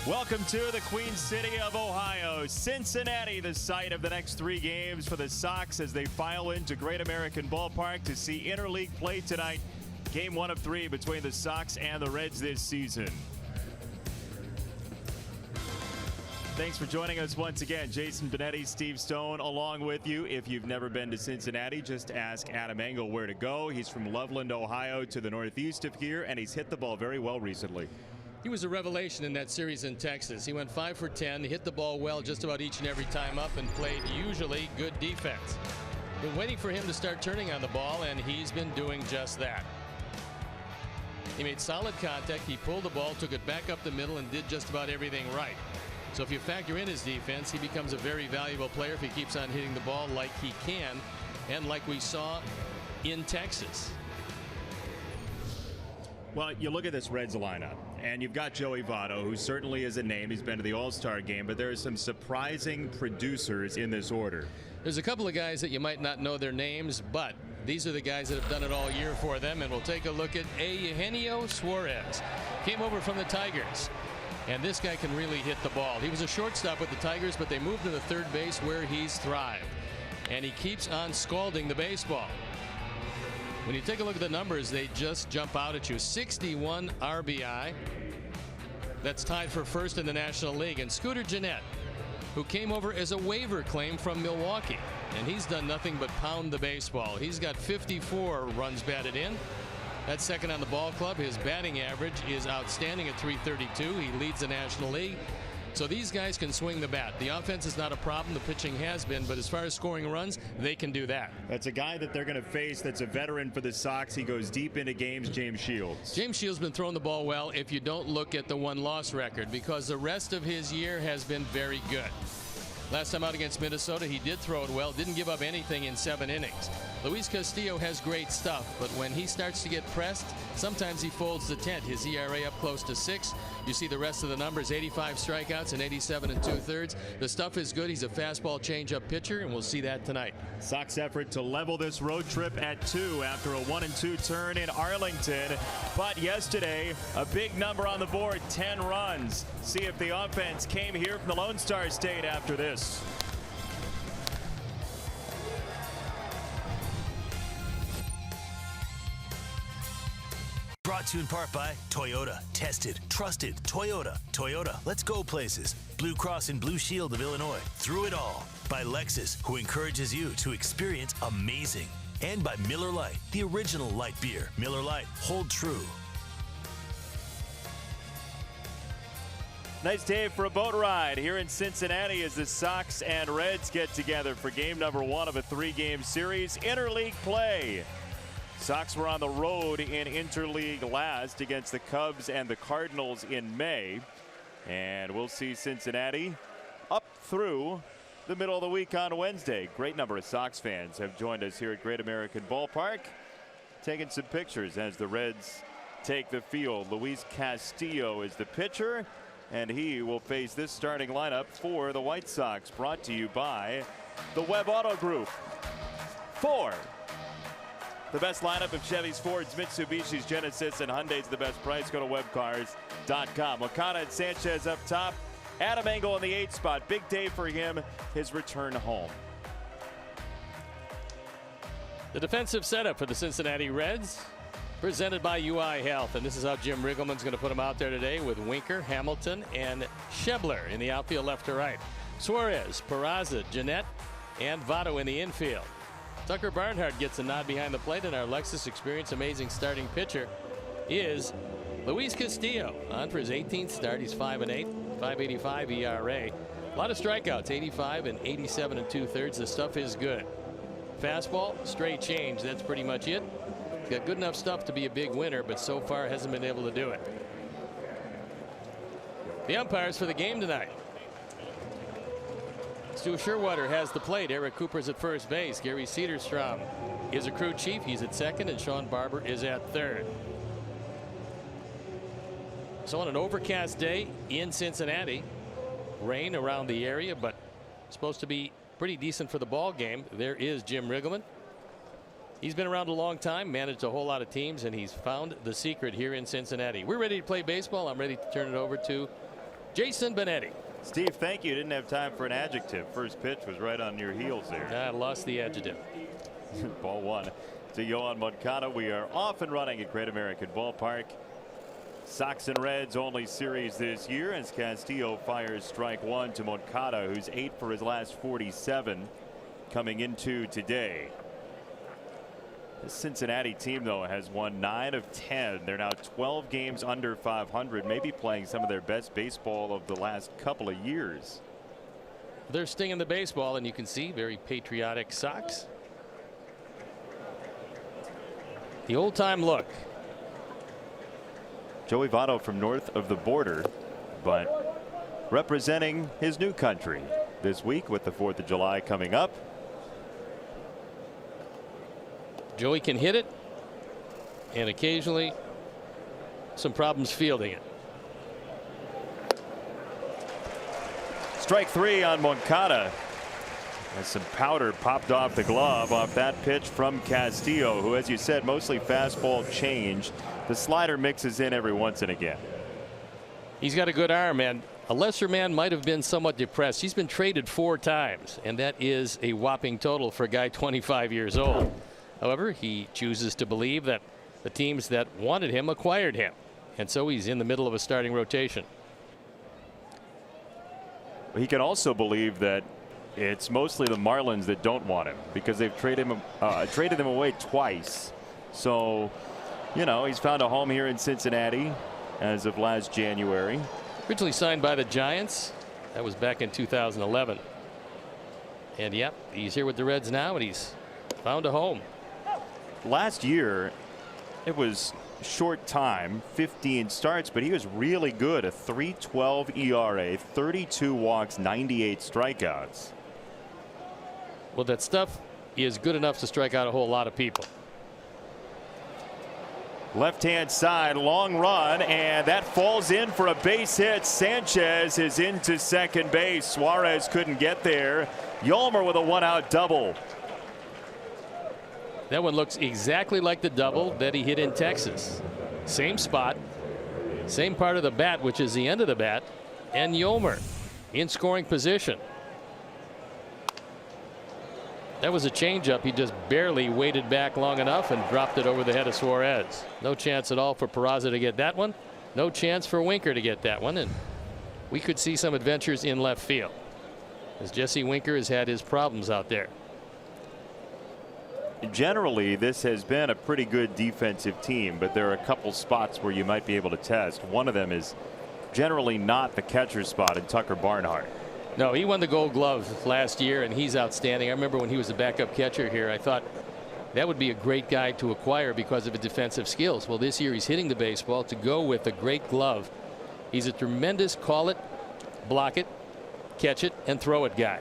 Welcome to the Queen City of Ohio. Cincinnati, the site of the next 3 games for the Sox as they file into Great American Ballpark to see interleague play tonight. Game 1 of 3 between the Sox and the Reds this season. Thanks for joining us once again. Jason Benetti, Steve Stone along with you. If you've never been to Cincinnati, just ask Adam Engel where to go. He's from Loveland, Ohio to the northeast of here, and he's hit the ball very well recently. He was a revelation in that series in Texas. He went 5 for 10, hit the ball well just about each and every time up, and played usually good defense. Been waiting for him to start turning on the ball, and he's been doing just that. He made solid contact. He pulled the ball, took it back up the middle, and did just about everything right. So if you factor in his defense, he becomes a very valuable player if he keeps on hitting the ball like he can, and like we saw in Texas. Well, you look at this Reds lineup, and you've got Joey Votto, who certainly is a name. He's been to the All-Star game, but there are some surprising producers in this order. There's a couple of guys that you might not know their names, but these are the guys that have done it all year for them, and we'll take a look at Eugenio Suarez. Came over from the Tigers, and this guy can really hit the ball. He was a shortstop with the Tigers, but they moved to the third base where he's thrived, and he keeps on scalding the baseball. When you take a look at the numbers, they just jump out at you. 61 RBI. That's tied for first in the National League. And Scooter Gennett, who came over as a waiver claim from Milwaukee, and he's done nothing but pound the baseball. He's got 54 runs batted in. That's second on the ball club. His batting average is outstanding at .332. He leads the National League. So these guys can swing the bat. The offense is not a problem. The pitching has been. But as far as scoring runs, they can do that. That's a guy that they're going to face that's a veteran for the Sox. He goes deep into games, James Shields. James Shields has been throwing the ball well if you don't look at the one-loss record, because the rest of his year has been very good. Last time out against Minnesota, he did throw it well, didn't give up anything in 7 innings. Luis Castillo has great stuff, but when he starts to get pressed, sometimes he folds the tent. His ERA up close to 6. You see the rest of the numbers, 85 strikeouts and 87 2/3. The stuff is good. He's a fastball changeup pitcher, and we'll see that tonight. Sox effort to level this road trip at 2 after a 1-2 turn in Arlington. But yesterday, a big number on the board, 10 runs. See if the offense came here from the Lone Star State after this. Brought to you in part by Toyota. Tested, trusted, Toyota. Toyota, let's go places. Blue Cross and Blue Shield of Illinois. Through it all. By Lexus, who encourages you to experience amazing. And by Miller Lite, the original light beer. Miller Lite, hold true. Nice day for a boat ride here in Cincinnati as the Sox and Reds get together for game number 1 of a 3-game series. Interleague play. Sox were on the road in interleague last against the Cubs and the Cardinals in May. And we'll see Cincinnati up through the middle of the week on Wednesday. Great number of Sox fans have joined us here at Great American Ballpark, taking some pictures as the Reds take the field. Luis Castillo is the pitcher, and he will face this starting lineup for the White Sox, brought to you by the Webb Auto Group. For the best lineup of Chevys, Fords, Mitsubishis, Genesis, and Hyundai's the best price. Go to webcars.com. Wakana and Sanchez up top. Adam Engel in the 8th spot. Big day for him, his return home. The defensive setup for the Cincinnati Reds, presented by UI Health. And this is how Jim Riggleman's going to put them out there today, with Winker, Hamilton, and Schebler in the outfield left to right. Suarez, Peraza, Gennett, and Votto in the infield. Tucker Barnhart gets a nod behind the plate, and our Lexus Experience amazing starting pitcher is Luis Castillo. On for his 18th start. He's 5-8, 5.85 ERA. A lot of strikeouts, 85 and 87 2/3. The stuff is good. Fastball, straight change, that's pretty much it. He's got good enough stuff to be a big winner, but so far hasn't been able to do it. The umpires for the game tonight. Stu Sherwater has the plate. Eric Cooper's at first base. Gary Cederstrom is a crew chief. He's at second, and Sean Barber is at third. So on an overcast day in Cincinnati, rain around the area, but supposed to be pretty decent for the ball game. There is Jim Riggleman. He's been around a long time, managed a whole lot of teams, and he's found the secret here in Cincinnati. We're ready to play baseball. I'm ready to turn it over to Jason Benetti. Steve, thank you. Didn't have time for an adjective. First pitch was right on your heels there. I lost the adjective. Ball one to Yoan Moncada. We are off and running at Great American Ballpark. Sox and Reds only series this year as Castillo fires strike one to Moncada, who's 8 for his last 47 coming into today. This Cincinnati team, though, has won 9 of 10. They're now 12 games under 500, maybe playing some of their best baseball of the last couple of years. They're stinging the baseball, and you can see very patriotic Sox. The old time look. Joey Votto from north of the border, but representing his new country this week with the 4th of July coming up. Joey can hit it, and occasionally some problems fielding it. Strike 3 on Moncada. As some powder popped off the glove off that pitch from Castillo, who, as you said, mostly fastball change. The slider mixes in every once and again. He's got a good arm, and a lesser man might have been somewhat depressed. He's been traded 4 times, and that is a whopping total for a guy 25 years old. However, he chooses to believe that the teams that wanted him acquired him, and so he's in the middle of a starting rotation. He can also believe that it's mostly the Marlins that don't want him because they've traded him away twice. So, you know, he's found a home here in Cincinnati as of last January. Originally signed by the Giants. That was back in 2011. And yep, he's here with the Reds now, and he's found a home. Last year, it was short time, 15 starts, but he was really good. A 3.12 ERA, 32 walks, 98 strikeouts. Well, that stuff is good enough to strike out a whole lot of people. Left-hand side, long run, and that falls in for a base hit. Sanchez is into second base. Suarez couldn't get there. Yolmer with a one-out double. That one looks exactly like the double that he hit in Texas. Same spot, same part of the bat, which is the end of the bat, and Yolmer in scoring position. That was a changeup. He just barely waited back long enough and dropped it over the head of Suarez. No chance at all for Peraza to get that one. No chance for Winker to get that one. And we could see some adventures in left field, as Jesse Winker has had his problems out there. Generally, this has been a pretty good defensive team, but there are a couple spots where you might be able to test. One of them is generally not the catcher spot in Tucker Barnhart. No, he won the Gold Glove last year, and he's outstanding. I remember when he was the backup catcher here, I thought that would be a great guy to acquire because of his defensive skills. Well, this year he's hitting the baseball to go with a great glove. He's a tremendous call it, block it, catch it, and throw it guy.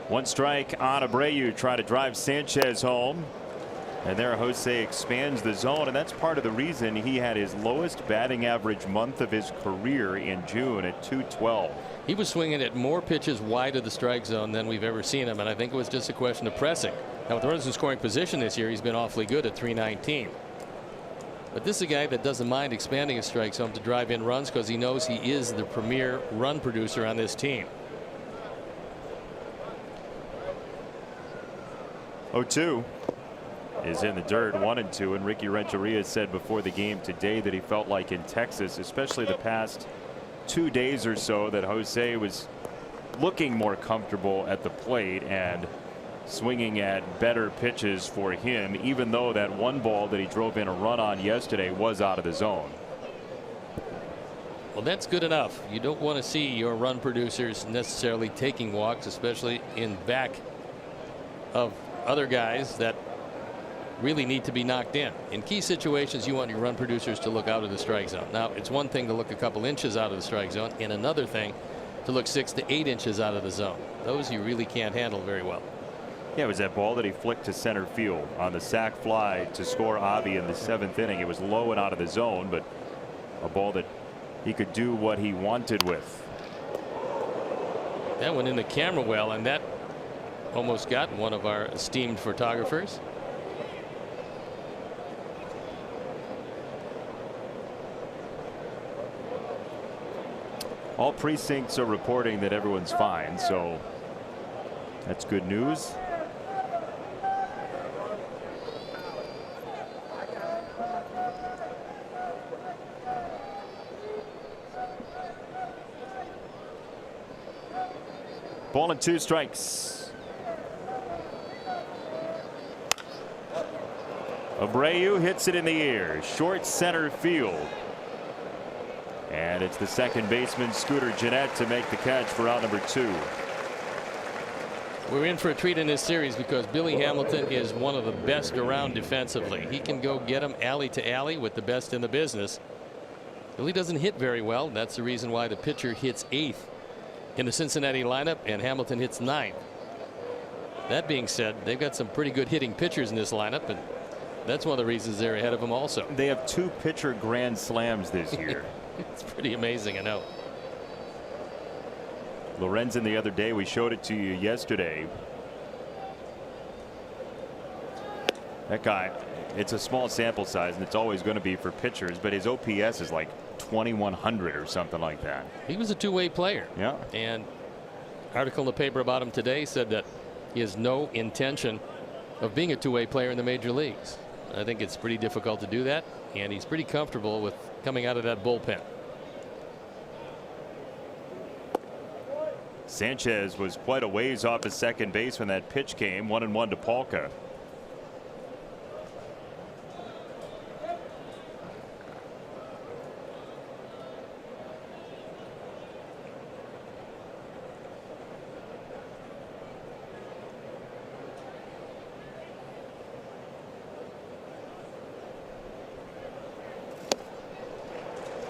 One strike on Abreu, try to drive Sanchez home. And there Jose expands the zone, and that's part of the reason he had his lowest batting average month of his career in June at .212. He was swinging at more pitches wide of the strike zone than we've ever seen him, and I think it was just a question of pressing. Now, with the runners in scoring position this year, he's been awfully good at .319. But this is a guy that doesn't mind expanding his strike zone to drive in runs because he knows he is the premier run producer on this team. 0-2 is in the dirt, 1-2, and Ricky Renteria said before the game today that he felt like in Texas, especially the past 2 days or so, that Jose was looking more comfortable at the plate and swinging at better pitches for him, even though that one ball that he drove in a run on yesterday was out of the zone. Well, that's good enough. You don't want to see your run producers necessarily taking walks, especially in back of other guys that really need to be knocked in. In key situations, you want your run producers to look out of the strike zone. Now, it's one thing to look a couple inches out of the strike zone, and another thing to look 6 to 8 inches out of the zone. Those you really can't handle very well. Yeah, it was that ball that he flicked to center field on the sac fly to score Avi in the 7th inning. It was low and out of the zone, but a ball that he could do what he wanted with. That went in the camera well, and that almost got one of our esteemed photographers. All precincts are reporting that everyone's fine, so that's good news. Ball and 2 strikes. Abreu hits it in the air, short center field. And it's the second baseman, Scooter Gennett, to make the catch for out number 2. We're in for a treat in this series because Billy Hamilton is one of the best around defensively. He can go get them alley to alley with the best in the business. Billy doesn't hit very well. That's the reason why the pitcher hits 8th in the Cincinnati lineup and Hamilton hits 9th. That being said, they've got some pretty good hitting pitchers in this lineup, and that's one of the reasons they're ahead of them also. They have 2 pitcher grand slams this year. It's pretty amazing, I know. Lorenzen the other day, we showed it to you yesterday. That guy, it's a small sample size, and it's always going to be for pitchers, but his OPS is like 2,100 or something like that. He was a two-way player. Yeah. And article in the paper about him today said that he has no intention of being a two-way player in the major leagues. I think it's pretty difficult to do that, and he's pretty comfortable with coming out of that bullpen. Sanchez was quite a ways off his second base when that pitch came. 1-1 to Palka.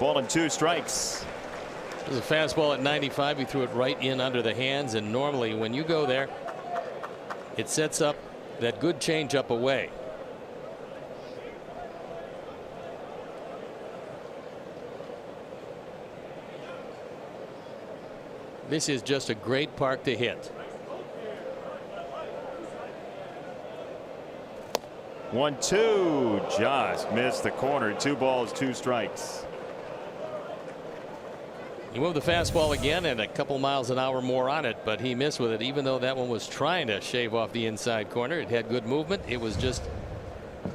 Ball and 2 strikes. There's a fastball at 95. He threw it right in under the hands, and normally when you go there, it sets up that good changeup away. This is just a great park to hit. 1-2, just missed the corner. 2 balls, 2 strikes. He moved the fastball again and a couple miles an hour more on it, but he missed with it. Even though that one was trying to shave off the inside corner, it had good movement. It was just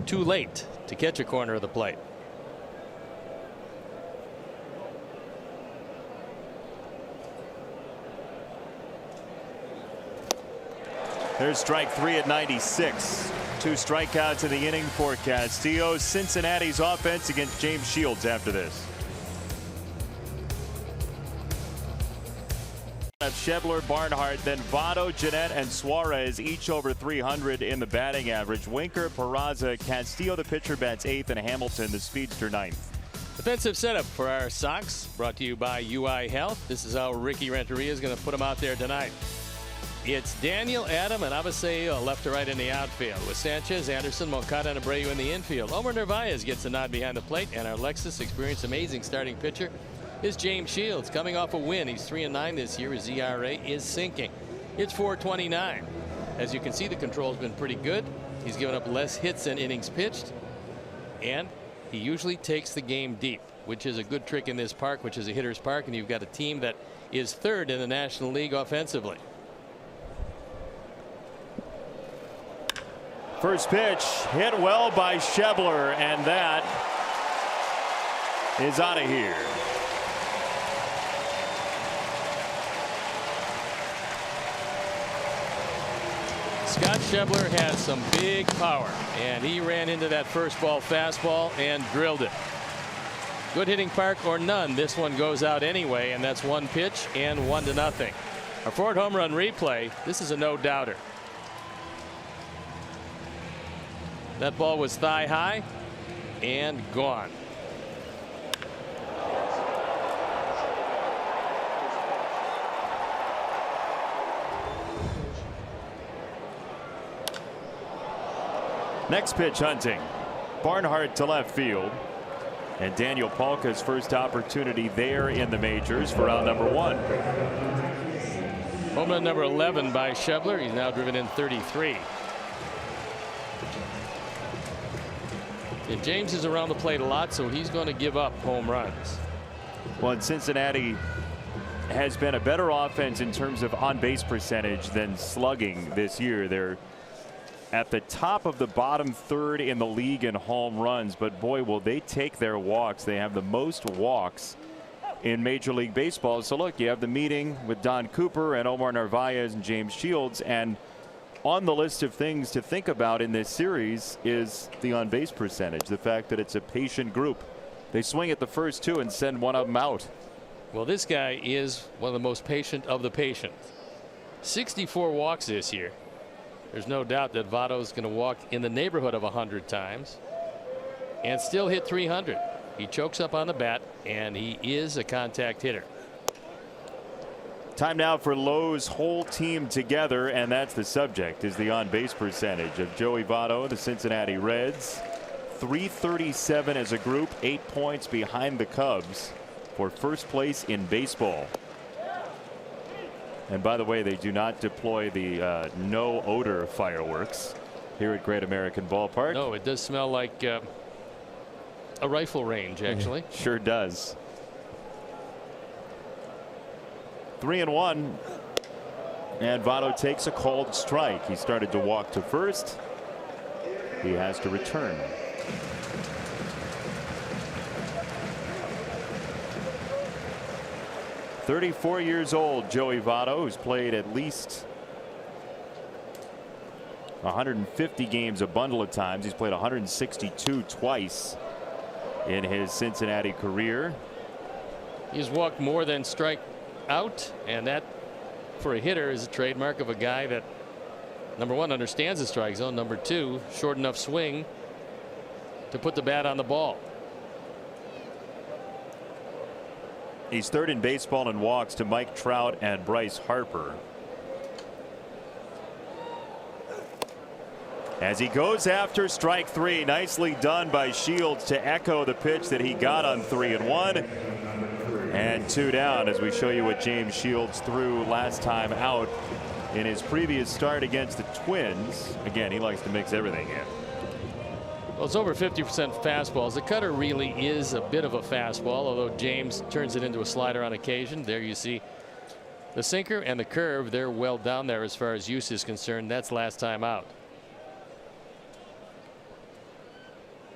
too late to catch a corner of the plate. There's strike 3 at 96. 2 strikeouts in the inning for Castillo. Cincinnati's offense against James Shields after this. Schebler, Barnhart, then Votto, Gennett, and Suarez each over 300 in the batting average. Winker, Peraza, Castillo, the pitcher, bats 8th, and Hamilton, the speedster, 9th. Defensive setup for our Sox, brought to you by UI Health. This is how Ricky Renteria is going to put them out there tonight. It's Daniel, Adam, and Abasayo left to right in the outfield, with Sanchez, Anderson, Moncada, and Abreu in the infield. Omar Narvaez gets a nod behind the plate, and our Lexus experienced amazing starting pitcher is James Shields, coming off a win. He's 3-9 this year. His ERA is sinking. It's 4.29. As you can see, the control's been pretty good. He's given up less hits than innings pitched, and he usually takes the game deep, which is a good trick in this park, which is a hitter's park, and you've got a team that is 3rd in the National League offensively. First pitch hit well by Schebler, and that is out of here. Scott Schebler has some big power, and he ran into that first ball fastball and drilled it. Good hitting park or none, this one goes out anyway, and that's 1 pitch and 1-0. A Ford home run replay. This is a no-doubter. That ball was thigh high and gone. Next pitch, Hunting. Barnhart to left field. And Daniel Palka's first opportunity there in the majors for out number 1. Home run number 11 by Schebler. He's now driven in 33. And James is around the plate a lot, so he's going to give up home runs. Well, in Cincinnati has been a better offense in terms of on-base percentage than slugging this year. They're at the top of the bottom third in the league in home runs, but boy, will they take their walks. They have the most walks in Major League Baseball. So look, you have the meeting with Don Cooper and Omar Narvaez and James Shields, and on the list of things to think about in this series is the on-base percentage, the fact that it's a patient group. They swing at the first two and send one of them out. Well, this guy is one of the most patient of the patient. 64 walks this year. There's no doubt that Votto's going to walk in the neighborhood of 100 times and still hit 300. He chokes up on the bat, and he is a contact hitter. Time now for Lowe's whole team together, and that's the subject, is the on-base percentage of Joey Votto, the Cincinnati Reds. 337 as a group, 8 points behind the Cubs for first place in baseball. And by the way, they do not deploy the no odor fireworks here at Great American Ballpark. No, it does smell like a rifle range, actually. Sure does. 3-1, and Votto takes a called strike. He started to walk to first. He has to return. "34 years old, Joey Votto, who's played at least 150 games a bundle of times. He's played 162 twice in his Cincinnati career. He's walked more than strike out, and that for a hitter is a trademark of a guy that, number one, understands the strike zone, number two, short enough swing to put the bat on the ball. He's third in baseball in walks to Mike Trout and Bryce Harper. As he goes after strike three, nicely done by Shields to echo the pitch that he got on 3-1. And 2 down as we show you what James Shields threw last time out in his previous start against the Twins. Again, he likes to mix everything in. Well, it's over 50% fastballs. The cutter really is a bit of a fastball, although James turns it into a slider on occasion. There you see the sinker and the curve. They're well down there as far as use is concerned. That's last time out.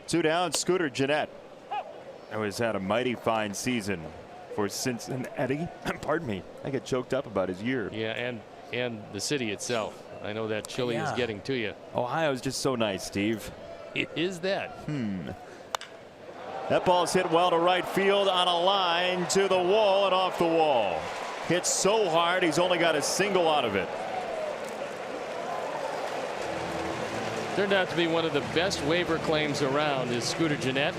2 down, Scooter Gennett, who has had a mighty fine season for Cincinnati. Pardon me, I get choked up about his year. Yeah, and the city itself. I know that chili is getting to you. Ohio's just so nice, Steve. It is that. That ball's hit well to right field on a line to the wall and off the wall. Hit so hard he's only got a single out of it. Turned out to be one of the best waiver claims around is Scooter Gennett.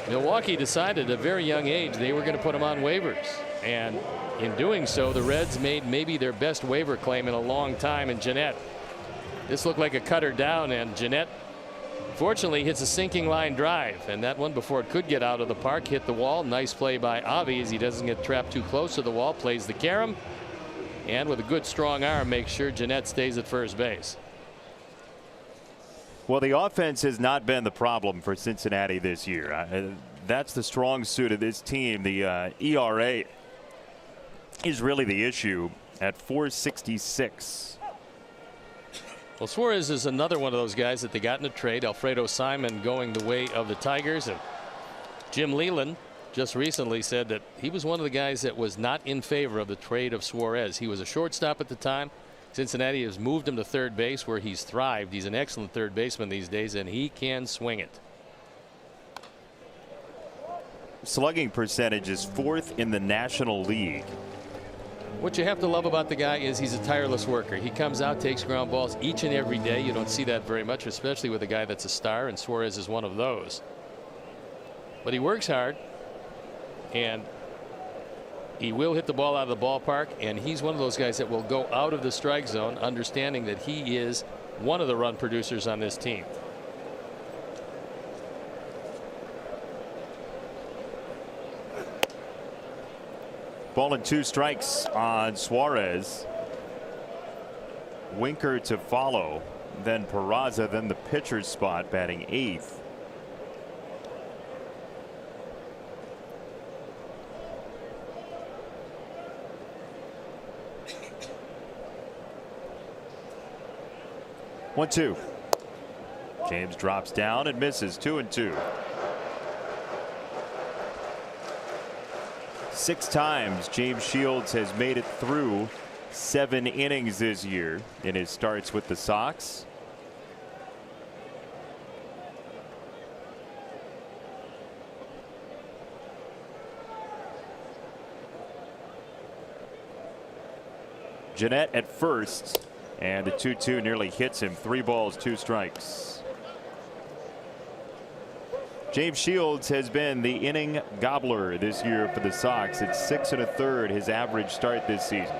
Milwaukee decided at a very young age they were going to put him on waivers, and in doing so the Reds made maybe their best waiver claim in a long time in Gennett. This looked like a cutter down, and Gennett fortunately hits a sinking line drive, and that one, before it could get out of the park, hit the wall. Nice play by Avi as he doesn't get trapped too close to the wall, plays the carom, and with a good strong arm makes sure Gennett stays at first base. Well, the offense has not been the problem for Cincinnati this year. That's the strong suit of this team. The ERA is really the issue at 4.66. Well, Suarez is another one of those guys that they got in a trade. Alfredo Simon going the way of the Tigers, and Jim Leyland just recently said that he was one of the guys that was not in favor of the trade of Suarez. He was a shortstop at the time. Cincinnati has moved him to third base, where he's thrived. He's an excellent third baseman these days, and he can swing it. Slugging percentage is 4th in the National League. What you have to love about the guy is he's a tireless worker. He comes out, takes ground balls each and every day. You don't see that very much, especially with a guy that's a star, and Suarez is one of those. But he works hard, and he will hit the ball out of the ballpark, and he's one of those guys that will go out of the strike zone, understanding that he is one of the run producers on this team. Ball and 2 strikes on Suarez. Winker to follow, then Peraza, then the pitcher's spot, batting 8th. 1-2. James drops down and misses. 2-2. 6 times James Shields has made it through 7 innings this year in his starts with the Sox. Gennett at first, and the 2-2 nearly hits him. 3 balls, 2 strikes. James Shields has been the inning gobbler this year for the Sox. It's 6 1/3 his average start this season.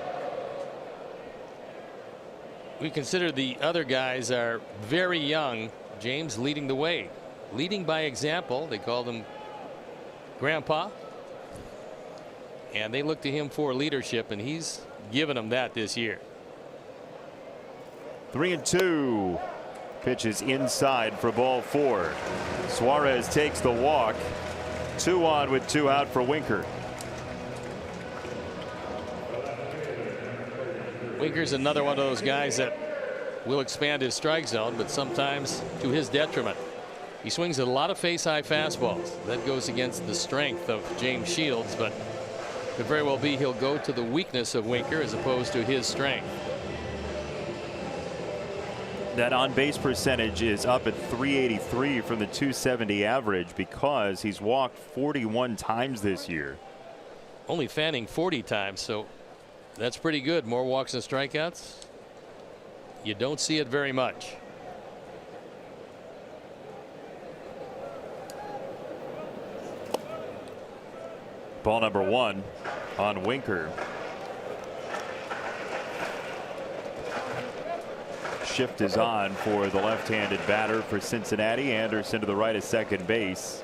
We consider the other guys are very young. James leading the way, leading by example. They called him Grandpa, and they look to him for leadership, and he's given them that this year. 3-2. Pitches inside for ball 4. Suarez takes the walk. 2 on with 2 out for Winker. Winker's another one of those guys that will expand his strike zone, but sometimes to his detriment. He swings at a lot of face-high fastballs. That goes against the strength of James Shields, but could very well be he'll go to the weakness of Winker as opposed to his strength. That on-base percentage is up at .383 from the .270 average because he's walked 41 times this year. Only fanning 40 times, so that's pretty good. More walks and strikeouts. You don't see it very much. Ball number 1 on Winker. Shift is on for the left-handed batter for Cincinnati. Anderson to the right of second base.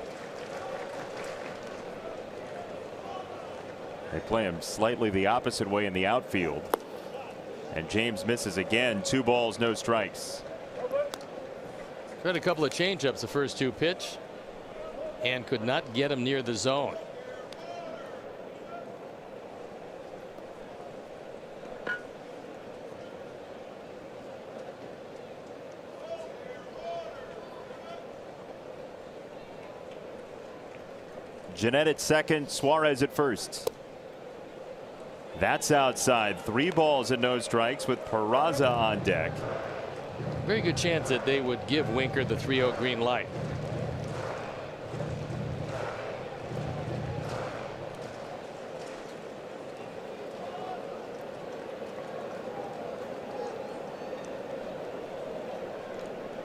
They play him slightly the opposite way in the outfield. And James misses again. 2 balls, no strikes. Tried a couple of changeups the first 2 pitch and could not get him near the zone. Gennett at second, Suarez at first. That's outside. 3 balls and no strikes with Peraza on deck. Very good chance that they would give Winker the 3-0 green light.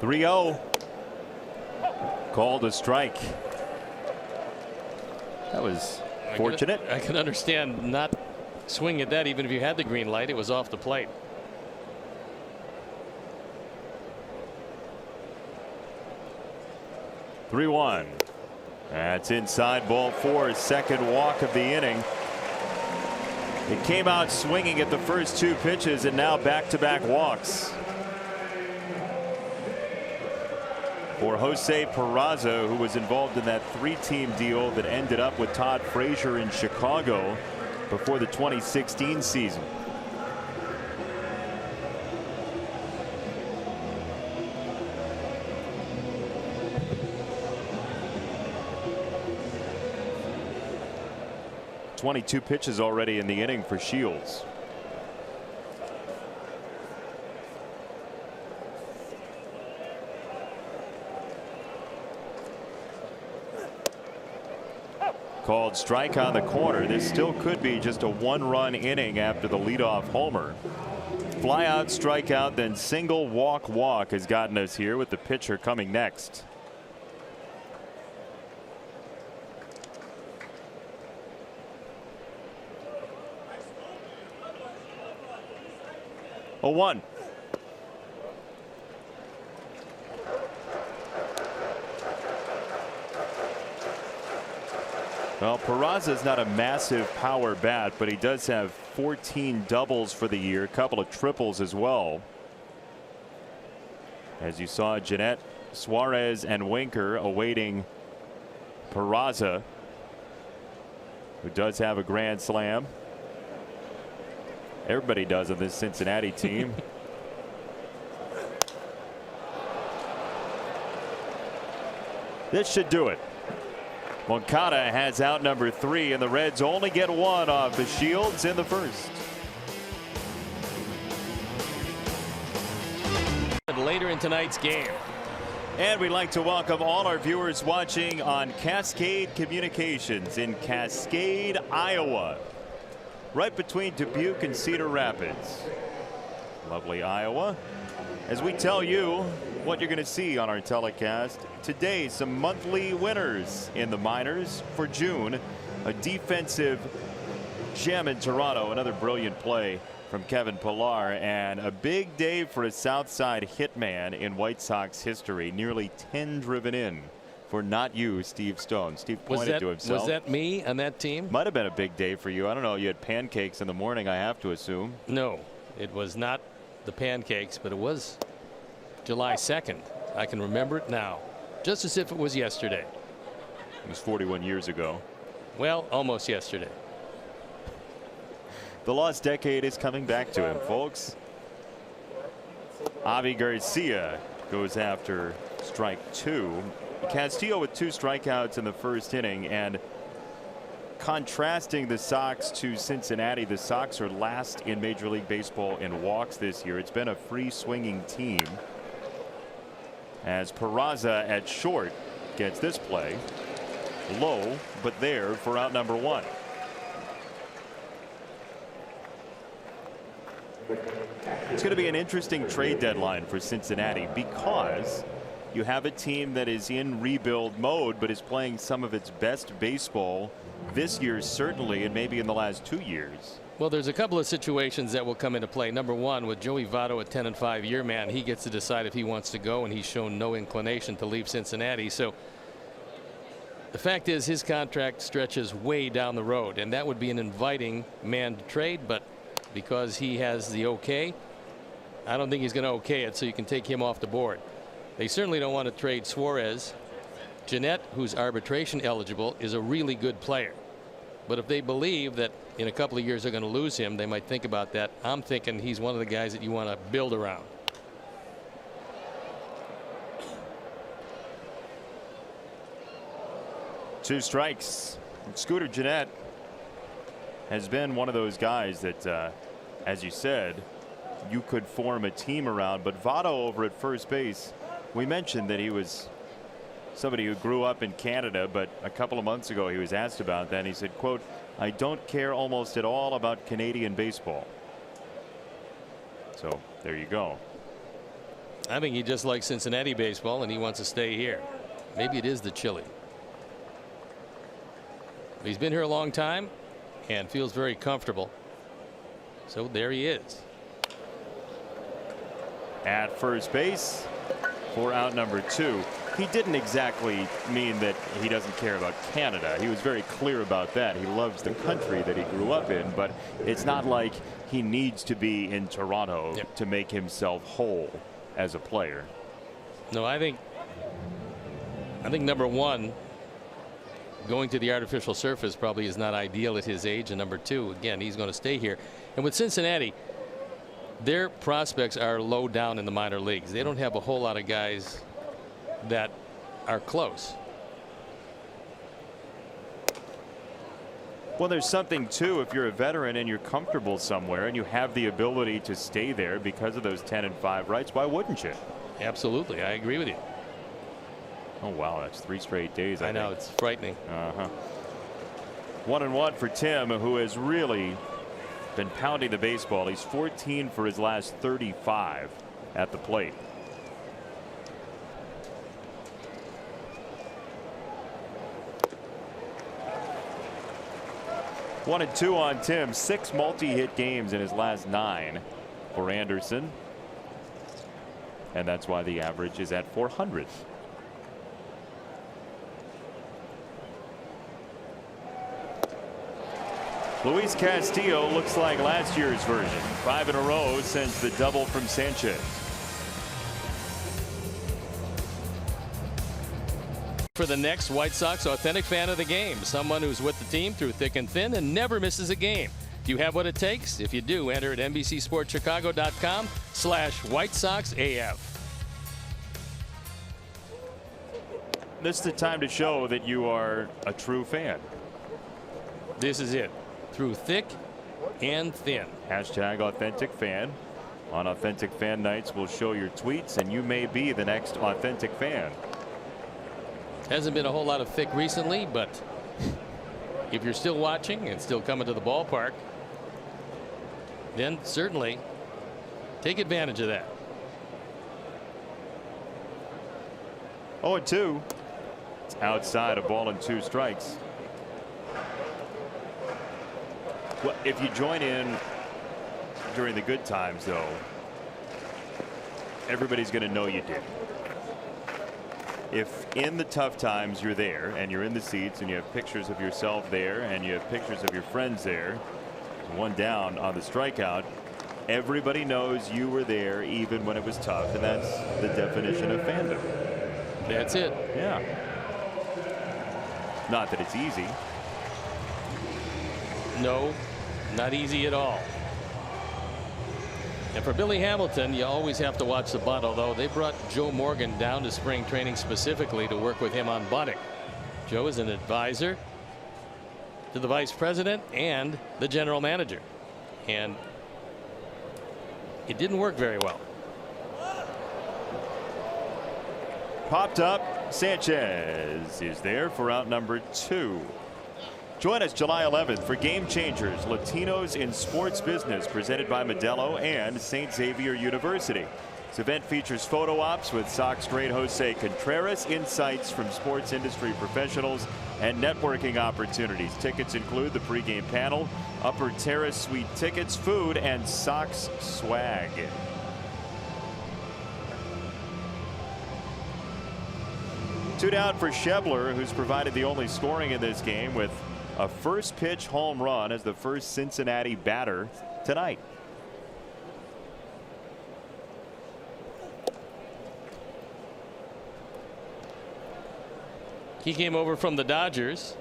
.3-0. Called a strike. That was fortunate. I can understand not swinging at that even if you had the green light. It was off the plate. .3-1. That's inside, ball 4. Second walk of the inning. It came out swinging at the first 2 pitches and now back-to-back walks. For Jose Peraza, who was involved in that 3-team deal that ended up with Todd Frazier in Chicago before the 2016 season. .22 pitches already in the inning for Shields. Called strike on the corner. This still could be just a 1-run inning after the leadoff homer. Fly out, strikeout, then single, walk has gotten us here with the pitcher coming next. A 1. Well, Peraza is not a massive power bat, but he does have 14 doubles for the year, a couple of triples as well. As you saw, Gennett, Suarez, and Winker awaiting Peraza, who does have a grand slam. Everybody does on this Cincinnati team. This should do it. Moncada has out number 3, and the Reds only get 1 off the Shields in the first. Later in tonight's game. And we'd like to welcome all our viewers watching on Cascade Communications in Cascade, Iowa, right between Dubuque and Cedar Rapids. Lovely Iowa. As we tell you what you're going to see on our telecast today, some monthly winners in the minors for June. A defensive gem in Toronto, another brilliant play from Kevin Pillar, and a big day for a Southside hitman in White Sox history. Nearly 10 driven in for not you, Steve Stone. Steve pointed to himself. Was that me on that team? Might have been a big day for you. I don't know. You had pancakes in the morning, I have to assume. No, it was not the pancakes, but it was July 2nd. I can remember it now, just as if it was yesterday. It was 41 years ago. Well, almost yesterday. The lost decade is coming back to him, folks. Avi Garcia goes after strike 2. Castillo with 2 strikeouts in the first inning, and contrasting the Sox to Cincinnati, the Sox are last in Major League Baseball in walks this year. It's been a free swinging team, as Peraza at short gets this play low, but there for out number 1. It's going to be an interesting trade deadline for Cincinnati, because you have a team that is in rebuild mode but is playing some of its best baseball this year, certainly, and maybe in the last 2 years. Well, there's a couple of situations that will come into play. Number one, with Joey Votto, a 10-5 year man, he gets to decide if he wants to go, and he's shown no inclination to leave Cincinnati. So the fact is, his contract stretches way down the road, and that would be an inviting man to trade. But because he has the okay, I don't think he's going to okay it, so you can take him off the board. They certainly don't want to trade Suarez. Gennett, who's arbitration eligible, is a really good player. But if they believe that in a couple of years they're going to lose him, they might think about that. I'm thinking he's one of the guys that you want to build around. Two strikes. Scooter Gennett has been one of those guys that, as you said, you could form a team around. But Votto over at first base, we mentioned that he was somebody who grew up in Canada, but a couple of months ago he was asked about that, and he said, quote, "I don't care almost at all about Canadian baseball." So there you go. I think he just likes Cincinnati baseball and he wants to stay here. Maybe it is the chili. He's been here a long time and feels very comfortable. So there he is. At first base for out number 2. He didn't exactly mean that he doesn't care about Canada. He was very clear about that. He loves the country that he grew up in, but it's not like he needs to be in Toronto to make himself whole as a player. No, I think number 1, going to the artificial surface probably is not ideal at his age, and number 2, again, he's going to stay here. And with Cincinnati, their prospects are low down in the minor leagues. They don't have a whole lot of guys that are close. Well, there's something too, if you're a veteran and you're comfortable somewhere and you have the ability to stay there because of those 10-5 rights, why wouldn't you? Absolutely, I agree with you. Oh wow, that's 3 straight days. I know, it's frightening. 1-1 for Tim, who has really been pounding the baseball. He's 14 for his last 35 at the plate. One and 2 on Tim. 6 multi-hit games in his last 9 for Anderson, and that's why the average is at 400. Luis Castillo looks like last year's version. 5 in a row since the double from Sanchez. For the next White Sox authentic fan of the game, someone who's with the team through thick and thin and never misses a game. Do you have what it takes? If you do, enter at NBCSportsChicago.com/White Sox AF. this is the time to show that you are a true fan. This is it. Through thick and thin. Hashtag authentic fan. On Authentic Fan Nights, we'll show your tweets, and you may be the next authentic fan. Hasn't been a whole lot of thick recently, but if you're still watching and still coming to the ballpark, then certainly take advantage of that. 0-2. It's outside, a ball and 2 strikes. Well, if you join in during the good times, though, everybody's going to know you did. If in the tough times you're there and you're in the seats and you have pictures of yourself there and you have pictures of your friends there, one down on the strikeout, everybody knows you were there even when it was tough, and that's the definition of fandom. That's it. Yeah. Not that it's easy. No, not easy at all. And for Billy Hamilton, you always have to watch the bunt, although they brought Joe Morgan down to spring training specifically to work with him on bunting. Joe is an advisor to the vice president and the general manager, and it didn't work very well. Popped up. Sanchez is there for out number 2. Join us July 11th for Game Changers, Latinos in Sports Business, presented by Modelo and St. Xavier University. This event features photo ops with Sox great Jose Contreras, insights from sports industry professionals, and networking opportunities. Tickets include the pregame panel, upper terrace suite tickets, food, and Sox swag. Two down for Schebler, who's provided the only scoring in this game with a first pitch home run as the first Cincinnati batter tonight. He came over from the Dodgers.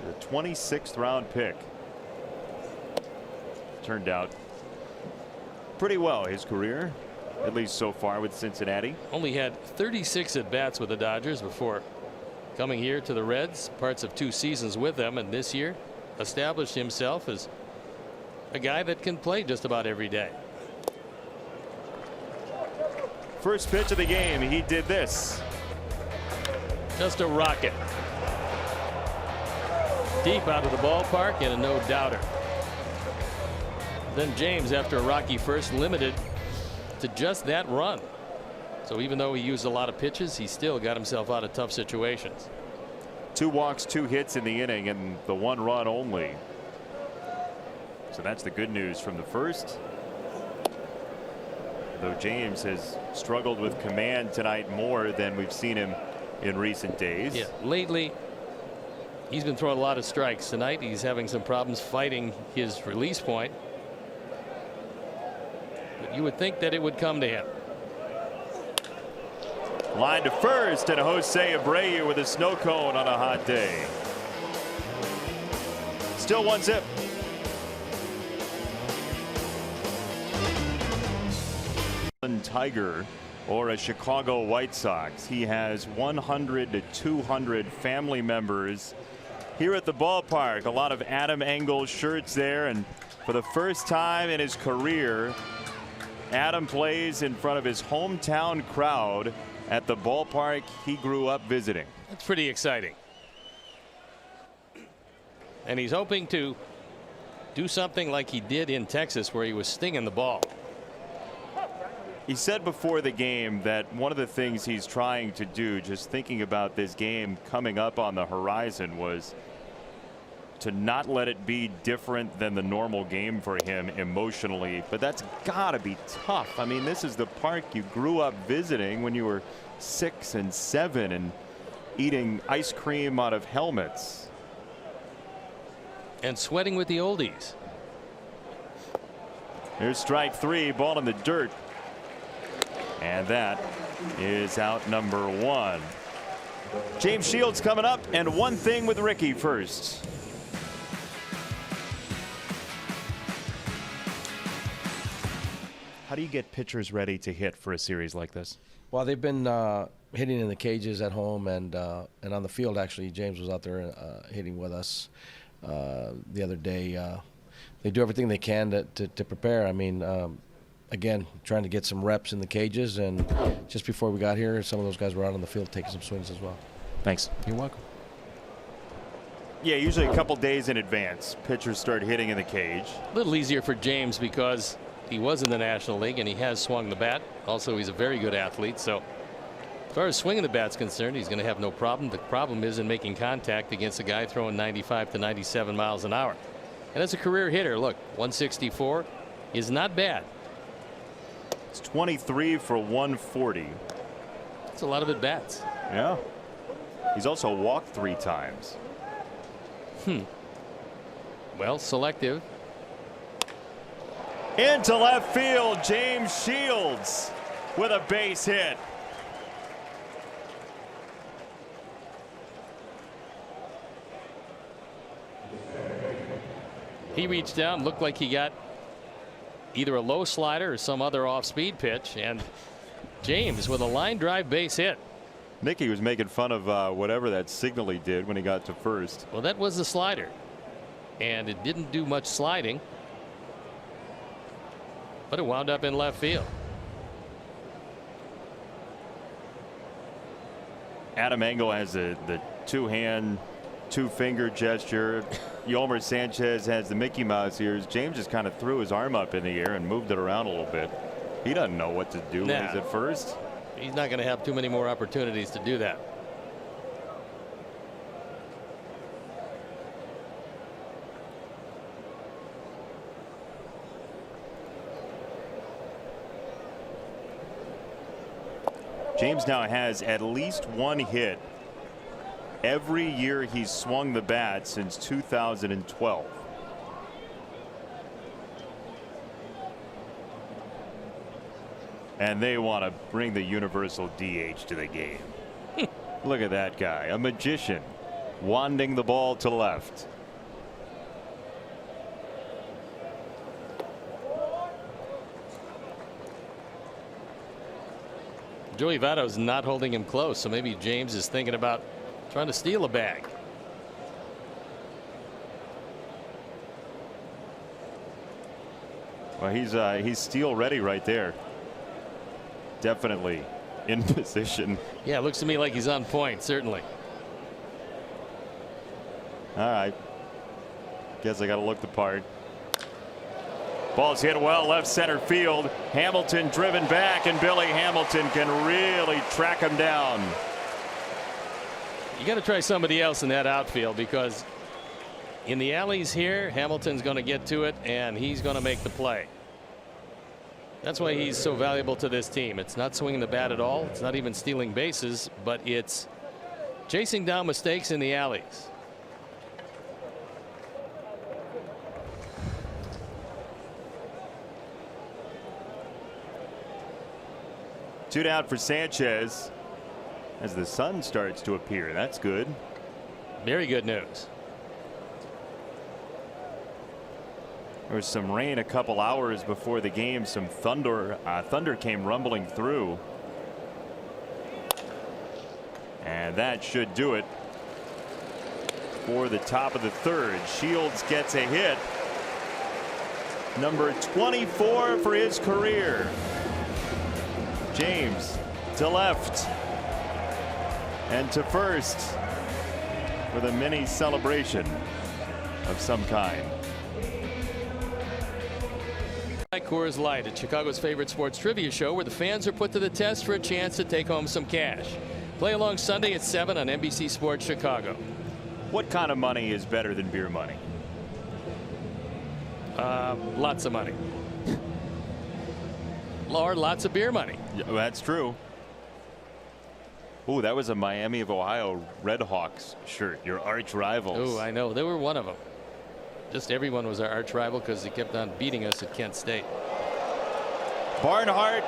The 26th round pick. Turned out pretty well his career, at least so far with Cincinnati. Only had 36 at bats with the Dodgers before coming here to the Reds, parts of 2 seasons with them, and this year established himself as a guy that can play just about every day. First pitch of the game, he did this. Just a rocket. Deep out of the ballpark and a no doubter. Then James, after a rocky first, limited to just that run. So even though he used a lot of pitches, he still got himself out of tough situations. 2 walks, 2 hits in the inning, and the 1 run only. So that's the good news from the first. Though James has struggled with command tonight more than we've seen him in recent days. Yeah, lately he's been throwing a lot of strikes. Tonight he's having some problems fighting his release point. But you would think that it would come to him. Line to first, and Jose Abreu with a snow cone on a hot day. Still 1-0. Tiger or a Chicago White Sox. He has 100 to 200 family members here at the ballpark. A lot of Adam Engel shirts there, and for the first time in his career, Adam plays in front of his hometown crowd at the ballpark he grew up visiting. That's pretty exciting. And he's hoping to do something like he did in Texas, where he was stinging the ball. He said before the game that one of the things he's trying to do, just thinking about this game coming up on the horizon, was to not let it be different than the normal game for him emotionally. But that's got to be tough. I mean, this is the park you grew up visiting when you were 6 and 7 and eating ice cream out of helmets. And sweating with the oldies. Here's strike 3, ball in the dirt. And that is out number 1. James Shields coming up, and One Thing with Ricky first. How do you get pitchers ready to hit for a series like this? Well, they've been hitting in the cages at home and on the field. Actually, James was out there hitting with us the other day. They do everything they can to prepare. I mean, again, trying to get some reps in the cages, and just before we got here, some of those guys were out on the field taking some swings as well. Thanks. You're welcome. Yeah, usually a couple days in advance, pitchers start hitting in the cage. A little easier for James because he was in the National League and he has swung the bat. Also, he's a very good athlete. So as far as swinging the bat's concerned, he's going to have no problem. The problem is in making contact against a guy throwing 95 to 97 miles an hour. And as a career hitter, look, 164 is not bad. It's 23 for 140. That's a lot of at-bats. Yeah. He's also walked 3 times. Well, selective. Into left field, James Shields with a base hit. He reached down, looked like he got either a low slider or some other off-speed pitch, and James with a line drive base hit. Nicky was making fun of whatever that signal he did when he got to first. Well, that was the slider, and it didn't do much sliding, but it wound up in left field. Adam Engel has the 2-hand, 2-finger gesture. Yolmer Sanchez has the Mickey Mouse ears. James just kind of threw his arm up in the air and moved it around a little bit. He doesn't know what to do when he's at first. He's not going to have too many more opportunities to do that. James now has at least 1 hit every year he's swung the bat since 2012. And they want to bring the universal DH to the game. Look at that guy, a magician, wanding the ball to left. Joey Votto's not holding him close, so maybe James is thinking about trying to steal a bag. Well, he's steal ready right there. Definitely in position. Yeah, it looks to me like he's on point, certainly. All right. Guess I got to look the part. Ball's hit well left center field. Hamilton driven back, and Billy Hamilton can really track him down. You got to try somebody else in that outfield, because in the alleys here, Hamilton's going to get to it and he's going to make the play. That's why he's so valuable to this team. It's not swinging the bat at all. It's not even stealing bases, but it's chasing down mistakes in the alleys. Two down for Sanchez as the sun starts to appear. That's good. Very good news. There was some rain a couple hours before the game. Some thunder came rumbling through. And that should do it for the top of the third. Shields gets a hit. Number 24 for his career. James to left and to first with a mini celebration of some kind. Coors Light, at Chicago's favorite sports trivia show, where the fans are put to the test for a chance to take home some cash. Play along Sunday at 7 on NBC Sports Chicago. What kind of money is better than beer money? Lots of money. Or lots of beer money. Yeah, that's true. Ooh, that was a Miami of Ohio Redhawks shirt, your arch rivals. Oh, I know. They were one of them. Just everyone was our arch rival because they kept on beating us at Kent State. Barnhart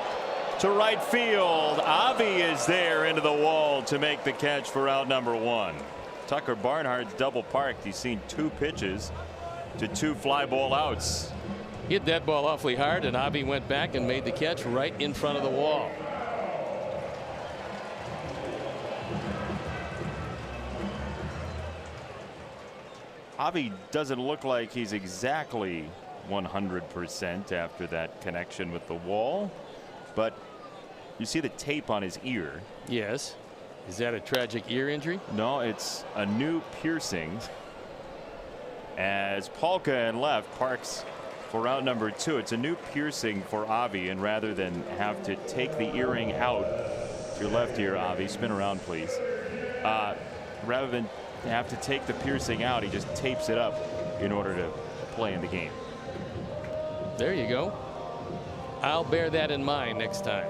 to right field. Avi is there into the wall to make the catch for out number 1. Tucker Barnhart's double parked. He's seen 2 pitches to 2 fly ball outs. Hit that ball awfully hard, and Avi went back and made the catch right in front of the wall. Avi doesn't look like he's exactly 100% after that connection with the wall, but you see the tape on his ear. Yes. Is that a tragic ear injury? No, it's a new piercing. As Polka and left parks for round number 2, it's a new piercing for Avi, and rather than have to take the earring out, your left ear, Avi, spin around please. Rather than have to take the piercing out, he just tapes it up in order to play in the game. There you go. I'll bear that in mind next time.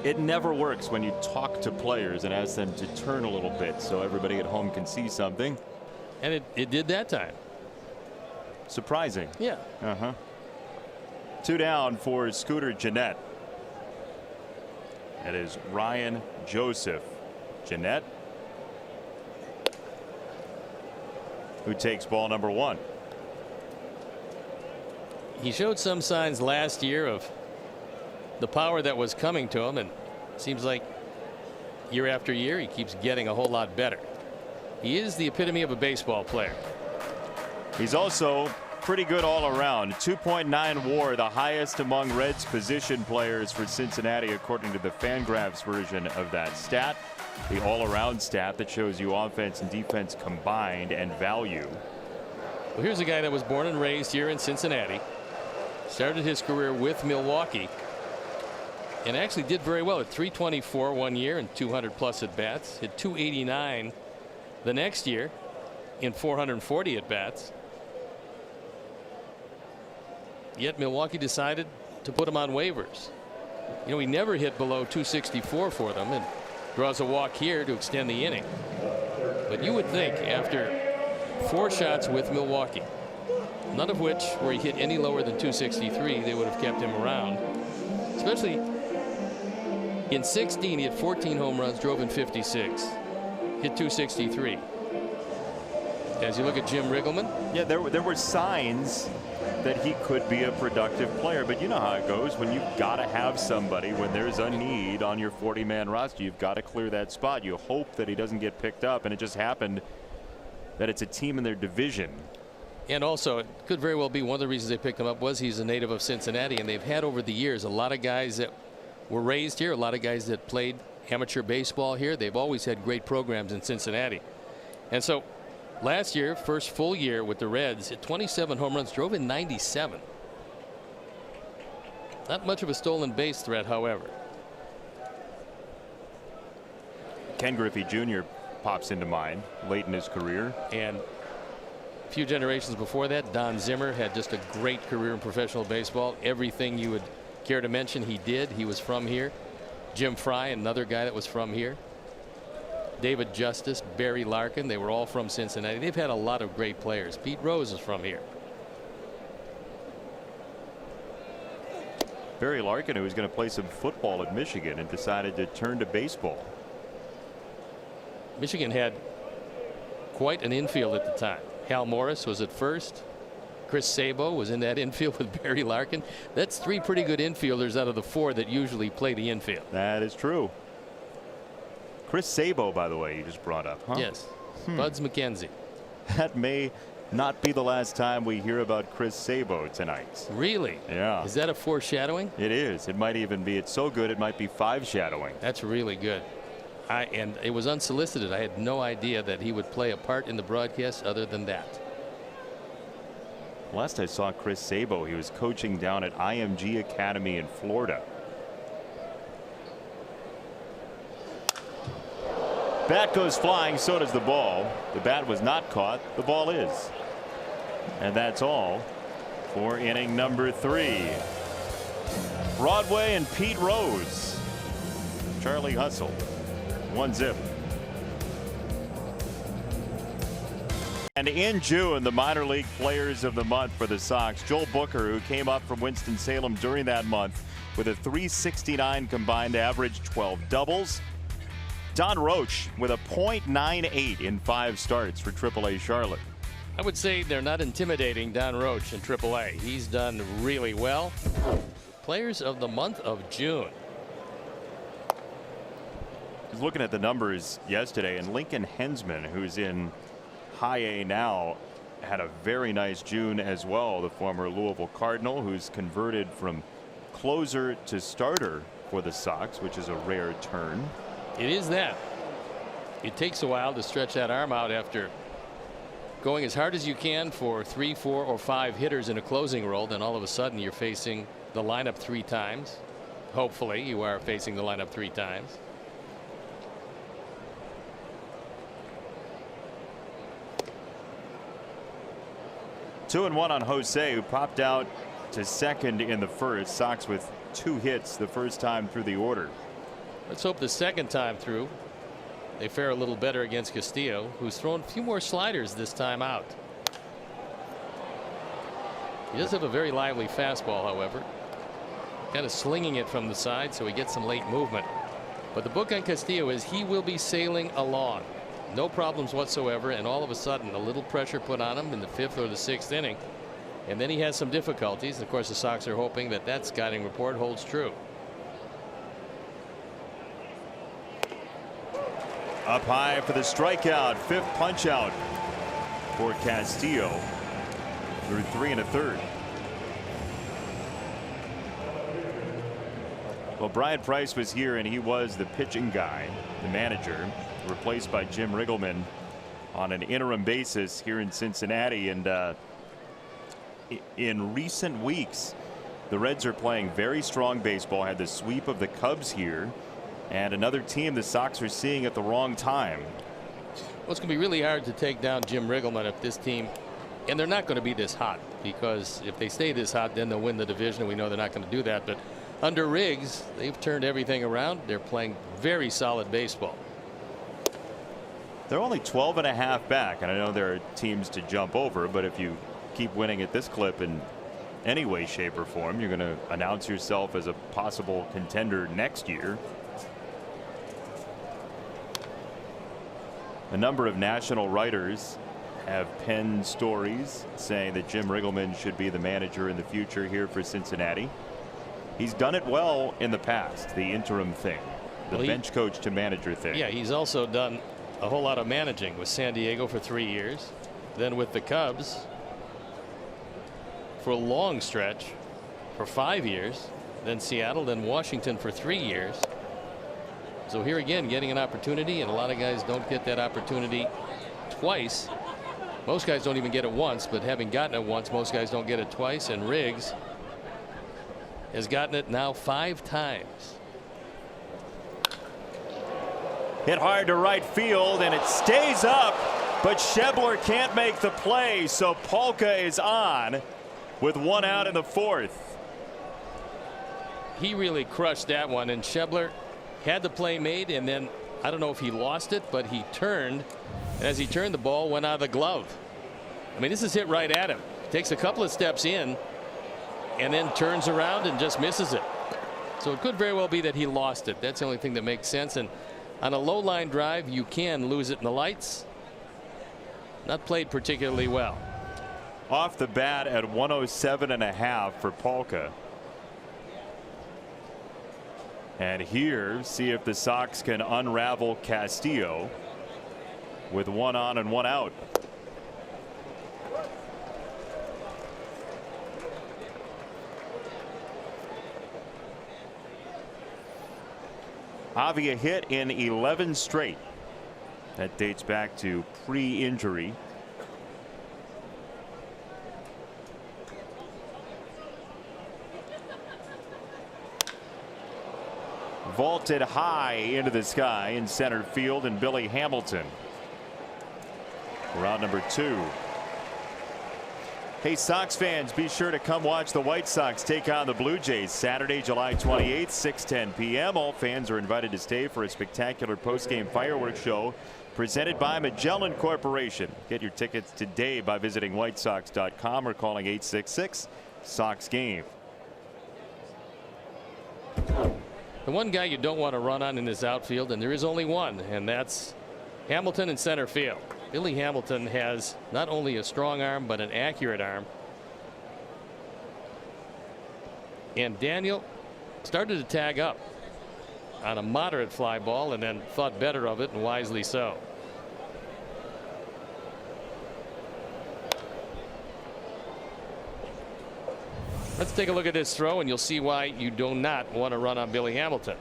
It never works when you talk to players and ask them to turn a little bit so everybody at home can see something. And it did that time. Surprising. Yeah. 2 down for Scooter Gennett. That is Ryan Joseph Gennett, who takes ball number 1. He showed some signs last year of the power that was coming to him, and it seems like year after year he keeps getting a whole lot better. He is the epitome of a baseball player. He's also pretty good all around. 2.9 WAR, the highest among Reds position players for Cincinnati according to the Fangraphs version of that stat. The all-around stat that shows you offense and defense combined and value. Well, here's a guy that was born and raised here in Cincinnati. Started his career with Milwaukee and actually did very well at 324 one year and 200 plus at bats. Hit 289 the next year in 440 at bats. Yet Milwaukee decided to put him on waivers. You know, he never hit below 264 for them and draws a walk here to extend the inning. But you would think after 4 shots with Milwaukee, none of which where he hit any lower than 263, they would have kept him around. Especially in 16, he had 14 home runs, drove in 56, hit 263. As you look at Jim Riggleman. Yeah, there were signs that he could be a productive player, but you know how it goes when you've got to have somebody when there's a need on your 40-man roster. You've got to clear that spot. You hope that he doesn't get picked up, and it just happened that it's a team in their division. And also, it could very well be one of the reasons they picked him up was he's a native of Cincinnati, and they've had over the years a lot of guys that were raised here, a lot of guys that played amateur baseball here. They've always had great programs in Cincinnati. And so last year, first full year with the Reds, hit 27 home runs, drove in 97. Not much of a stolen base threat, however. Ken Griffey Jr. pops into mind late in his career. And a few generations before that, Don Zimmer had just a great career in professional baseball. Everything you would care to mention, he did. He was from here. Jim Fry, another guy that was from here. David Justice, Barry Larkin, they were all from Cincinnati. They've had a lot of great players. Pete Rose is from here. Barry Larkin, who was going to play some football at Michigan and decided to turn to baseball. Michigan had quite an infield at the time. Hal Morris was at first. Chris Sabo was in that infield with Barry Larkin. That's 3 pretty good infielders out of the 4 that usually play the infield. That is true. Chris Sabo, by the way, you just brought up, huh? Yes. Buds McKenzie. That may not be the last time we hear about Chris Sabo tonight. Really? Yeah. Is that a foreshadowing? It is. It might even be. It's so good it might be 5 shadowing. That's really good. And it was unsolicited. I had no idea that he would play a part in the broadcast other than that. Last I saw Chris Sabo, he was coaching down at IMG Academy in Florida. Bat goes flying, so does the ball. The bat was not caught. The ball is. And that's all for inning number 3. Broadway and Pete Rose. Charlie Hustle. 1-0. And in June, the minor league players of the month for the Sox, Joel Booker, who came up from Winston-Salem during that month with a .369 combined average, 12 doubles. Don Roach with a .98 in 5 starts for AAA Charlotte. I would say they're not intimidating Don Roach in AAA. He's done really well. Players of the month of June. I was looking at the numbers yesterday, and Lincoln Hensman, who's in High A now, had a very nice June as well. The former Louisville Cardinal, who's converted from closer to starter for the Sox, which is a rare turn. It is that. It takes a while to stretch that arm out after going as hard as you can for 3, 4, or 5 hitters in a closing role. Then all of a sudden you're facing the lineup 3 times. Hopefully you are facing the lineup 3 times. Two and one on Jose, who popped out to second in the first. Sox with 2 hits the first time through the order. Let's hope the second time through they fare a little better against Castillo, who's thrown a few more sliders this time out. He does have a very lively fastball, however. Kind of slinging it from the side so he gets some late movement. But the book on Castillo is he will be sailing along. No problems whatsoever, and all of a sudden a little pressure put on him in the 5th or the 6th inning. And then he has some difficulties. And of course the Sox are hoping that that scouting report holds true. Up high for the strikeout. 5th punch out for Castillo through 3 1/3. Well, Brian Price was here, and he was the pitching guy, the manager, replaced by Jim Riggleman on an interim basis here in Cincinnati. And in recent weeks, the Reds are playing very strong baseball. Had the sweep of the Cubs here, and another team the Sox are seeing at the wrong time. Well, it's going to be really hard to take down Jim Riggleman if this team, and they're not going to be this hot, because if they stay this hot, then they'll win the division. We know they're not going to do that. But under Riggs, they've turned everything around. They're playing very solid baseball. They're only 12.5 back, and I know there are teams to jump over, but if you keep winning at this clip in any way, shape, or form, you're going to announce yourself as a possible contender next year. A number of national writers have penned stories saying that Jim Riggleman should be the manager in the future here for Cincinnati. He's done it well in the past, the interim thing, the bench coach to manager thing. Yeah, he's also done a whole lot of managing with San Diego for 3 years, then with the Cubs for a long stretch for 5 years, then Seattle, then Washington for 3 years. So here again, getting an opportunity, and a lot of guys don't get that opportunity twice. Most guys don't even get it once, but having gotten it once, most guys don't get it twice. And Riggs has gotten it now 5 times. Hit hard to right field, and it stays up, but Schebler can't make the play, so Polka is on with 1 out in the 4th. He really crushed that one, and Schebler had the play made, and then I don't know if he lost it, but he turned, and as he turned, the ball went out of the glove. I mean, this is hit right at him. Takes a couple of steps in and then turns around and just misses it. So it could very well be that he lost it. That's the only thing that makes sense. And on a low line drive, you can lose it in the lights. Not played particularly well. Off the bat at 107.5 for Polka. And here, see if the Sox can unravel Castillo with 1 on and 1 out. Avi a hit in 11 straight. That dates back to pre-injury. Vaulted high into the sky in center field, and Billy Hamilton. Round number 2. Hey, Sox fans, be sure to come watch the White Sox take on the Blue Jays Saturday, July 28th, 6:10 p.m. All fans are invited to stay for a spectacular postgame fireworks show presented by Magellan Corporation. Get your tickets today by visiting whitesox.com or calling 866-SOX-GAME. The one guy you don't want to run on in this outfield, and there is only one, and that's Hamilton in center field. Billy Hamilton has not only a strong arm but an accurate arm. And Daniel started to tag up on a moderate fly ball and then thought better of it, and wisely so. Let's take a look at this throw and you'll see why you do not want to run on Billy Hamilton.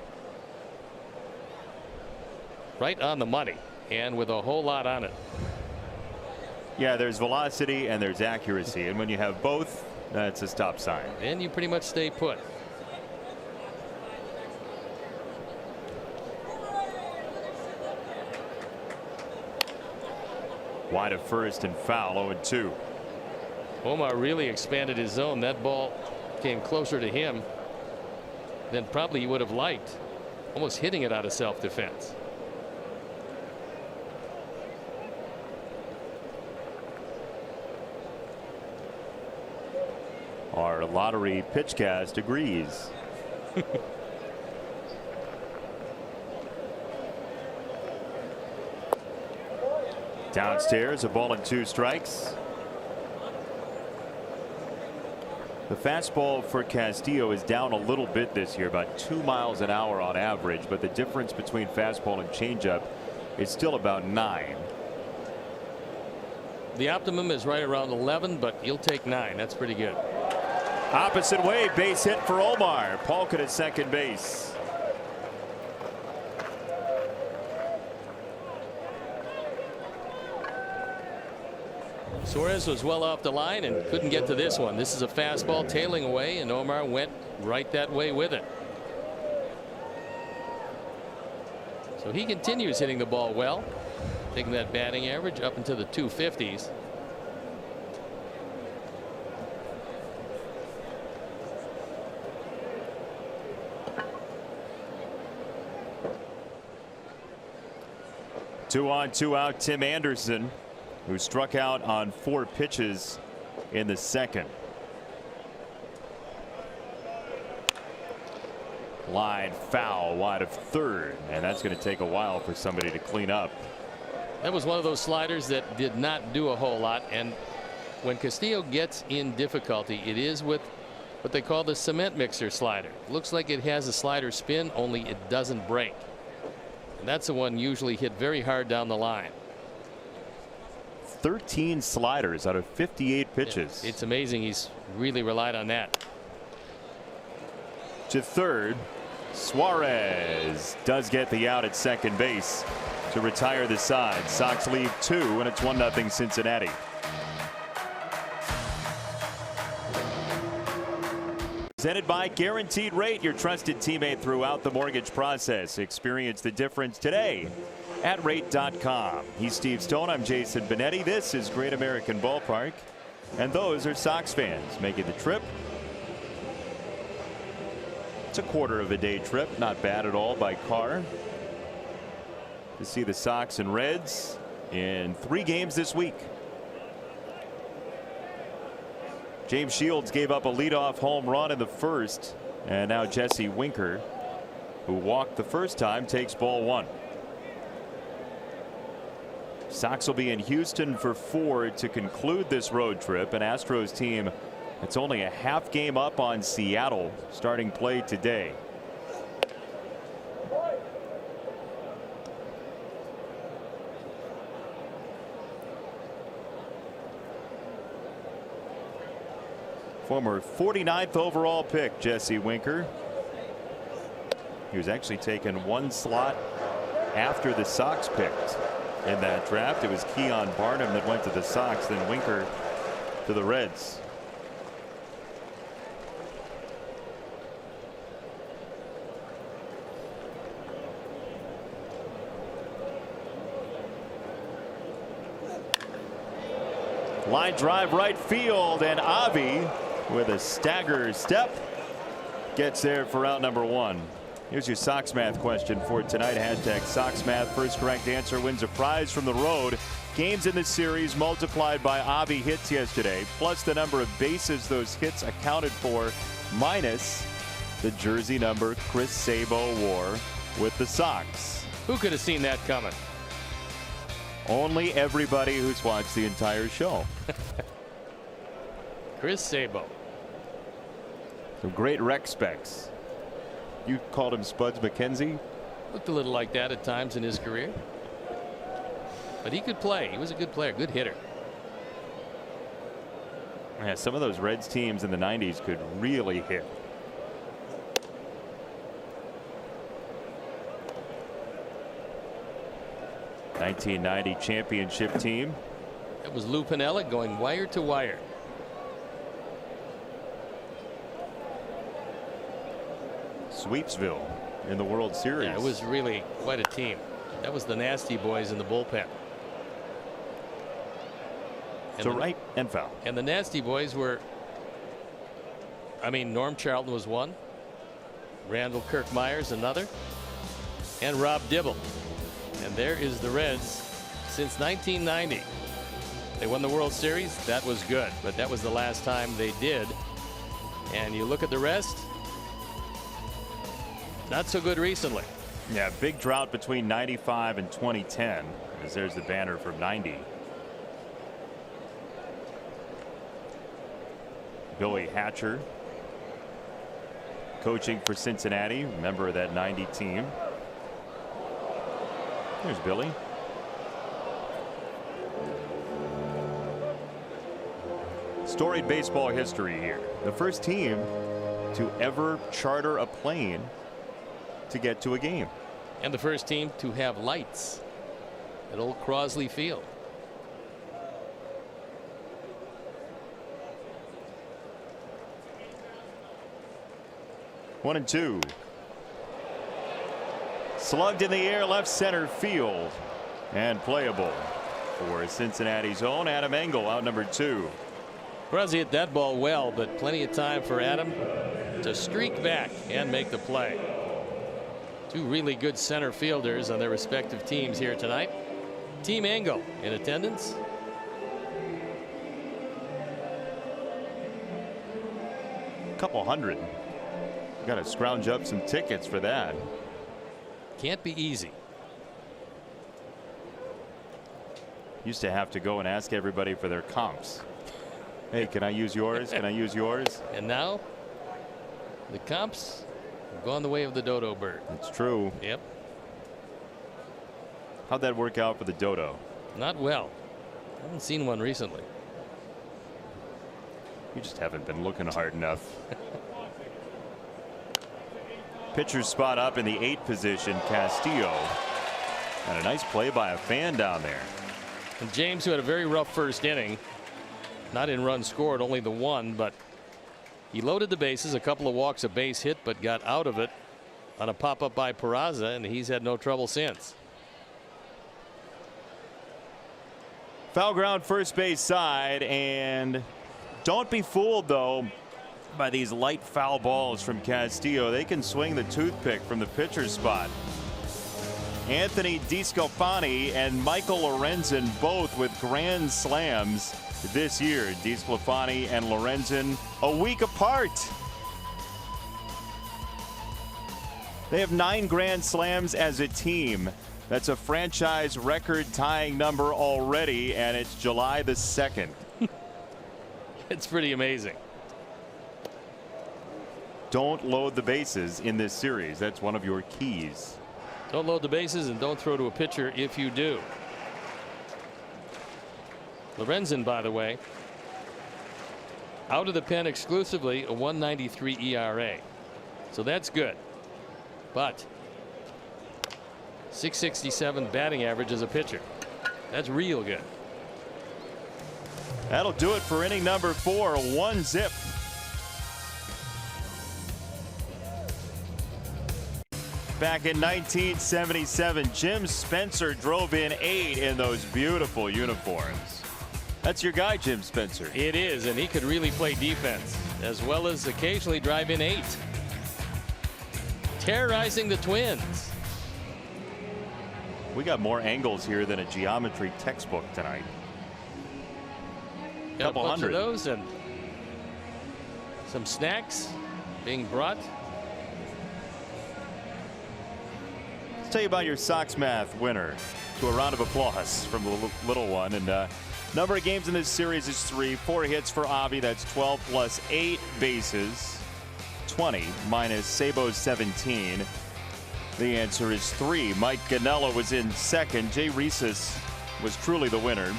Right on the money and with a whole lot on it. Yeah, there's velocity and there's accuracy, and when you have both, that's a stop sign. And you pretty much stay put. Wide of first and foul, 0-2. Omar really expanded his zone. That ball came closer to him than probably he would have liked, almost hitting it out of self-defense. Our lottery pitchcast agrees. Downstairs, a ball and 2 strikes. The fastball for Castillo is down a little bit this year, about 2 miles an hour on average, but the difference between fastball and changeup is still about 9. The optimum is right around 11, but you'll take 9. That's pretty good. Opposite way, base hit for Omar. Polk at second base. Suarez was well off the line and couldn't get to this one. This is a fastball tailing away, and Omar went right that way with it. So he continues hitting the ball well, taking that batting average up into the 250s. Two on, 2 out, Tim Anderson, who struck out on 4 pitches in the second. Line foul wide of third, and that's going to take a while for somebody to clean up. That was one of those sliders that did not do a whole lot, and when Castillo gets in difficulty, it is with what they call the cement mixer slider. Looks like it has a slider spin, only it doesn't break. And that's the one usually hit very hard down the line. 13 sliders out of 58 pitches. It's amazing he's really relied on that. To third, Suarez does get the out at second base to retire the side. Sox leave 2, and it's 1-0 Cincinnati. Presented by Guaranteed Rate, your trusted teammate throughout the mortgage process. Experience the difference today at rate.com. He's Steve Stone. I'm Jason Benetti. This is Great American Ballpark, and those are Sox fans making the trip. It's a quarter of a day trip, not bad at all by car, to see the Sox and Reds in 3 games this week. James Shields gave up a leadoff home run in the first, and now Jesse Winker, who walked the first time, takes ball 1. Sox will be in Houston for 4 to conclude this road trip. An Astros team that's only a half game up on Seattle starting play today. Former 49th overall pick Jesse Winker. He was actually taken 1 slot after the Sox picked in that draft. It was Keon Barnum that went to the Sox, then Winker to the Reds. Line drive right field, and Avi with a stagger step gets there for out number 1. Here's your Sox math question for tonight. Hashtag Sox math. First correct answer wins a prize from the road. Games in this series multiplied by Avi hits yesterday, plus the number of bases those hits accounted for, minus the jersey number Chris Sabo wore with the Sox. Who could have seen that coming? Only everybody who's watched the entire show. Chris Sabo. Some great rec specs. You called him Spuds McKenzie? Looked a little like that at times in his career. But he could play. He was a good player, good hitter. Yeah, some of those Reds teams in the 90s could really hit. '90 championship team. That was Lou Piniella going wire to wire. Sweepsville in the World Series. Yeah, it was really quite a team. That was the Nasty Boys in the bullpen. To right and foul. And the Nasty Boys were, I mean, Norm Charlton was one, Randall Kirk Myers another, and Rob Dibble. And there is the Reds since 1990. They won the World Series. That was good, but that was the last time they did. And you look at the rest, not so good recently. Yeah, big drought between 95 and 2010, as there's the banner from 90. Billy Hatcher coaching for Cincinnati, member of that 90 team. There's Billy. Storied baseball history here. The first team to ever charter a plane to get to a game. And the first team to have lights at Old Crosley Field. One and two. Slugged in the air left center field and playable for Cincinnati's own Adam Engel, out number 2. Crosley hit that ball well, but plenty of time for Adam to streak back and make the play. Two really good center fielders on their respective teams here tonight. Team Engel in attendance. Couple hundred. Got to scrounge up some tickets for that. Can't be easy. Used to have to go and ask everybody for their comps. Hey, can I use yours? Can I use yours? And now the comps have gone the way of the dodo bird. That's true. Yep. How'd that work out for the dodo? Not well. Haven't seen one recently. You just haven't been looking hard enough. Pitcher's spot up in the 8th position, Castillo. And a nice play by a fan down there. And James, who had a very rough first inning, not in runs scored, only the one, but he loaded the bases, a couple of walks, a base hit, but got out of it on a pop-up by Peraza, and he's had no trouble since. Foul ground first base side, and don't be fooled though by these light foul balls from Castillo. They can swing the toothpick from the pitcher's spot. Anthony DeSclafani and Michael Lorenzen both with grand slams this year. DeSclafani and Lorenzen a week apart. They have 9 grand slams as a team. That's a franchise record tying number already, and it's July the 2nd. It's pretty amazing. Don't load the bases in this series. That's one of your keys. Don't load the bases and don't throw to a pitcher if you do. Lorenzen, by the way, out of the pen exclusively, a 1.93 ERA. So that's good. But 667 batting average as a pitcher. That's real good. That'll do it for inning number 4. 1-zip. Back in 1977, Jim Spencer drove in 8 in those beautiful uniforms. That's your guy, Jim Spencer. It is, and he could really play defense as well as occasionally drive in 8. Terrorizing the Twins. We got more angles here than a geometry textbook tonight. Got Couple a bunch hundred. of those and some snacks being brought. Let's tell you about your Sox Math winner. To a round of applause from the little one. And number of games in this series is 3. 4 hits for Avi. That's 12 plus 8 bases. 20 minus Sabo's 17. The answer is 3. Mike Gennett was in second. Jay Reeses was truly the winner.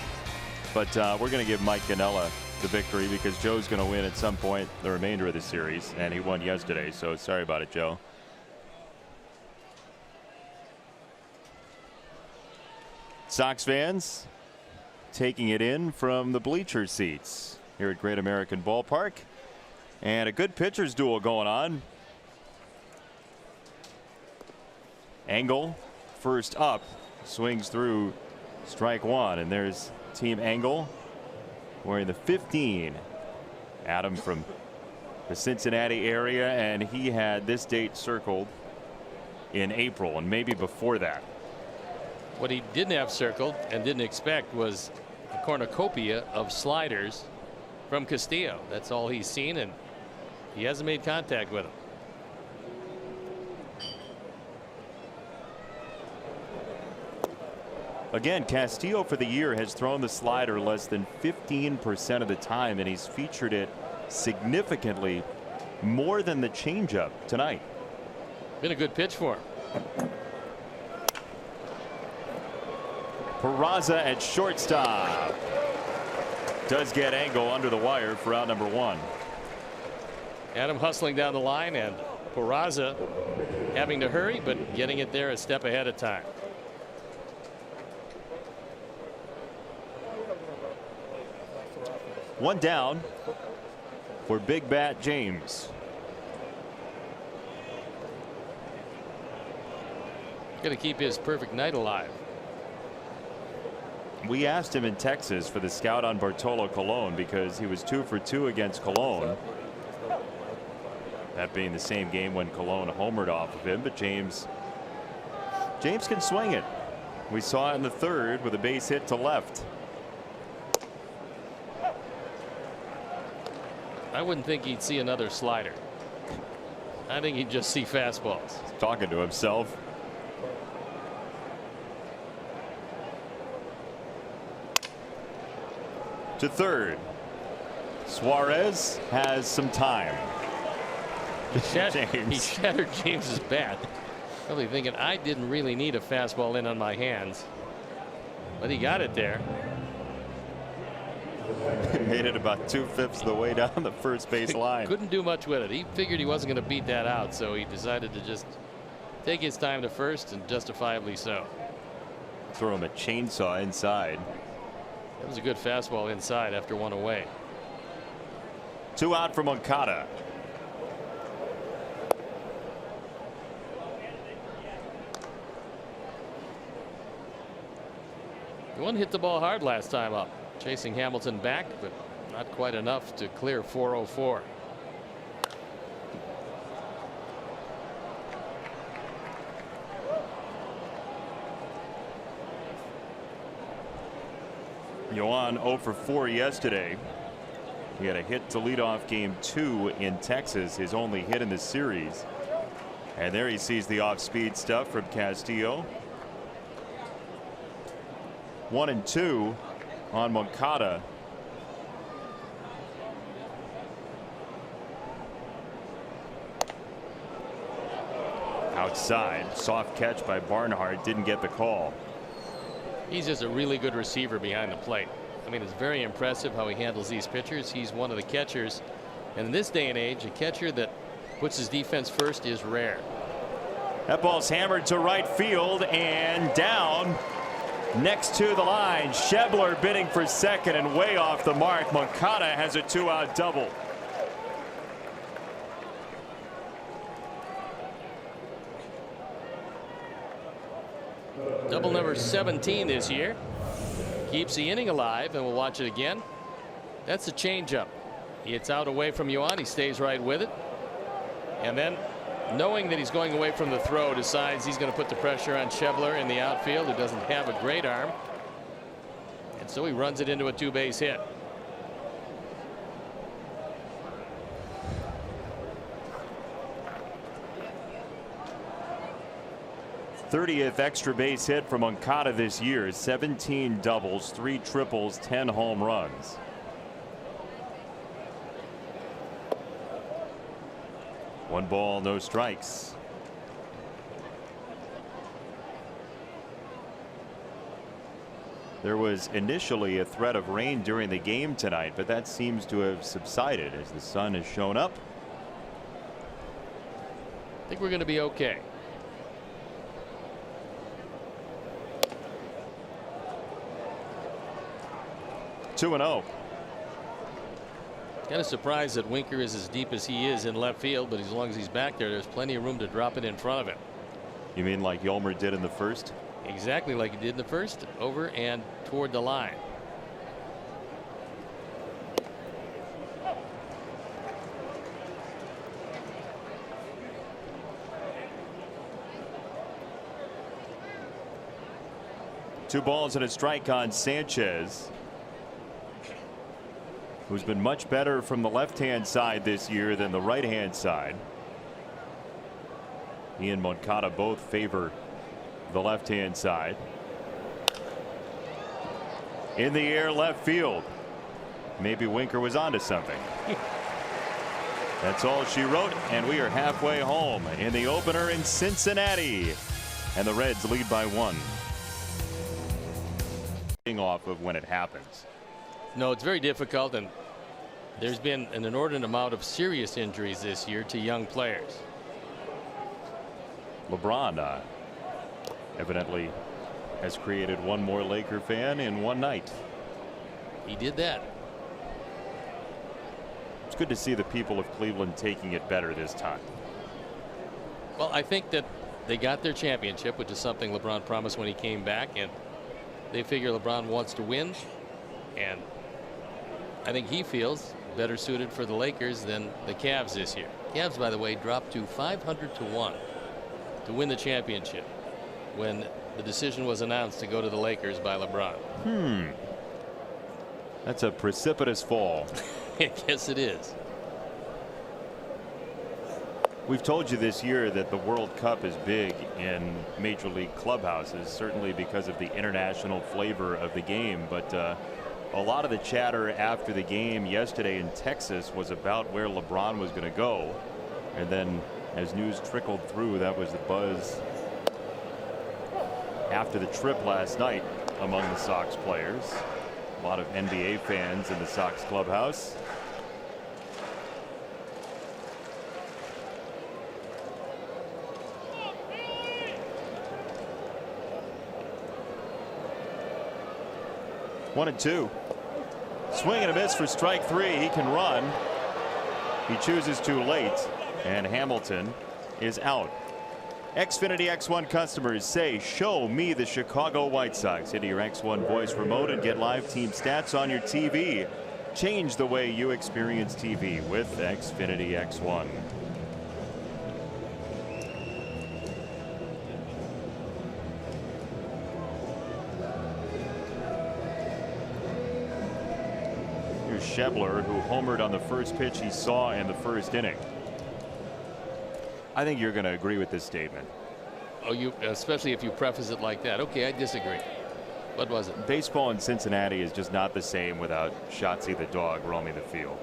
But we're going to give Mike Gennett the victory because Joe's going to win at some point the remainder of the series. And he won yesterday. So sorry about it, Joe. Sox fans taking it in from the bleacher seats here at Great American Ballpark. And a good pitcher's duel going on. Engel first up, swings through strike one, and there's Team Engel wearing the 15. Adam from the Cincinnati area, and he had this date circled in April and maybe before that. What he didn't have circled and didn't expect was a cornucopia of sliders from Castillo. That's all he's seen, and he hasn't made contact with him. Again, Castillo for the year has thrown the slider less than 15% of the time, and he's featured it significantly more than the changeup tonight. Been a good pitch for him. Peraza at shortstop does get Engel under the wire for out number 1. Adam hustling down the line, and Peraza having to hurry but getting it there a step ahead of time. One down for Big Bat James. Going to keep his perfect night alive. We asked him in Texas for the scout on Bartolo Colon because he was 2 for 2 against Colon. That being the same game when Colon homered off of him, but James can swing it. We saw it in the third with a base hit to left. I wouldn't think he'd see another slider. I think he'd just see fastballs. He's talking to himself. To third. Suarez has some time. He shattered James's bat. Probably thinking I didn't really need a fastball in on my hands. But he got it there. Made it about 2/5 of the way down the first base line. Couldn't do much with it. He figured he wasn't going to beat that out, so he decided to just take his time to first, and justifiably so. Throw him a chainsaw inside. That was a good fastball inside after one away. 2 out for Moncada. One hit the ball hard last time up, chasing Hamilton back, but not quite enough to clear 404. Yoan 0 for 4 yesterday. He had a hit to lead off game 2 in Texas, his only hit in the series. And there he sees the off-speed stuff from Castillo. 1 and 2 on Moncada. Outside, soft catch by Barnhart, didn't get the call. He's just a really good receiver behind the plate. I mean, it's very impressive how he handles these pitchers. He's one of the catchers, and in this day and age, a catcher that puts his defense first is rare. That ball's hammered to right field and down next to the line. Schebler bidding for second and way off the mark. Moncada has a 2-out double. Double number 17 this year. Keeps the inning alive, and we'll watch it again. That's a changeup. It's out away from Yoan. He stays right with it. And then, knowing that he's going away from the throw, decides he's going to put the pressure on Schebler in the outfield, who doesn't have a great arm. And so he runs it into a 2-base hit. 30th extra base hit from Moncada this year. 17 doubles, 3 triples, 10 home runs. One ball, no strikes. There was initially a threat of rain during the game tonight, but that seems to have subsided as the sun has shown up. I think we're going to be okay. Two and 0. Kind of surprised that Winker is as deep as he is in left field, but as long as he's back there, there's plenty of room to drop it in front of him. You mean like Yolmer did in the first? Exactly like he did in the first, over and toward the line. Two balls and a strike on Sanchez, who's been much better from the left-hand side this year than the right-hand side. He and Moncada both favor the left-hand side. In the air, left field. Maybe Winker was onto something. That's all she wrote, and we are halfway home in the opener in Cincinnati, and the Reds lead by 1. Off of when it happens. No, it's very difficult, and there's been an inordinate amount of serious injuries this year to young players. LeBron evidently has created one more Laker fan in one night. He did that. It's good to see the people of Cleveland taking it better this time. Well, I think that they got their championship, which is something LeBron promised when he came back, and they figure LeBron wants to win, and I think he feels better suited for the Lakers than the Cavs this year. Cavs, by the way, dropped to 500-1 to win the championship when the decision was announced to go to the Lakers by LeBron. That's a precipitous fall. Yes, it is. We've told you this year that the World Cup is big in Major League clubhouses, certainly because of the international flavor of the game. But a lot of the chatter after the game yesterday in Texas was about where LeBron was going to go. And then as news trickled through, that was the buzz after the trip last night among the Sox players. A lot of NBA fans in the Sox clubhouse. One and two. Swing and a miss for strike 3. He can run. He chooses too late, and Hamilton is out. Xfinity X1 customers say, show me the Chicago White Sox. Into your X1 voice remote and get live team stats on your TV. Change the way you experience TV with Xfinity X1. Here's Schebler, who homered on the first pitch he saw in the first inning. I think you're going to agree with this statement. Oh, you, especially if you preface it like that. Okay, I disagree. What was it? Baseball in Cincinnati is just not the same without Shotzi the dog roaming the field.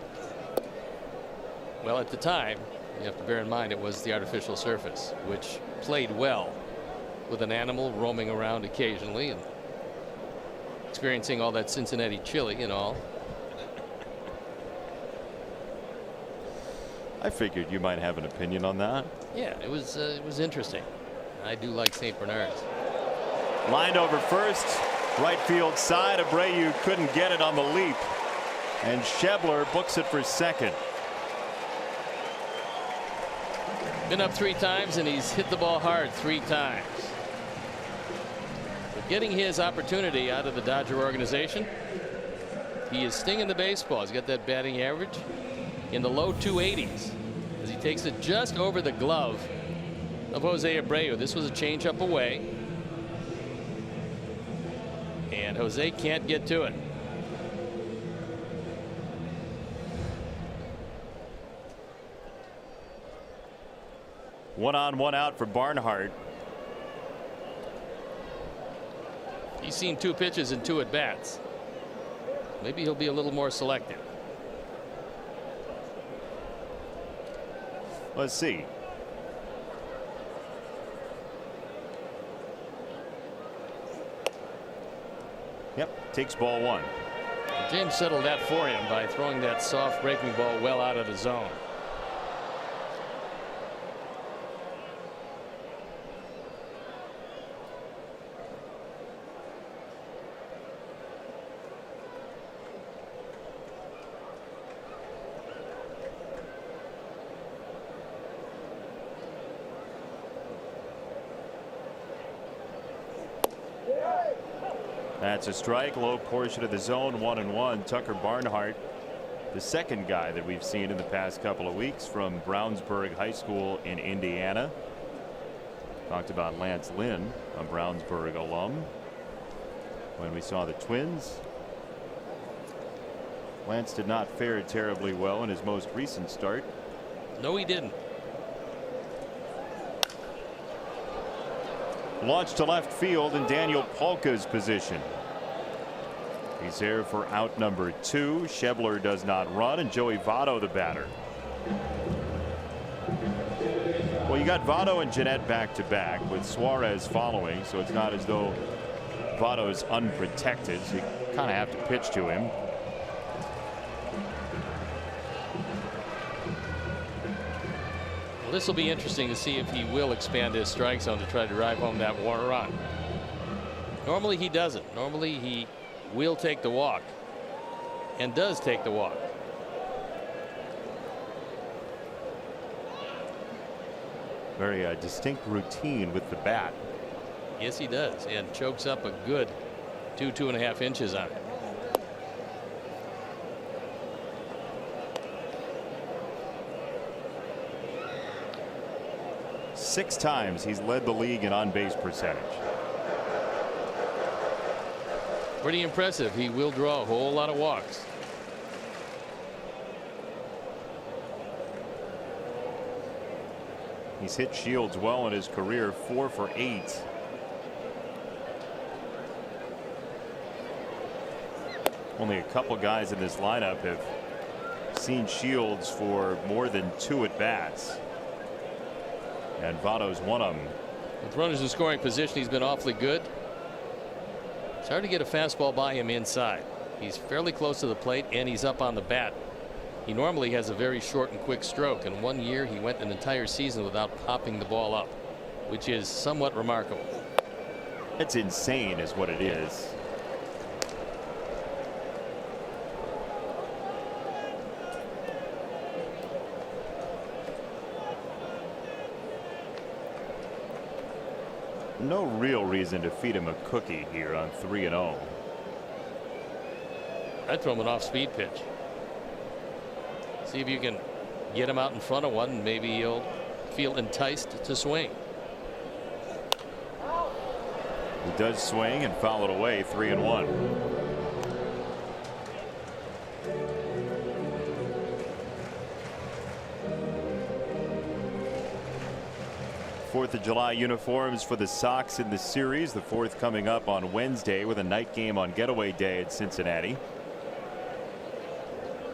Well, at the time, you have to bear in mind it was the artificial surface, which played well with an animal roaming around occasionally and experiencing all that Cincinnati chili and all. I figured you might have an opinion on that. Yeah, it was interesting. I do like St. Bernard's. Lined over first, right field side. Abreu couldn't get it on the leap, and Schebler books it for second. Been up 3 times, and he's hit the ball hard 3 times. But getting his opportunity out of the Dodger organization, he is stinging the baseball. He's got that batting average in the low 280s as he takes it just over the glove of Jose Abreu. This was a changeup away, and Jose can't get to it. One on, one out for Barnhart. He's seen 2 pitches and 2 at bats. Maybe he'll be a little more selective. Let's see. Yep, takes ball 1. James settled that for him by throwing that soft breaking ball well out of the zone. That's a strike, low portion of the zone, 1-1. Tucker Barnhart, the second guy that we've seen in the past couple of weeks from Brownsburg High School in Indiana. Talked about Lance Lynn, a Brownsburg alum, when we saw the Twins. Lance did not fare terribly well in his most recent start. No, he didn't. Launched to left field in Daniel Polka's position. He's there for out number 2. Schebler does not run, and Joey Votto the batter. Well, you got Votto and Gennett back to back with Suarez following, so it's not as though Votto's unprotected. So you kind of have to pitch to him. Well, this will be interesting to see if he will expand his strike zone to try to drive home that one run. Normally he doesn't. Normally he will take the walk, and does take the walk. Very distinct routine with the bat. Yes, he does, and chokes up a good 2.5 inches on it. Six times he's led the league in on-base percentage. Pretty impressive. He will draw a whole lot of walks. He's hit Shields well in his career, 4 for 8. Only a couple guys in this lineup have seen Shields for more than 2 at bats. And Votto's one of them. With runners in scoring position, he's been awfully good. It's hard to get a fastball by him inside. He's fairly close to the plate, and he's up on the bat. He normally has a very short and quick stroke, and one year he went an entire season without popping the ball up, which is somewhat remarkable. It's insane is what it is. No real reason to feed him a cookie here on 3-0. I'd throw him an off-speed pitch. See if you can get him out in front of one, and maybe he'll feel enticed to swing. He does swing and foul it away, 3-1. 4th of July uniforms for the Sox in the series. The 4th coming up on Wednesday with a night game on Getaway Day at Cincinnati.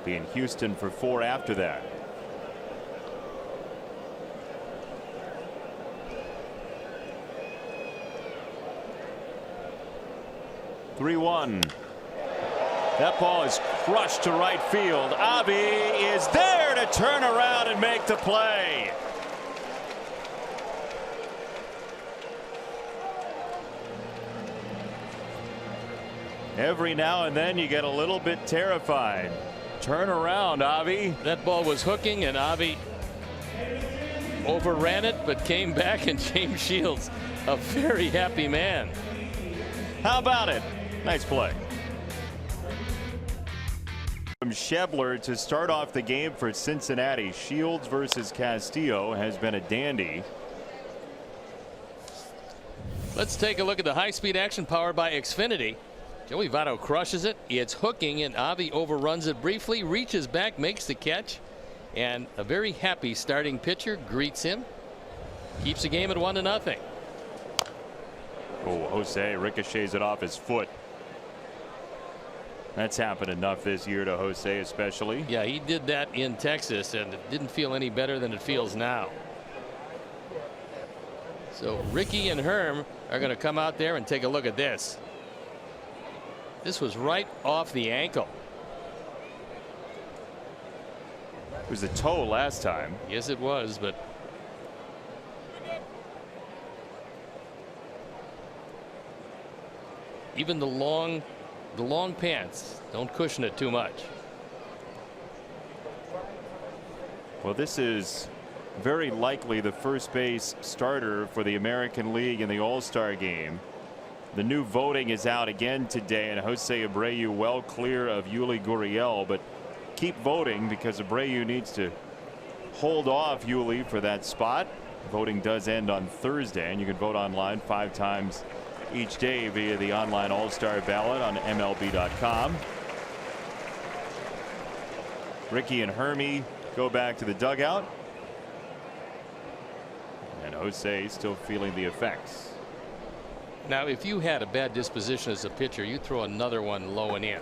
Be in Houston for 4 after that. That ball is crushed to right field. Avi is there to turn around and make the play. Every now and then you get a little bit terrified. Turn around, Avi. That ball was hooking, and Avi overran it, but came back, and James Shields, a very happy man. How about it? Nice play. From Schebler to start off the game for Cincinnati. Shields versus Castillo has been a dandy. Let's take a look at the high-speed action powered by Xfinity. Joey Votto crushes it. It's hooking, and Avi overruns it briefly, reaches back, makes the catch, and a very happy starting pitcher greets him. Keeps the game at 1-0. Oh, Jose ricochets it off his foot. That's happened enough this year to Jose especially. Yeah, he did that in Texas and it didn't feel any better than it feels now. So Ricky and Herm are going to come out there and take a look at this. This was right off the ankle. It was a toe last time. Yes, it was, but even the long pants don't cushion it too much. Well, this is very likely the first base starter for the American League in the All-Star game. The new voting is out again today, and Jose Abreu well clear of Yuli Gurriel, but keep voting because Abreu needs to hold off Yuli for that spot. Voting does end on Thursday, and you can vote online 5 times each day via the online All-Star ballot on MLB.com. Ricky and Hermie go back to the dugout, and Jose still feeling the effects. Now, if you had a bad disposition as a pitcher, you throw another one low and in.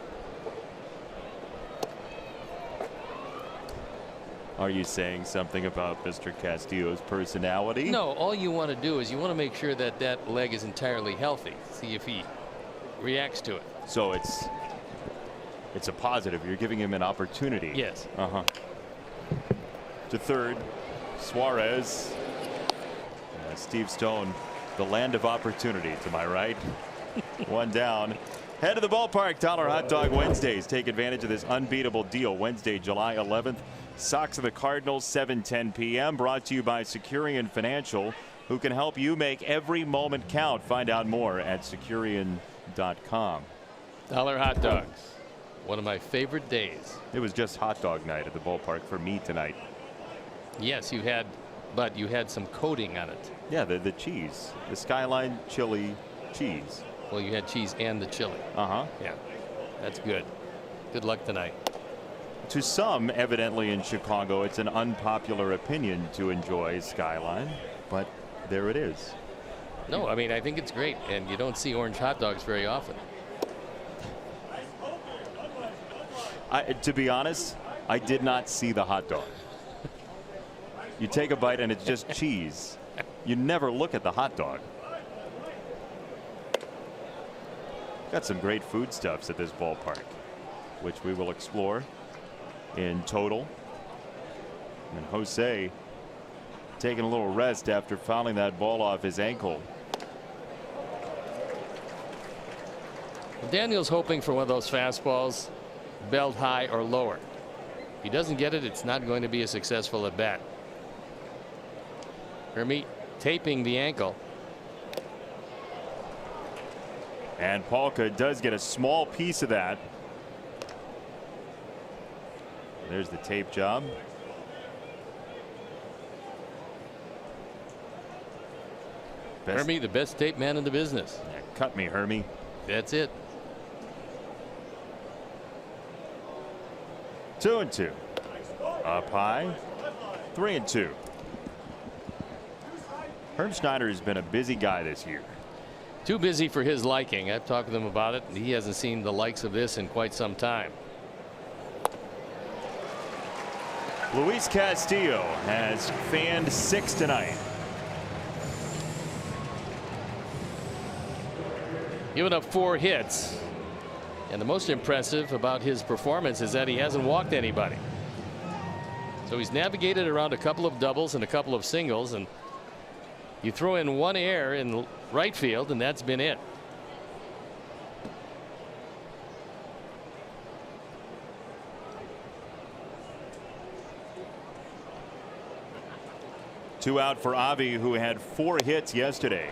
Are you saying something about Mr. Castillo's personality? No, all you want to do is you want to make sure that that leg is entirely healthy. See if he reacts to it. So it's a positive. You're giving him an opportunity. Yes. To third, Suarez. Steve Stone, the land of opportunity to my right. One down. Head to the ballpark. $1 Hot Dog Wednesdays. Take advantage of this unbeatable deal. Wednesday, July 11th. Sox of the Cardinals, 7:10 p.m. Brought to you by Securian Financial, who can help you make every moment count. Find out more at Securian.com. $1 hot dogs. One of my favorite days. It was just hot dog night at the ballpark for me tonight. Yes, you had, but you had some coating on it. Yeah, the cheese, the Skyline chili cheese. Well, you had cheese and the chili. Yeah, that's good. Good luck tonight. To some, evidently in Chicago, it's an unpopular opinion to enjoy Skyline, but there it is. No, I mean, I think it's great, and you don't see orange hot dogs very often. To be honest, I did not see the hot dog. You take a bite and it's just cheese. You never look at the hot dog. Got some great foodstuffs at this ballpark, which we will explore in total. And Jose taking a little rest after fouling that ball off his ankle. Daniel's hoping for one of those fastballs, belt high or lower. If he doesn't get it, it's not going to be a successful at bat. Hermie taping the ankle. And Palka does get a small piece of that. There's the tape job. Hermie, the best tape man in the business. Yeah, cut me, Hermie. That's it. 2-2. Up high. 3-2. Herm Schneider has been a busy guy this year. Too busy for his liking. I've talked to him about it. He hasn't seen the likes of this in quite some time. Luis Castillo has fanned 6 tonight. Given up 4 hits. And the most impressive about his performance is that he hasn't walked anybody. So he's navigated around a couple of doubles and a couple of singles, and you throw in 1 error in right field, and that's been it. Two out for Avi, who had 4 hits yesterday,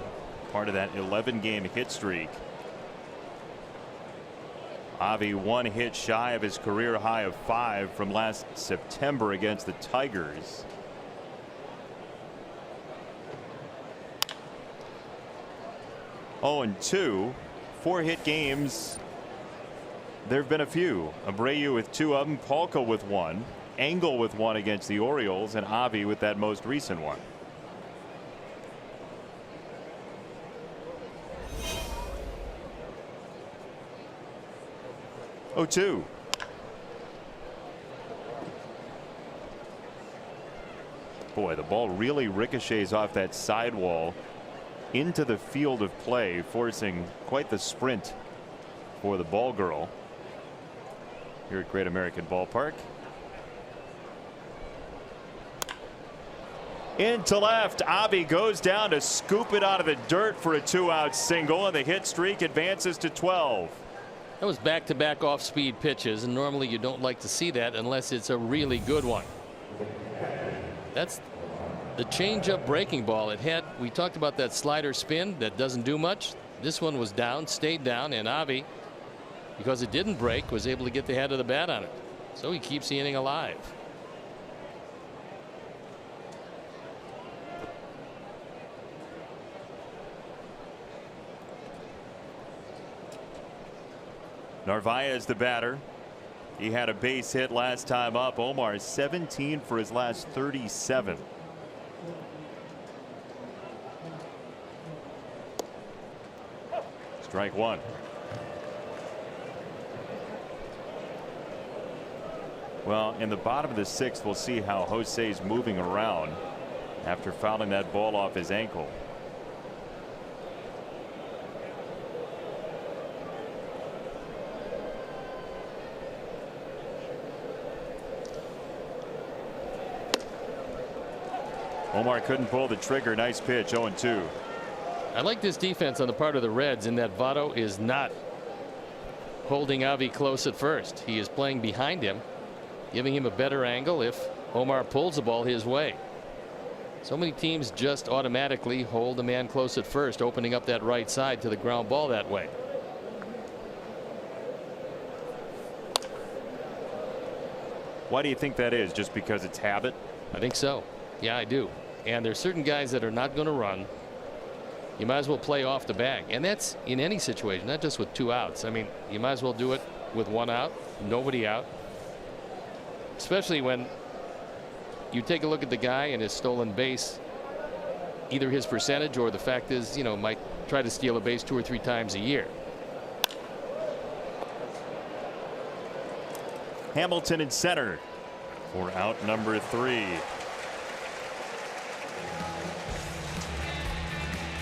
part of that 11-game hit streak. Avi 1 hit shy of his career high of 5 from last September against the Tigers. Oh, and 2 4-hit games. There have been a few. Abreu with 2 of them, Palka with 1, Engel with 1 against the Orioles, and Avi with that most recent one. 0-2. Boy, the ball really ricochets off that sidewall into the field of play, forcing quite the sprint for the ball girl here at Great American Ballpark. Into left, Avi goes down to scoop it out of the dirt for a 2-out single, and the hit streak advances to 12. That was back-to-back off-speed pitches, and normally you don't like to see that unless it's a really good one. That's the change-up breaking ball. It had, we talked about that slider spin that doesn't do much. This one was down, stayed down, and Avi, because it didn't break, was able to get the head of the bat on it. So he keeps the inning alive. Narvaez the batter. He had a base hit last time up. Omar is 17 for his last 37. Strike one. Well, in the bottom of the sixth, we'll see how Jose's moving around after fouling that ball off his ankle. Omar couldn't pull the trigger. Nice pitch. 0-2. I like this defense on the part of the Reds in that Votto is not holding Avi close at first. He is playing behind him, giving him a better angle if Omar pulls the ball his way. So many teams just automatically hold the man close at first, opening up that right side to the ground ball that way. Why do you think that is? Just because it's habit? I think so. Yeah, I do. And there's certain guys that are not going to run. You might as well play off the bag, and that's in any situation, not just with 2 outs. I mean, you might as well do it with 1 out, nobody out, especially when you take a look at the guy and his stolen base, either his percentage or the fact is, you know, might try to steal a base 2 or 3 times a year. Hamilton in center for out number 3.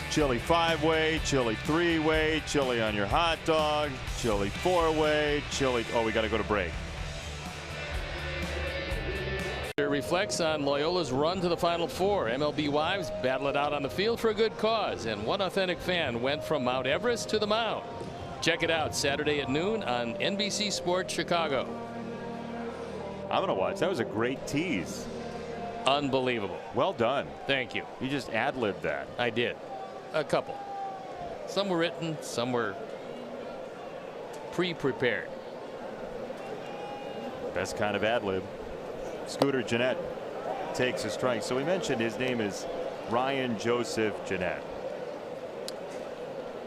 Chili 5-way, chili 3-way, chili on your hot dog, chili 4-way, chili. Oh, we got to go to break. It reflects on Loyola's run to the Final Four. MLB wives battle it out on the field for a good cause, and one authentic fan went from Mount Everest to the mound. Check it out Saturday at noon on NBC Sports Chicago. I'm going to watch. That was a great tease. Unbelievable. Well done. Thank you. You just ad-libbed that. I did. A couple. Some were written, some were pre-prepared. Best kind of ad-lib. Scooter Gennett takes a strike. So we mentioned his name is Ryan Joseph Gennett.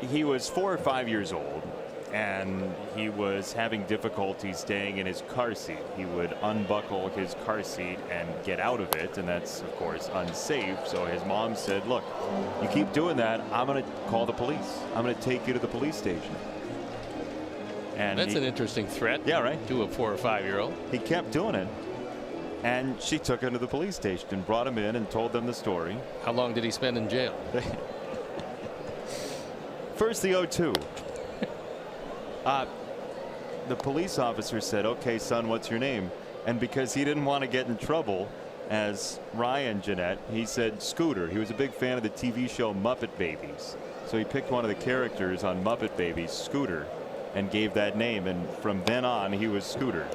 He was 4 or 5 years old, and he was having difficulty staying in his car seat. He would unbuckle his car seat and get out of it, and that's of course unsafe. So his mom said, look, you keep doing that, I'm going to call the police. I'm going to take you to the police station. And that's an interesting threat. Yeah, right. To a 4 or 5-year-old. He kept doing it, and she took him to the police station and brought him in and told them the story. How long did he spend in jail? First the 0-2. The police officer said, okay, son, what's your name? And because he didn't want to get in trouble as Ryan Gennett, he said Scooter. He was a big fan of the TV show Muppet Babies. So he picked one of the characters on Muppet Babies, Scooter, and gave that name. And from then on, he was Scooter.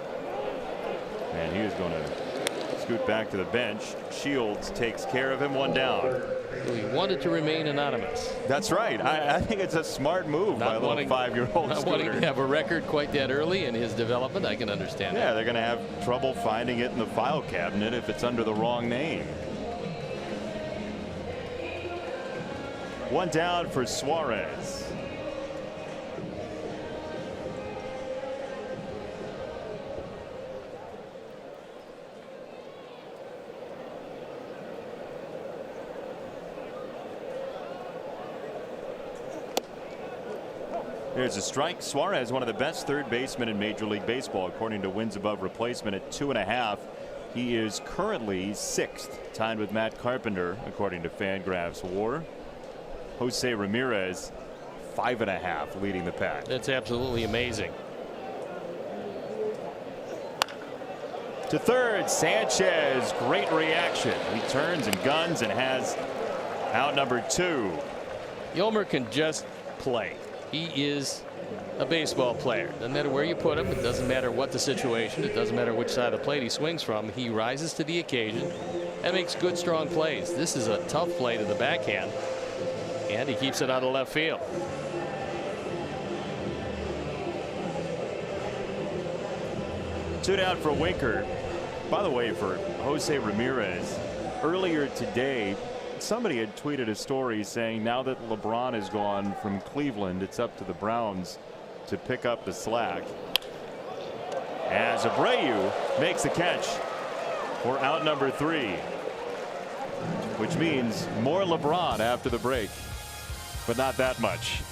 And he was going to scoot back to the bench. Shields takes care of him. 1 down. He wanted to remain anonymous. That's right. I think it's a smart move by a little 5-year-old Not wanting to have a record quite that early in his development. I can understand Yeah, that. they're going to have trouble finding it in the file cabinet if it's under the wrong name. 1 down for Suarez. There's a strike. Suarez, one of the best third basemen in Major League Baseball, according to wins above replacement at 2.5. He is currently 6th, tied with Matt Carpenter, according to Fangraphs WAR. Jose Ramirez, 5.5, leading the pack. That's absolutely amazing. To third, Sanchez, great reaction. He turns and guns and has out number 2. Yolmer can just play. He is a baseball player. Doesn't matter where you put him. It doesn't matter what the situation. It doesn't matter which side of the plate he swings from. He rises to the occasion and makes good, strong plays. This is a tough play to the backhand, and he keeps it out of left field. Two down for Winker. By the way, for Jose Ramirez, earlier today, somebody had tweeted a story saying now that LeBron is gone from Cleveland, it's up to the Browns to pick up the slack. As Abreu makes the catch for out number 3, which means more LeBron after the break, but not that much.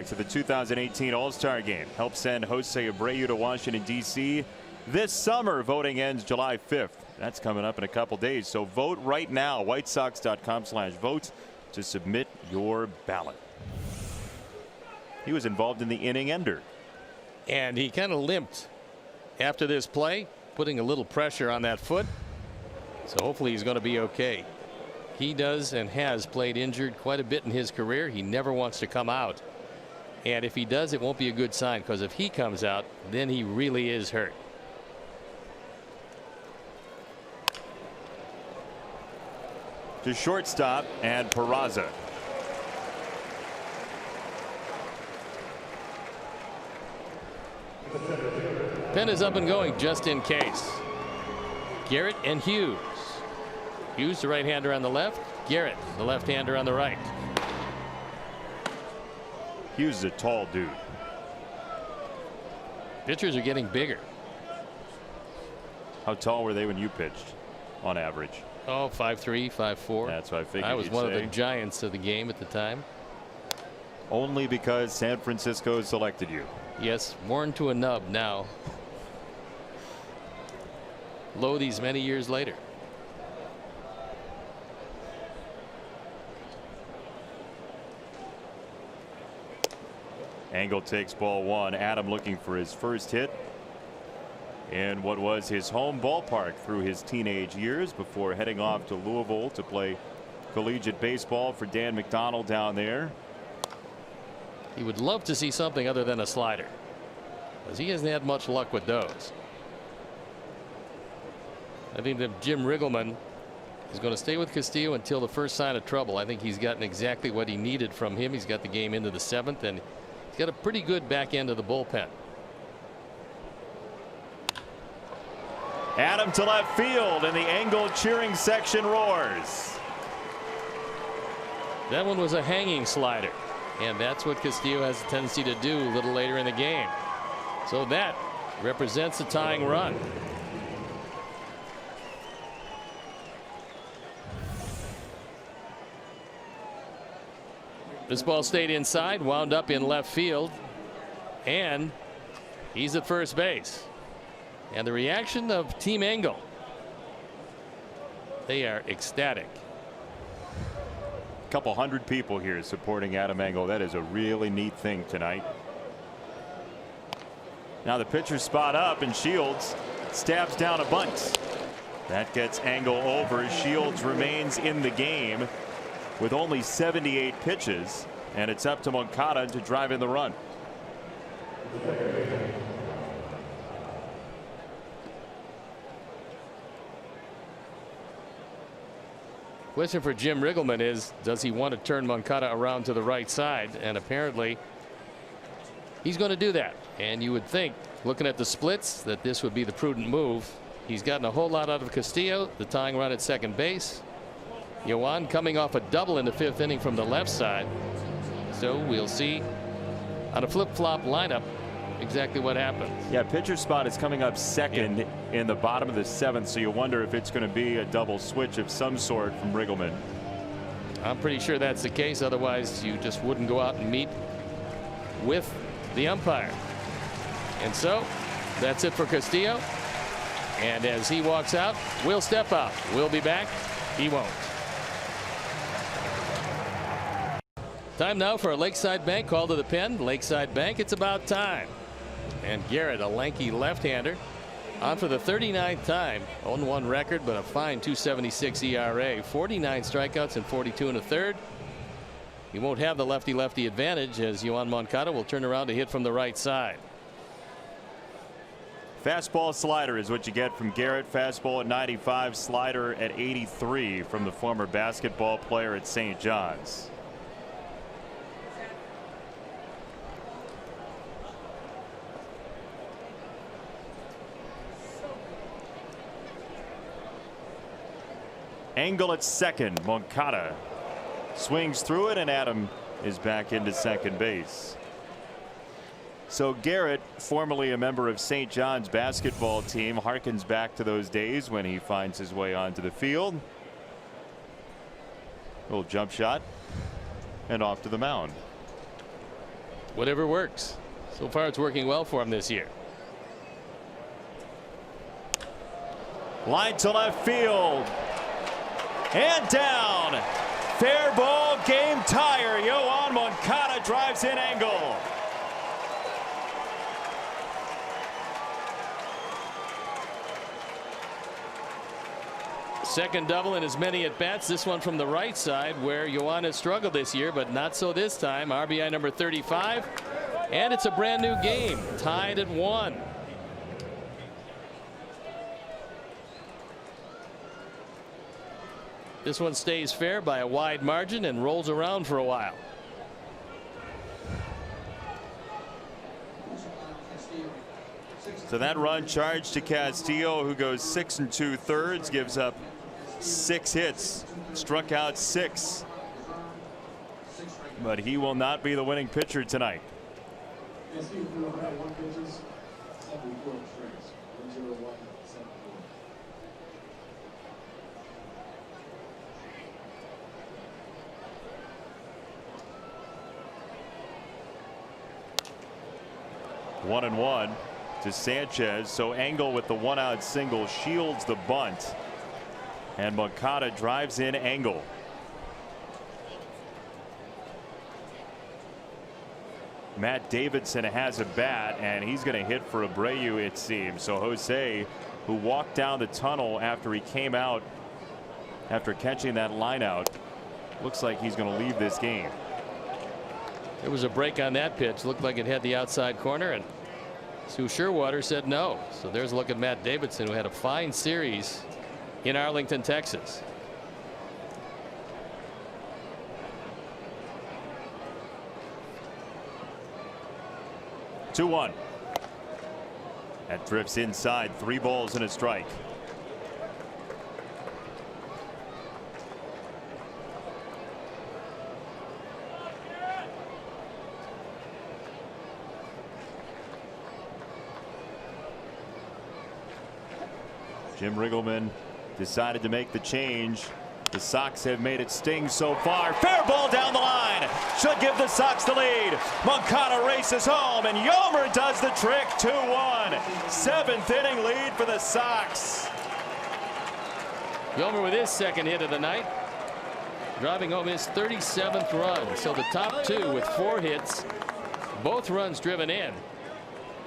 To the 2018 All-Star Game helped send Jose Abreu to Washington, D.C. this summer. Voting ends July 5th. That's coming up in a couple days. So vote right now. WhiteSox.com/vote to submit your ballot. He was involved in the inning ender. And he kind of limped after this play, putting a little pressure on that foot. So hopefully he's going to be okay. He does and has played injured quite a bit in his career. He never wants to come out. And if he does, it won't be a good sign, because if he comes out, then he really is hurt. To shortstop and Peraza. Pen is up and going just in case. Garrett and Hughes. Hughes, the right-hander on the left. Garrett, the left-hander on the right. Hughes is a tall dude. Pitchers are getting bigger. How tall were they when you pitched on average? Oh, 5'3", 5'4". That's what I figured. I was one of the giants of the game at the time. Only because San Francisco selected you. Yes, worn to a nub now. Low these many years later. Engel takes ball 1. Adam looking for his first hit in what was his home ballpark through his teenage years before heading off to Louisville to play collegiate baseball for Dan McDonald down there. He would love to see something other than a slider, because he hasn't had much luck with those. I think that Jim Riggleman is going to stay with Castillo until the first sign of trouble. I think he's gotten exactly what he needed from him. He's got the game into the 7th, and he's got a pretty good back end of the bullpen. Adam to left field, and the Engel cheering section roars. That one was a hanging slider, and that's what Castillo has a tendency to do a little later in the game. So that represents a tying run. This ball stayed inside, wound up in left field, and he's at first base. And the reaction of Team Engel, they are ecstatic. A couple hundred people here supporting Adam Engel. That is a really neat thing tonight. Now the pitcher spot up, and Shields stabs down a bunt. That gets Engel over. Shields remains in the game with only 78 pitches, and it's up to Moncada to drive in the run. Question for Jim Riggleman is, does he want to turn Moncada around to the right side? And apparently he's going to do that. And you would think, looking at the splits, that this would be the prudent move. He's gotten a whole lot out of Castillo, the tying run at second base. Yoan coming off a double in the 5th inning from the left side. So we'll see on a flip-flop lineup exactly what happens. Yeah, pitcher spot is coming up second in the bottom of the 7th, so you wonder if it's going to be a double switch of some sort from Riggleman. I'm pretty sure that's the case. Otherwise, you just wouldn't go out and meet with the umpire. And so that's it for Castillo. And as he walks out, we'll step out. We'll be back. He won't. Time now for a Lakeside Bank call to the pen. Lakeside Bank, it's about time. And Gennett, a lanky left-hander, on for the 39th time. 0-1 record, but a fine 2.76 ERA. 49 strikeouts and 42 1/3. He won't have the lefty-lefty advantage as Yoan Moncada will turn around to hit from the right side. Fastball slider is what you get from Gennett. Fastball at 95, slider at 83 from the former basketball player at St. John's. Angle at second. Moncada swings through it, and Adam is back into second base. So Gennett, formerly a member of St. John's basketball team, harkens back to those days when he finds his way onto the field. Little jump shot and off to the mound. Whatever works. So far it's working well for him this year. Line to left field. And down. Fair ball, game tire. Yoan Moncada drives in Angle. Second double in as many at bats. This one from the right side, where Yoan has struggled this year, but not so this time. RBI number 35. And it's a brand new game, tied at 1. This one stays fair by a wide margin and rolls around for a while. So that run charged to Castillo, who goes 6 2/3, gives up 6 hits, struck out 6. But he will not be the winning pitcher tonight. 1-1 to Sanchez. So Angle with the 1-out single shields the bunt, and Moncada drives in Angle. Matt Davidson has a bat, and he's going to hit for Abreu, it seems. So Jose, who walked down the tunnel after he came out after catching that line out, looks like he's going to leave this game. There was a break on that pitch. Looked like it had the outside corner, and Sue Sherwater said no. So there's a look at Matt Davidson, who had a fine series in Arlington, Texas. Two 2-1. That drifts inside. 3 balls and a strike. Jim Riggleman decided to make the change. The Sox have made it sting so far. Fair ball down the line. Should give the Sox the lead. Moncada races home, and Yomer does the trick. 2-1. 7th inning lead for the Sox. Yomer with his second hit of the night, driving home his 37th run. So the top 2 with 4 hits, both runs driven in.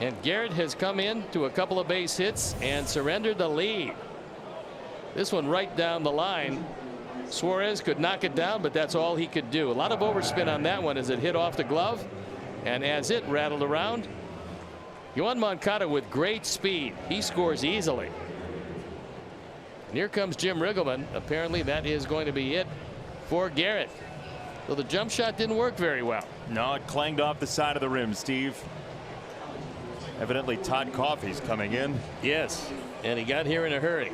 And Gennett has come in to a couple of base hits and surrendered the lead. This one right down the line. Suarez could knock it down, but that's all he could do. A lot of overspin on that one as it hit off the glove, and as it rattled around, Yoan Moncada with great speed. He scores easily. And here comes Jim Riggleman. Apparently that is going to be it for Gennett. So the jump shot didn't work very well. No, it clanged off the side of the rim, Steve. Evidently Todd Coffey's coming in. Yes, and he got here in a hurry.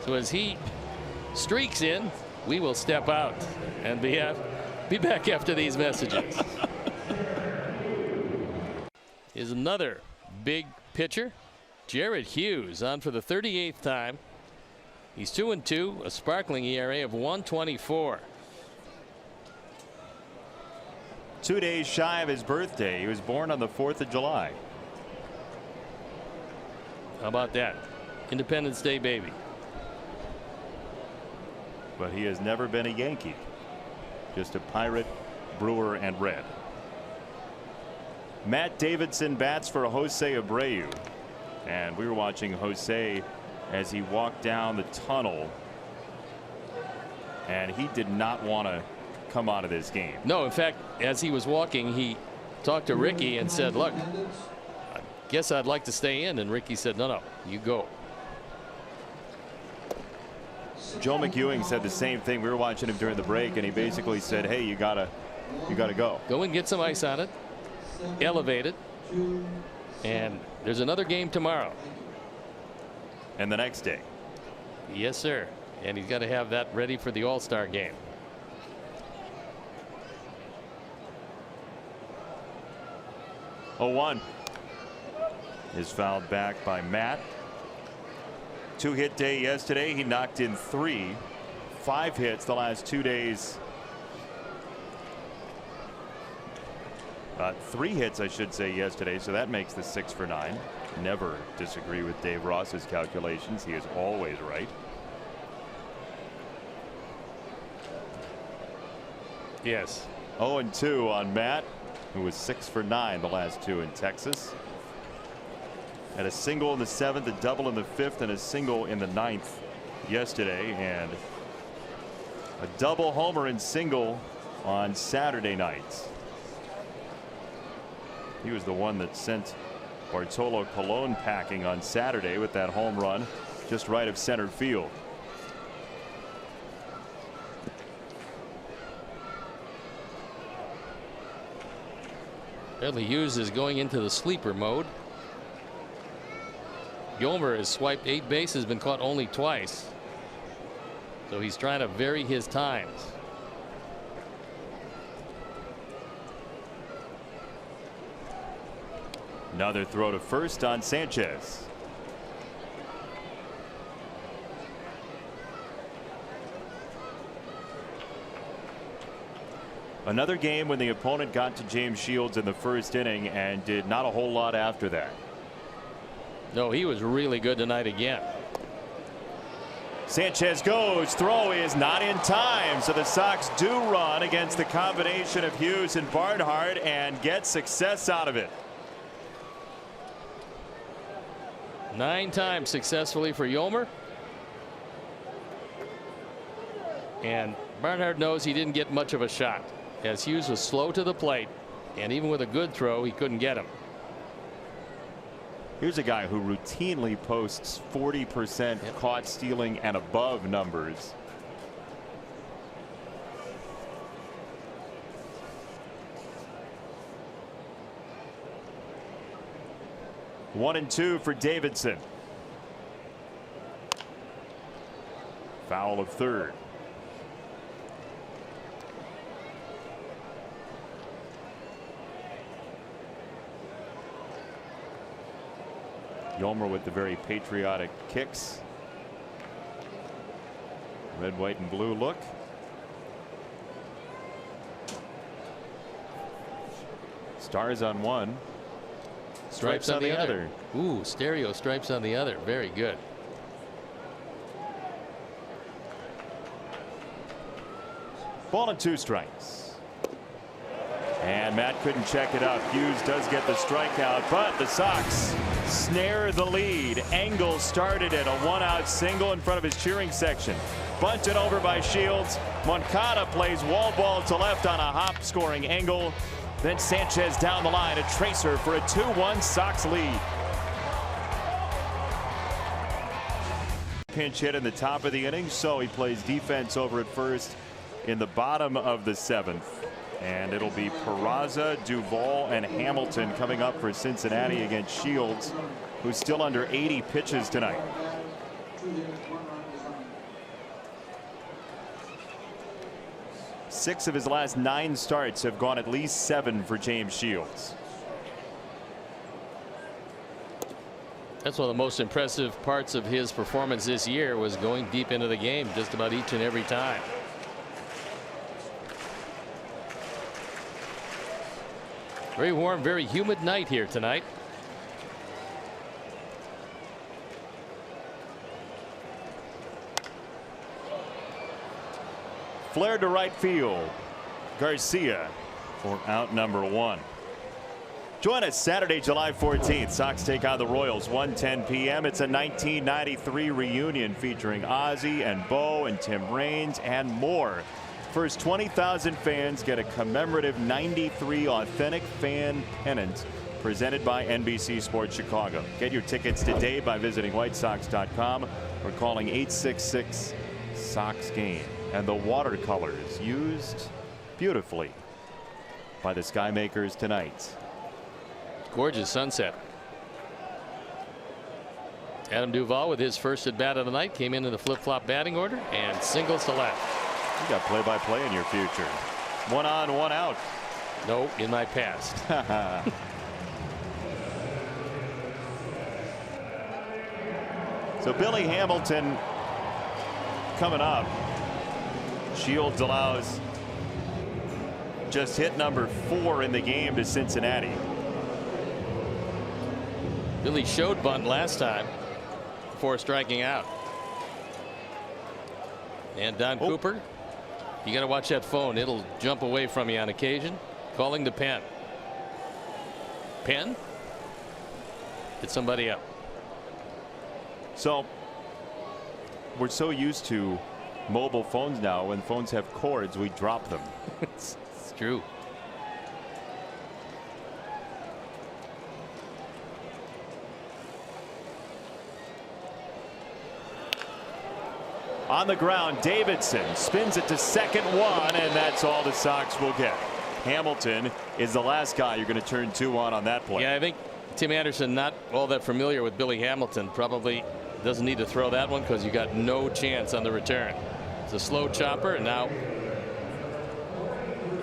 So as he streaks in, we will step out and be back after these messages. Is another big pitcher, Jared Hughes, on for the 38th time. He's 2-2, a sparkling ERA of 1.24. 2 days shy of his birthday. He was born on the 4th of July. How about that? Independence Day baby. But he has never been a Yankee. Just a Pirate, Brewer, and Red. Matt Davidson bats for Jose Abreu. And we were watching Jose as he walked down the tunnel. And he did not want to come out of this game. No, in fact, as he was walking, he talked to Ricky and said, look, I guess I'd like to stay in. And Ricky said, no, you go. Joe McEwing said the same thing. We were watching him during the break, and he basically said, hey, you gotta go. Go and get some ice on it. Elevate it. And there's another game tomorrow. And the next day. Yes, sir. And he's got to have that ready for the All-Star game. Oh, 0-1 is fouled back by Matt. 2-hit day yesterday. He knocked in 3. 5 hits the last 2 days. 3 hits, I should say, yesterday. So that makes the 6 for 9. Never disagree with Dave Ross's calculations. He is always right. Yes. 0-2 on Matt, who was 6 for 9 the last 2 in Texas. Had a single in the 7th, a double in the 5th, and a single in the 9th yesterday, and a double homer and single on Saturday night. He was the one that sent Bartolo Colon packing on Saturday with that home run just right of center field. Bradley Hughes is going into the sleeper mode. Yolmer has swiped 8 bases, been caught only twice. So he's trying to vary his times. Another throw to first on Sanchez. Another game when the opponent got to James Shields in the first inning and did not a whole lot after that. No, he was really good tonight again. Sanchez goes. Throw is not in time. So the Sox do run against the combination of Hughes and Barnhart and get success out of it. 9 times successfully for Yolmer. And Barnhart knows he didn't get much of a shot, as Hughes was slow to the plate, and even with a good throw, he couldn't get him. Here's a guy who routinely posts 40% caught stealing and above numbers. One and 2 for Davidson. Foul of third. Yolmer with the very patriotic kicks. Red, white, and blue look. Stars on one. Stripes on the other. Ooh, stereo stripes on the other. Very good. Ball and 2 strikes. And Matt couldn't check it up. Hughes does get the strikeout, but the Sox snare the lead. Engel started it, a 1-out single in front of his cheering section. Bunted over by Shields. Moncada plays wall ball to left on a hop, scoring Engel. Then Sanchez down the line, a tracer for a 2-1 Sox lead. Pinch hit in the top of the inning, so he plays defense over at first in the bottom of the 7th. And it'll be Peraza, Duvall, and Hamilton coming up for Cincinnati against Shields, who's still under 80 pitches tonight. Six of his last 9 starts have gone at least 7 for James Shields. That's one of the most impressive parts of his performance this year, was going deep into the game just about each and every time. Very warm, very humid night here tonight. Flared to right field. Garcia for out number 1. Join us Saturday, July 14th. Sox take on the Royals, 1:10 p.m. It's a 1993 reunion featuring Ozzie and Bo and Tim Raines and more. First 20,000 fans get a commemorative 93 authentic fan pennant presented by NBC Sports Chicago. Get your tickets today by visiting whitesox.com or calling 866-SOX-GAME. And the watercolors used beautifully by the Skymakers tonight. Gorgeous sunset. Adam Duvall with his first at bat of the night came into the flip-flop batting order and singles to left. You got play-by-play in your future. 1 on, 1 out. No, in my past. So Billy Hamilton coming up. Shields allows just hit number 4 in the game to Cincinnati. Billy showed bunt last time before striking out. And Don Cooper, you got to watch that phone. It'll jump away from you on occasion. Calling the pen. Pen? Hit somebody up. So we're so used to mobile phones now. When phones have cords, we drop them. It's true. On the ground, Davidson spins it to second, 1, and that's all the Sox will get. Hamilton is the last guy you're going to turn 2 on that play. Yeah, I think Tim Anderson, not all that familiar with Billy Hamilton, probably doesn't need to throw that one because you got no chance on the return. It's a slow chopper, and now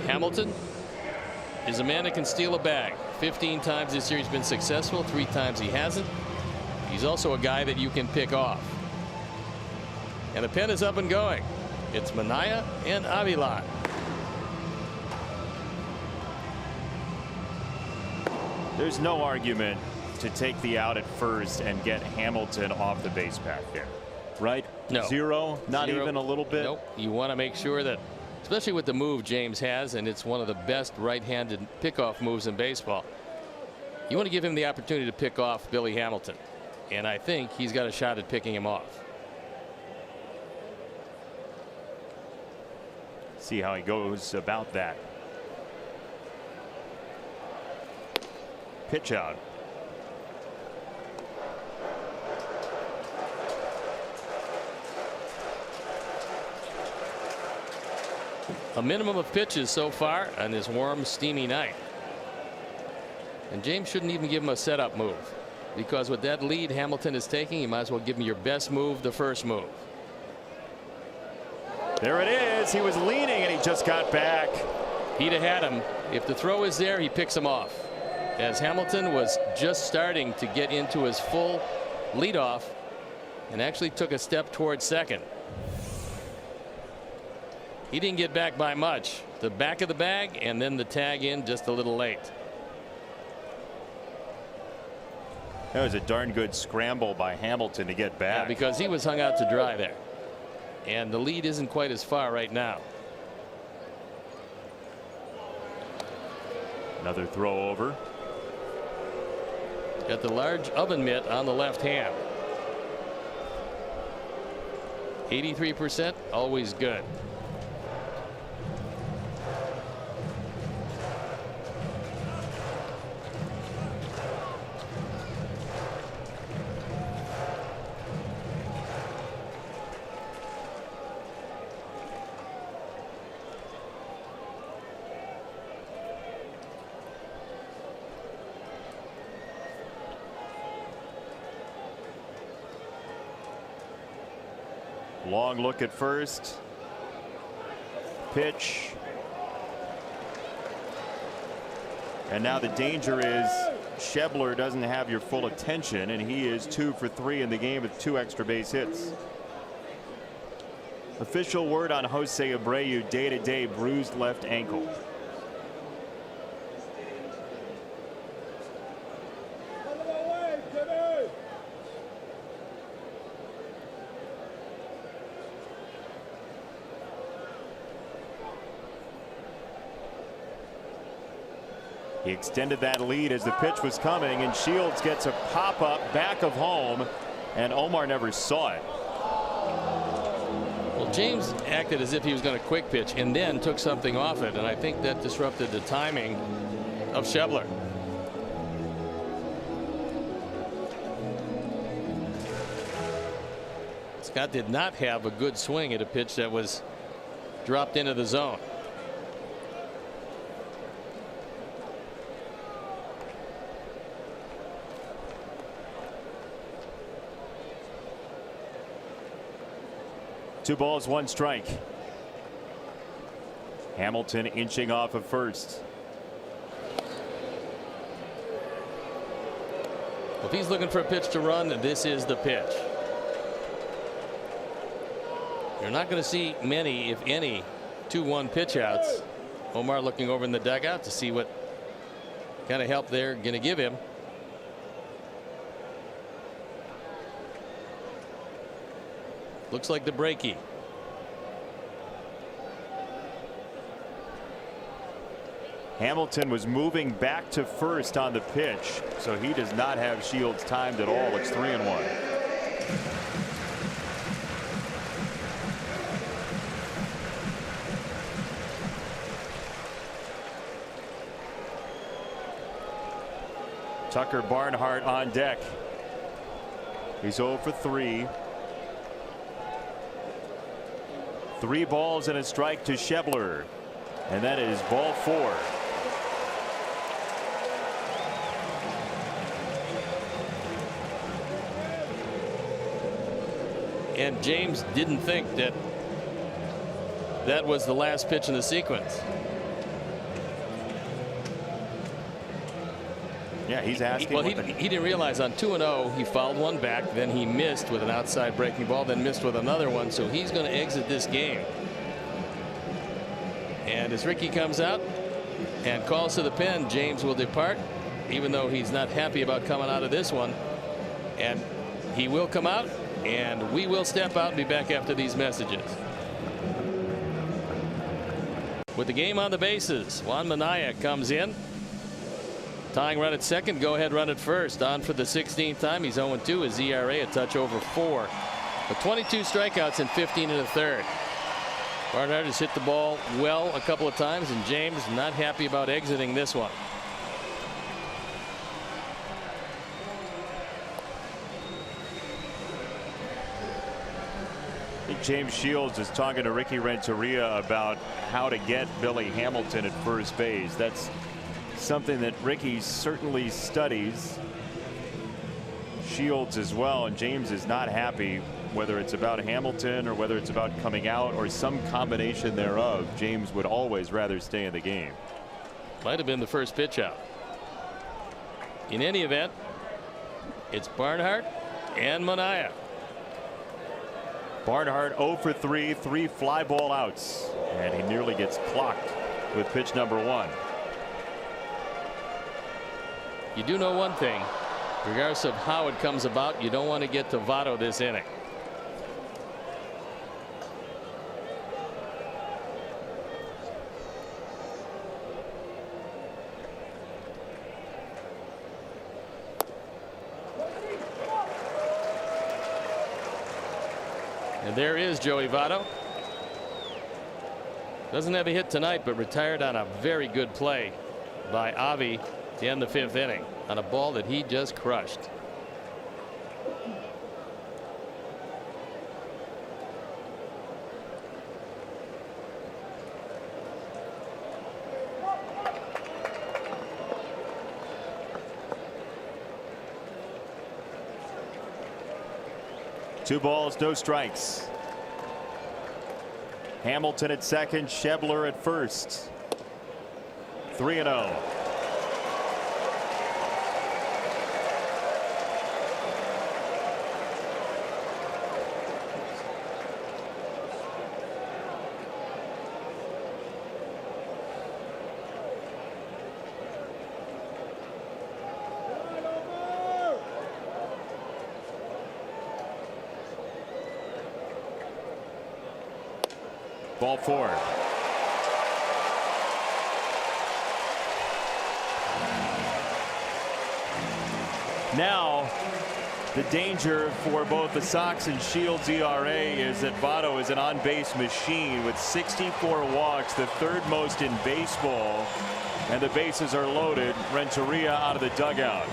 Hamilton is a man that can steal a bag. 15 times this year he's been successful, 3 times he hasn't. He's also a guy that you can pick off. And the pen is up and going. It's Minaya and Avila. There's no argument to take the out at first and get Hamilton off the base path there, right? No. Zero, not Zero. even a little bit. Nope. You want to make sure that, especially with the move James has, and it's one of the best right-handed pickoff moves in baseball, you want to give him the opportunity to pick off Billy Hamilton. And I think he's got a shot at picking him off. See how he goes about that. Pitch out. A minimum of pitches so far on this warm, steamy night. And James shouldn't even give him a setup move, because with that lead Hamilton is taking, you might as well give him your best move, the first move. There it is. He was leaning and he just got back. He'd have had him. If the throw is there, he picks him off. As Hamilton was just starting to get into his full leadoff and actually took a step towards second. He didn't get back by much. The back of the bag and then the tag in just a little late. That was a darn good scramble by Hamilton to get back. Yeah, because he was hung out to dry there. And the lead isn't quite as far right now. Another throw over. Got the large oven mitt on the left hand. 83%, always good. Long look at first. Pitch. And now the danger is Schebler doesn't have your full attention, and he is 2 for 3 in the game with 2 extra base hits. Official word on Jose Abreu, day-to-day bruised left ankle. He extended that lead as the pitch was coming, and Shields gets a pop-up back of home, and Omar never saw it. Well, James acted as if he was going to quick pitch and then took something off it, and I think that disrupted the timing of Schebler. Scott did not have a good swing at a pitch that was dropped into the zone. Two balls, one strike. Hamilton inching off of first. If he's looking for a pitch to run, this is the pitch. You're not going to see many, if any, 2-1 pitch outs. Omar looking over in the dugout to see what kind of help they're going to give him. Looks like the breakie. Hamilton was moving back to first on the pitch, so he does not have Shields timed at all. It's 3-1. Tucker Barnhart on deck. He's 0 for 3. 3 balls and a strike to Schebler, and that is ball 4. And James didn't think that that was the last pitch in the sequence. Yeah, he's asking. Well, he didn't realize on 2-0 he fouled one back, then he missed with an outside breaking ball, then missed with another one, so he's going to exit this game. And as Ricky comes out and calls to the pen, James will depart, even though he's not happy about coming out of this one. And he will come out, and we will step out and be back after these messages. With the game on the bases, Juan Minaya comes in. Tying run at second, go ahead run at first. On for the 16th time. He's 0-2. His ERA a touch over 4. But 22 strikeouts in 15 and a third. Barnhart has hit the ball well a couple of times, and James not happy about exiting this one. James Shields is talking to Ricky Renteria about how to get Billy Hamilton at first base. That's something that Ricky certainly studies. Shields as well, and James is not happy, whether it's about Hamilton or whether it's about coming out or some combination thereof. James would always rather stay in the game. Might have been the first pitch out. In any event, it's Barnhart and Minaya. Barnhart 0 for 3, 3 fly ball outs, and he nearly gets clocked with pitch number 1. You do know one thing, regardless of how it comes about, you don't want to get to Votto this inning. And there is Joey Votto. Doesn't have a hit tonight, but retired on a very good play by Avi to end the 5th inning on a ball that he just crushed. Two balls, no strikes. Hamilton at second, Schebler at first. 3-0. Ball 4. Now, the danger for both the Sox and Shields ERA is that Votto is an on-base machine with 64 walks, the third most in baseball, and the bases are loaded. Renteria out of the dugout.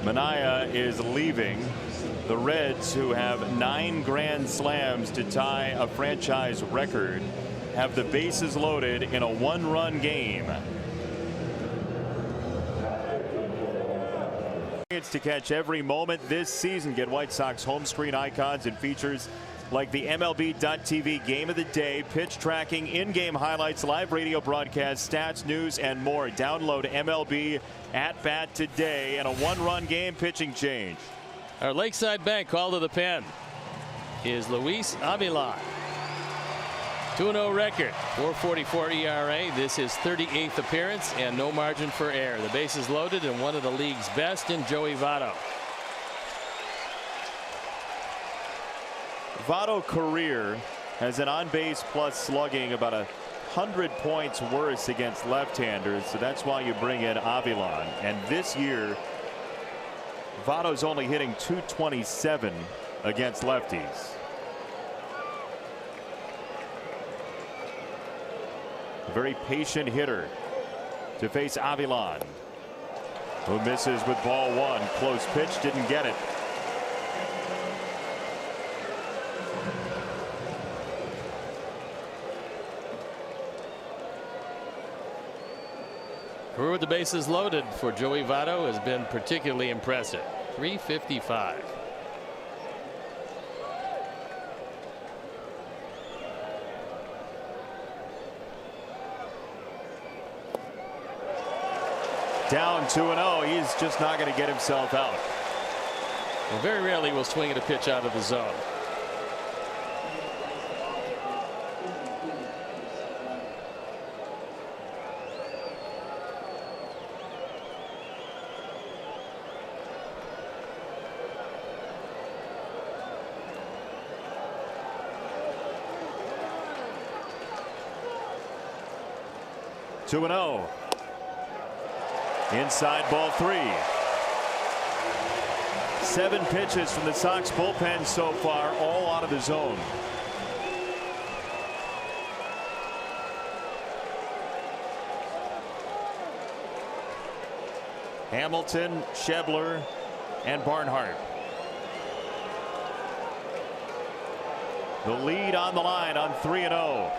Minaya is leaving. The Reds, who have 9 grand slams to tie a franchise record, have the bases loaded in a 1-run game. It's to catch every moment this season. Get White Sox home screen icons and features like the MLB.TV Game of the Day, pitch tracking, in-game highlights, live radio broadcasts, stats, news, and more. Download MLB At Bat today and a 1-run game pitching change. Our Lakeside Bank call to the pen is Luis Avilan. 2-0 record, 4.44 ERA. This is 38th appearance and no margin for error. The bases loaded and one of the league's best in Joey Votto. Votto career has an on-base plus slugging about 100 points worse against left-handers, so that's why you bring in Avilan. And this year, Votto's only hitting .227 against lefties. A very patient hitter to face Avilan, who misses with ball 1. Close pitch, didn't get it. Career with the bases loaded for Joey Votto has been particularly impressive. 355. Down 2-0. He's just not going to get himself out. Well, very rarely will swing at a pitch out of the zone. Two and 0. Inside ball 3. 7 pitches from the Sox bullpen so far, all out of the zone. Hamilton, Schebler, and Barnhart. The lead on the line on 3-0.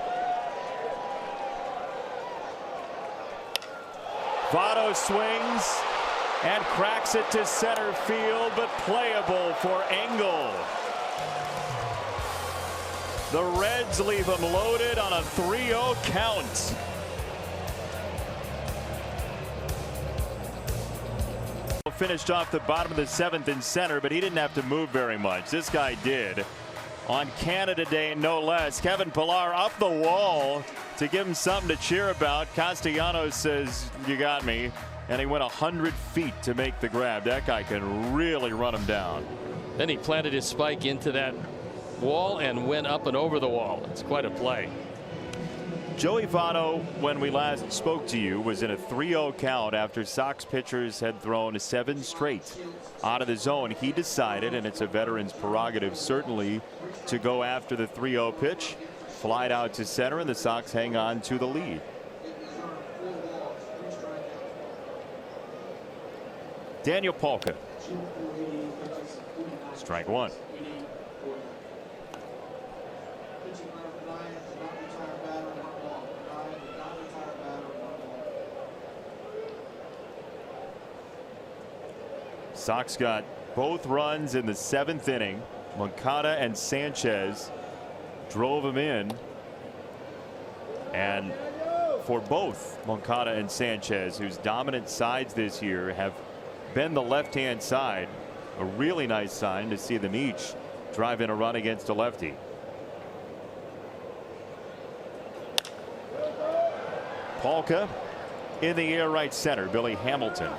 Votto swings and cracks it to center field, but playable for Engel. The Reds leave him loaded on a 3-0 count. Finished off the bottom of the 7th in center, but he didn't have to move very much. This guy did. On Canada Day, no less. Kevin Pillar up the wall to give him something to cheer about. Castellanos says, "You got me." And he went 100 feet to make the grab. That guy can really run him down. Then he planted his spike into that wall and went up and over the wall. It's quite a play. Joey Votto, when we last spoke to you, was in a 3-0 count after Sox pitchers had thrown 7 straight out of the zone. He decided, and it's a veteran's prerogative certainly, to go after the 3-0 pitch, flied out to center, and the Sox hang on to the lead. Daniel Palka. Strike 1. Sox got both runs in the 7th inning. Moncada and Sanchez drove him in. And for both Moncada and Sanchez, whose dominant sides this year have been the left-hand side, a really nice sign to see them each drive in a run against a lefty. Palka in the air right center. Billy Hamilton.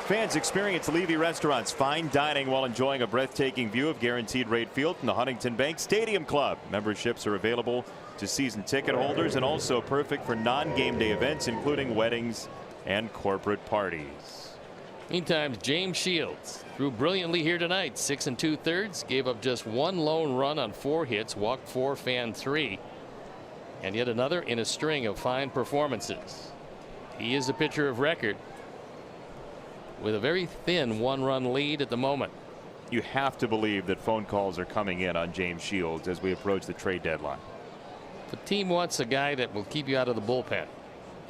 Fans experience Levy Restaurant's fine dining while enjoying a breathtaking view of Guaranteed Rate Field from the Huntington Bank Stadium Club. Memberships are available to season ticket holders and also perfect for non-game day events, including weddings and corporate parties. Meantime, James Shields threw brilliantly here tonight. 6 2/3, gave up just one lone run on 4 hits, walked 4, fanned 3, and yet another in a string of fine performances. He is the pitcher of record with a very thin 1-run lead at the moment. You have to believe that phone calls are coming in on James Shields as we approach the trade deadline. The team wants a guy that will keep you out of the bullpen,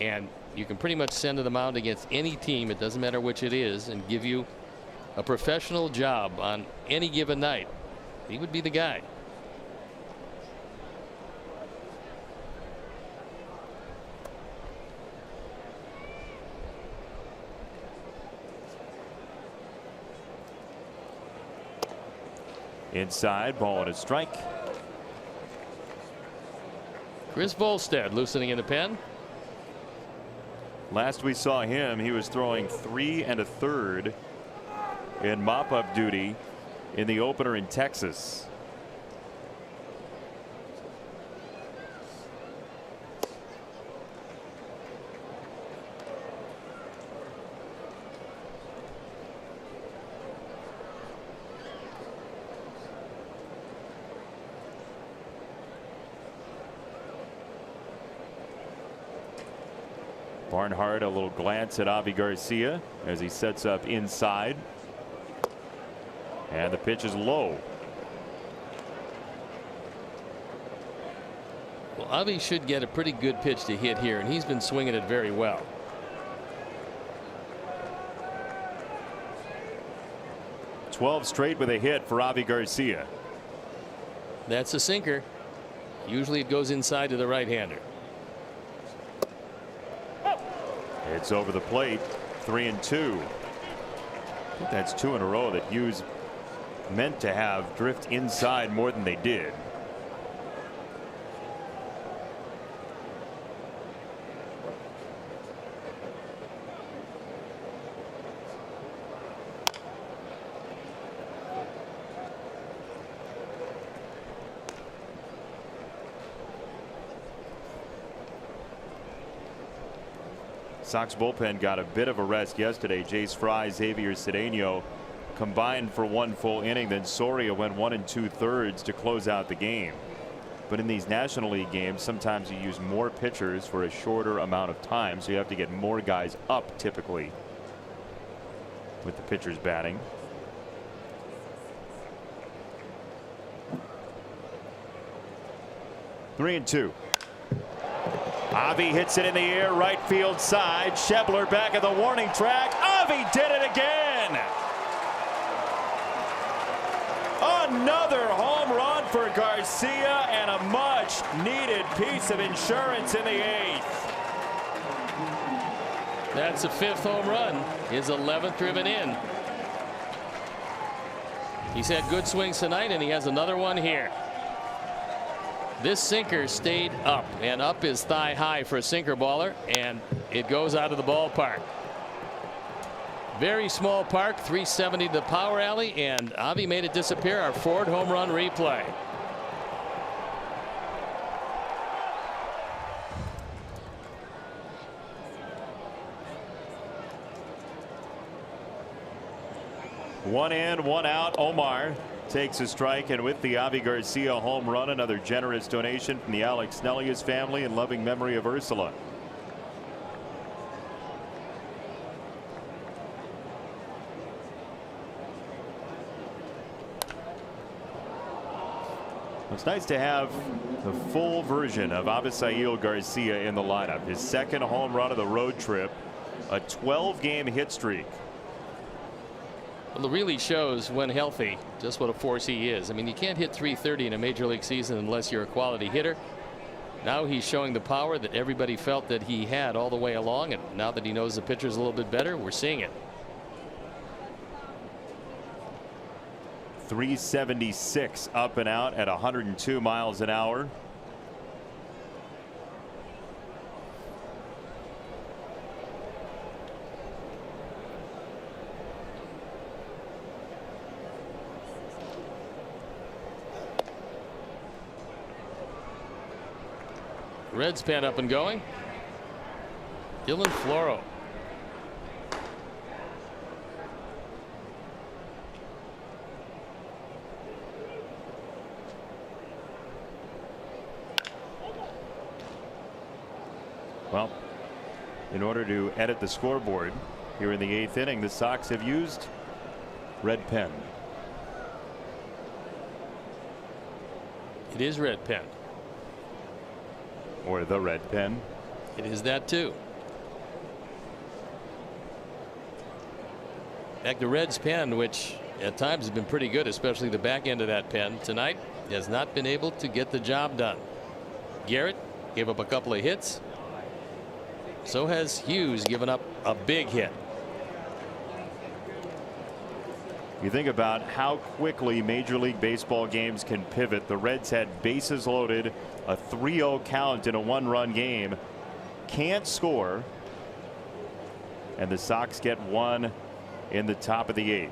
and you can pretty much send to the mound against any team, it doesn't matter which it is, and give you a professional job on any given night. He would be the guy. Inside, ball and a strike. Chris Volstead loosening in the pen. Last we saw him, he was throwing 3 1/3 in mop-up duty in the opener in Texas. Barnhart, a little glance at Avi Garcia as he sets up inside. And the pitch is low. Well, Avi should get a pretty good pitch to hit here, and he's been swinging it very well. "12 straight with a hit for Avi Garcia." That's a sinker. Usually it goes inside to the right-hander. It's over the plate. 3-2. I think that's 2 in a row that Hughes meant to have drift inside more than they did. Sox bullpen got a bit of a rest yesterday. Jace Fry, Xavier Cedeno combined for 1 full inning. Then Soria went 1 2/3 to close out the game. But in these National League games, sometimes you use more pitchers for a shorter amount of time, so you have to get more guys up typically with the pitchers batting. Three and two. Avi hits it in the air, right field side. Schebler back at the warning track. Avi did it again. Another home run for Garcia and a much needed piece of insurance in the 8th. That's a 5th home run, his 11th driven in. He's had good swings tonight, and he has another one here. This sinker stayed up, and up is thigh high for a sinker baller, and it goes out of the ballpark. Very small park, 370 to the power alley, and Avi made it disappear. Our 4th home run replay. One in, one out. Omar takes a strike, and with the Avi Garcia home run, another generous donation from the Alex Snellius family in loving memory of Ursula. It's nice to have the full version of Avisail Garcia in the lineup. His 2nd home run of the road trip, a 12-game hit streak. Well, it really shows when healthy just what a force he is. I mean, you can't hit 330 in a major league season unless you're a quality hitter. Now he's showing the power that everybody felt that he had all the way along, and now that he knows the pitcher's a little bit better, we're seeing it. 376 up and out at 102 miles an hour. Reds pen up and going. Dylan Floro. Well, in order to edit the scoreboard here in the 8th inning, the Sox have used red pen. It is red pen. Or the red pen. It is that too. Back to Reds pen, which at times has been pretty good, especially the back end of that pen. Tonight has not been able to get the job done. Garrett gave up a couple of hits. So has Hughes given up a big hit. You think about how quickly Major League Baseball games can pivot. The Reds had bases loaded, a 3-0 count in a 1-run game, can't score, and the Sox get one in the top of the 8th.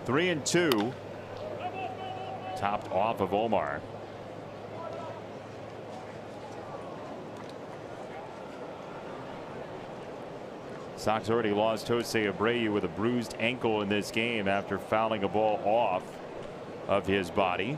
3-2, topped off of Omar. Sox already lost Jose Abreu with a bruised ankle in this game after fouling a ball off of his body.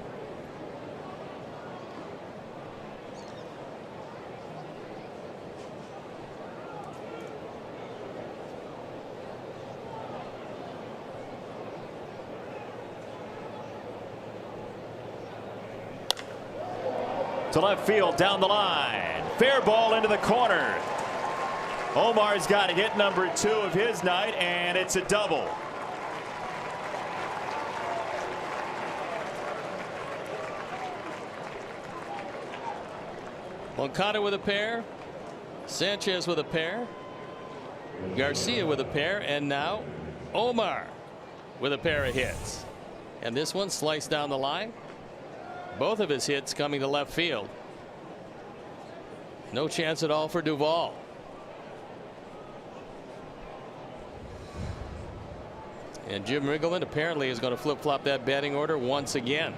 To left field, down the line. Fair ball into the corner. Omar's got hit number 2 of his night, and it's a double. Moncada with a pair, Sanchez with a pair, Garcia with a pair, and now Omar with a pair of hits. And this one sliced down the line. Both of his hits coming to left field. No chance at all for Duvall. And Jim Riggleman apparently is going to flip-flop that batting order once again.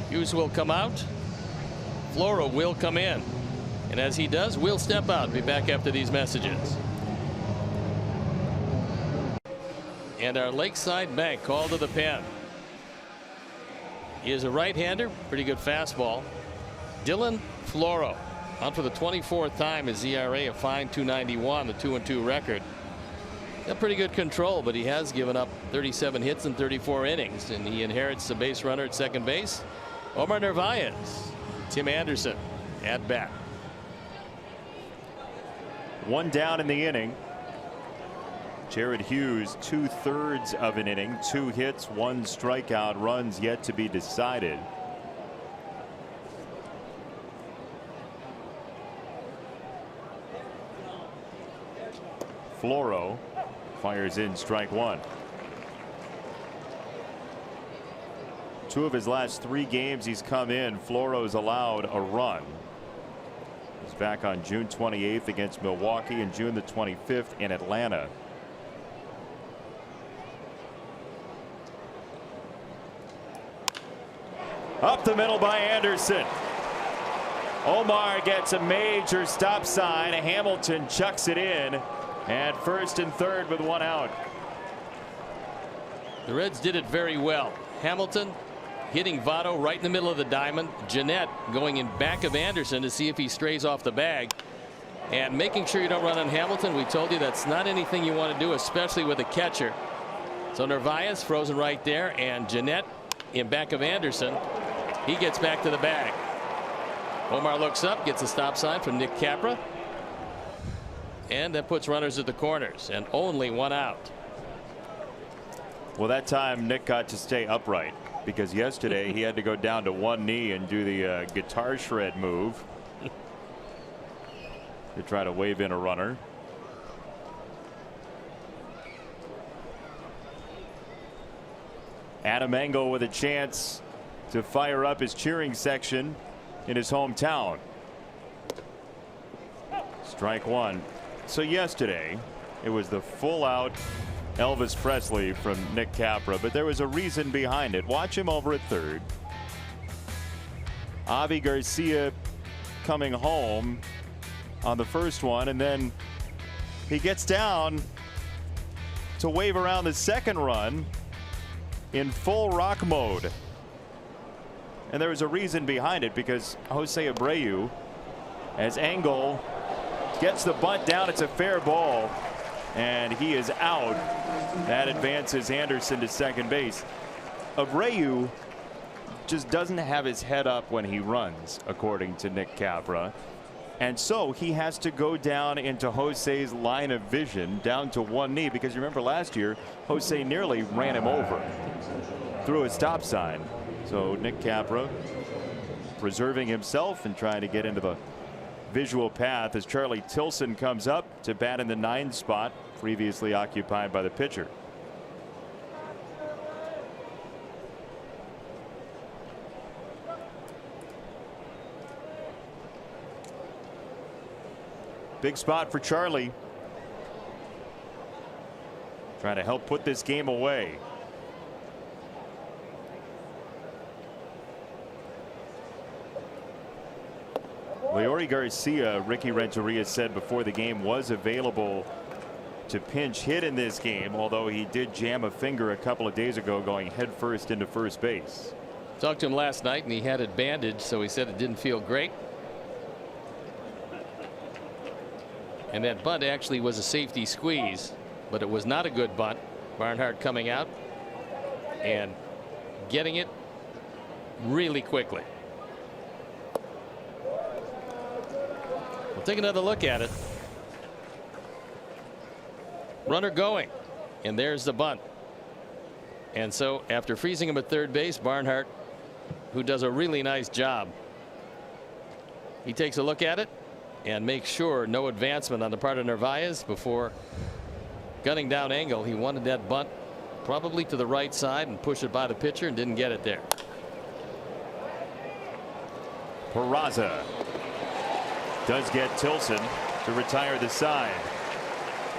Hughes will come out. Floro will come in. And as he does, we'll step out. Be back after these messages. And our Lakeside Bank call to the pen. He is a right-hander, pretty good fastball. Dylan Floro on for the 24th time. His ERA a fine 2.91, the 2-2 record. Got pretty good control, but he has given up 37 hits in 34 innings, and he inherits the base runner at second base. Omar Narvaez, Tim Anderson at bat. One down in the inning. Jared Hughes 2/3 of an inning, 2 hits, 1 strikeout, runs yet to be decided. Floro fires in strike 1. 2 of his last 3 games he's come in, Floro's allowed a run. He's back on June 28th against Milwaukee and June the 25th in Atlanta. Up the middle by Anderson. Omar gets a major stop sign. Hamilton chucks it in at first and third with 1 out. The Reds did it very well. Hamilton hitting Votto right in the middle of the diamond. Gennett going in back of Anderson to see if he strays off the bag. And making sure you don't run on Hamilton. We told you that's not anything you want to do, especially with a catcher. So Narvaez frozen right there, and Gennett in back of Anderson. He gets back to the bag. Omar looks up, gets a stop sign from Nick Capra. And that puts runners at the corners, and only 1 out. Well, that time Nick got to stay upright, because yesterday he had to go down to 1 knee and do the guitar shred move to try to wave in a runner. Adam Engel with a chance to fire up his cheering section in his hometown. Strike one. So yesterday, it was the full-out Elvis Presley from Nick Capra, but there was a reason behind it. Watch him over at third. Avi Garcia coming home on the first one, and then he gets down to wave around the second run in full rock mode. And there was a reason behind it, because Jose Abreu, as Engel gets the bunt down, it's a fair ball, and he is out. That advances Anderson to second base. Abreu just doesn't have his head up when he runs, according to Nick Capra. And so he has to go down into Jose's line of vision, down to one knee, because you remember last year, Jose nearly ran him over through a stop sign. So Nick Capra preserving himself and trying to get into the visual path as Charlie Tilson comes up to bat in the 9th spot, previously occupied by the pitcher. Big spot for Charlie, trying to help put this game away. Leori Garcia, Ricky Renteria said before the game, was available to pinch hit in this game, although he did jam a finger a couple of days ago going headfirst into first base. Talked to him last night and he had it bandaged, so he said it didn't feel great. And that bunt actually was a safety squeeze, but it was not a good bunt. Barnhart coming out and getting it really quickly. We'll take another look at it. Runner going, and there's the bunt. And so after freezing him at third base, Barnhart, who does a really nice job, he takes a look at it and makes sure no advancement on the part of Narvaez before gunning down Engel. He wanted that bunt probably to the right side and push it by the pitcher and didn't get it there. Peraza does get Tilson to retire the side,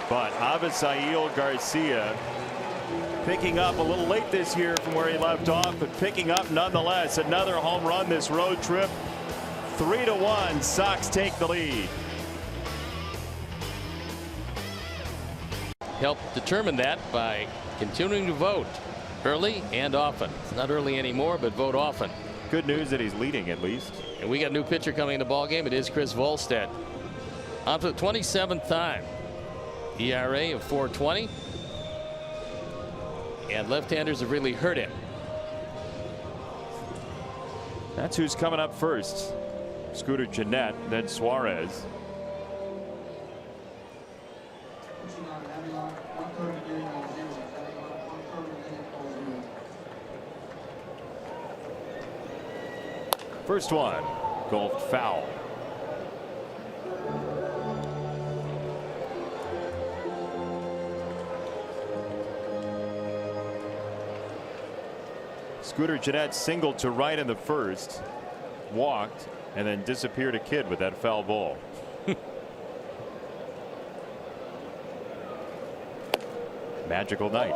but Avisail Garcia picking up a little late this year from where he left off, but picking up nonetheless. Another home run this road trip. 3-1, Sox take the lead. Help determine that by continuing to vote early and often. It's not early anymore, but vote often. Good news that he's leading at least. And we got a new pitcher coming in the ball game. It is Chris Volstead. On for the 27th time. ERA of 4.20. And left-handers have really hurt him. That's who's coming up first. Scooter Gennett, then Suarez. First one, golfed foul. Scooter Gennett singled to right in the first, walked, and then disappeared a kid with that foul ball. Magical night.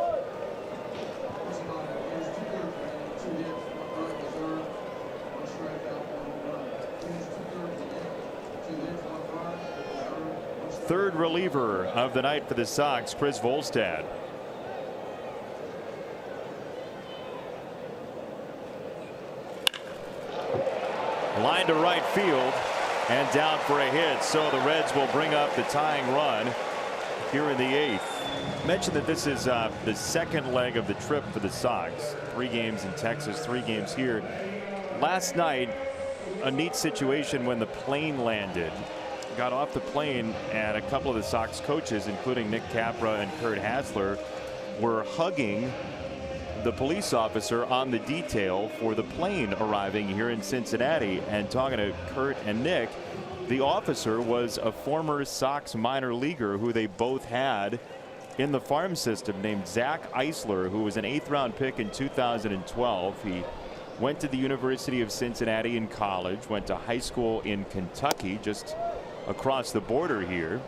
Third reliever of the night for the Sox, Chris Volstead. Line to right field and down for a hit. So the Reds will bring up the tying run here in the 8th. Mentioned that this is the second leg of the trip for the Sox. 3 games in Texas, 3 games here. Last night, a neat situation when the plane landed. Got off the plane and a couple of the Sox coaches, including Nick Capra and Kurt Hassler, were hugging the police officer on the detail for the plane arriving here in Cincinnati. And talking to Kurt and Nick, the officer was a former Sox minor leaguer who they both had in the farm system, named Zach Eisler, who was an 8th round pick in 2012. He went to the University of Cincinnati in college, went to high school in Kentucky, just across the border here.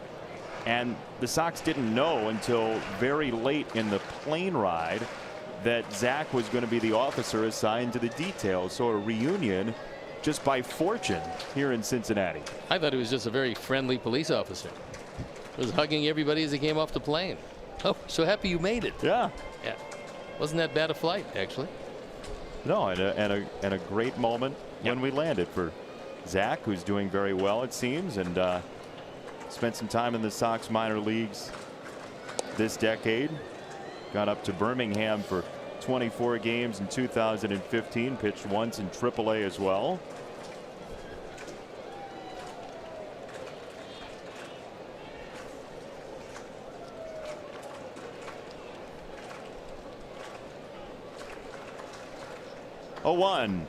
And the Sox didn't know until very late in the plane ride that Zach was going to be the officer assigned to the details. So a reunion just by fortune here in Cincinnati. I thought he was just a very friendly police officer. He was hugging everybody as he came off the plane. Oh, so happy you made it. Yeah. Yeah. Wasn't that bad a flight, actually? No, and a great moment when we landed for Zach, who's doing very well, it seems, and spent some time in the Sox minor leagues this decade. Got up to Birmingham for 24 games in 2015, pitched once in AAA as well. A 1.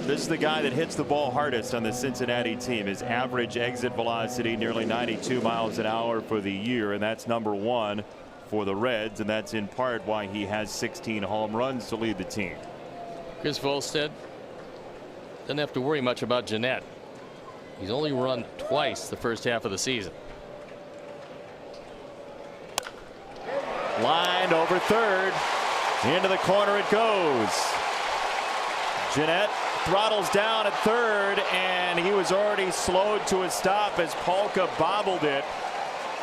This is the guy that hits the ball hardest on the Cincinnati team. His average exit velocity nearly 92 miles an hour for the year, and that's #1 for the Reds, and that's in part why he has 16 home runs to lead the team. Chris Volstead doesn't have to worry much about Gennett. He's only run twice the first half of the season. Lined over third. Into the corner it goes. Gennett throttles down at third, and he was already slowed to a stop as Polka bobbled it.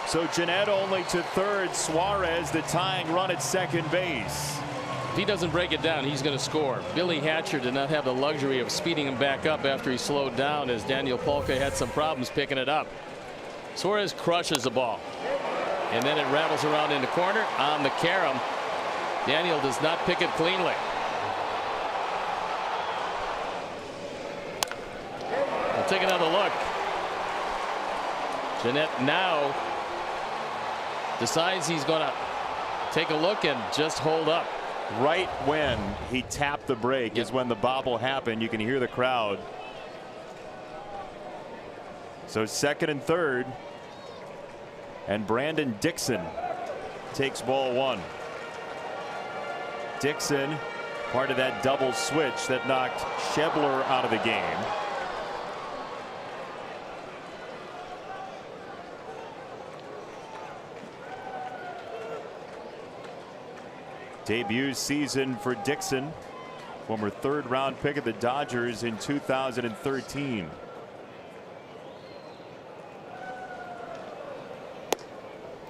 So Gennett only to third. Suarez the tying run at second base. If he doesn't break it down, he's going to score. Billy Hatcher did not have the luxury of speeding him back up after he slowed down, as Daniel Polka had some problems picking it up. Suarez crushes the ball, and then it rattles around in the corner on the carom. Daniel does not pick it cleanly. We'll take another look. Gennett now decides he's going to take a look and just hold up. Right when he tapped the brake is when the bobble happened. You can hear the crowd. So second and third, and Brandon Dixon takes ball 1. Dixon, part of that double switch that knocked Schebler out of the game. Debut season for Dixon, former third-round pick of the Dodgers in 2013.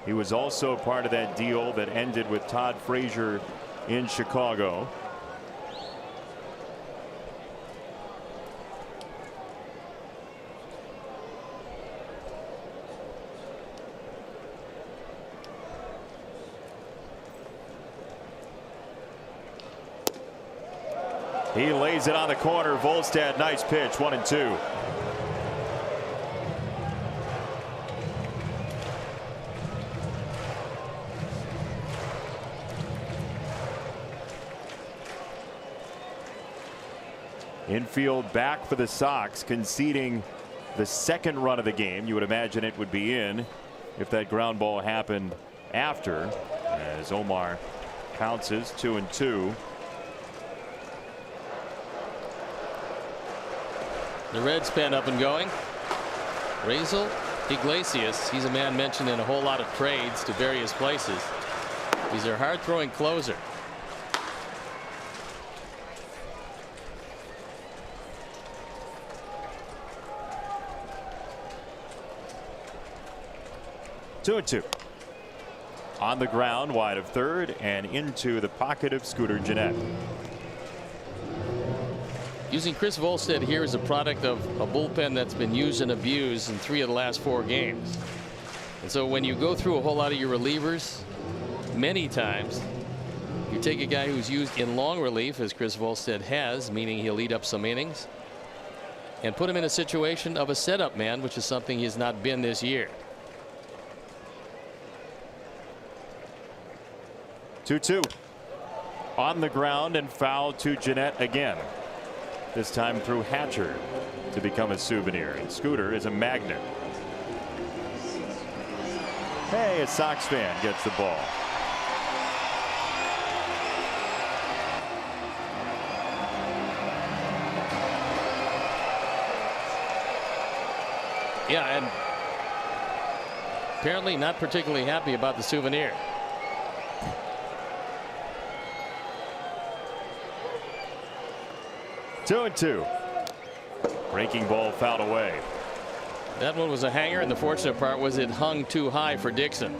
He was also part of that deal that ended with Todd Frazier in Chicago. He lays it on the corner. Volstad, nice pitch, 1-2. Infield back for the Sox, conceding the second run of the game. You would imagine it would be in if that ground ball happened after, as Omar pounces 2-2. The Reds pen up and going. Raisel Iglesias, he's a man mentioned in a whole lot of trades to various places. He's their hard throwing closer. Two and two. On the ground, wide of third, and into the pocket of Scooter Gennett. Using Chris Volstead here is a product of a bullpen that's been used and abused in 3 of the last 4 games. And so when you go through a whole lot of your relievers, many times you take a guy who's used in long relief, as Chris Volstead has, meaning he'll eat up some innings, and put him in a situation of a setup man, which is something he has not been this year. 2-2. On the ground and foul to Gennett again. This time through Hatcher to become a souvenir. And Scooter is a magnet. Hey, a Sox fan gets the ball. Yeah, and apparently not particularly happy about the souvenir. Two and two. Breaking ball fouled away. That one was a hanger, and the fortunate part was it hung too high for Dixon.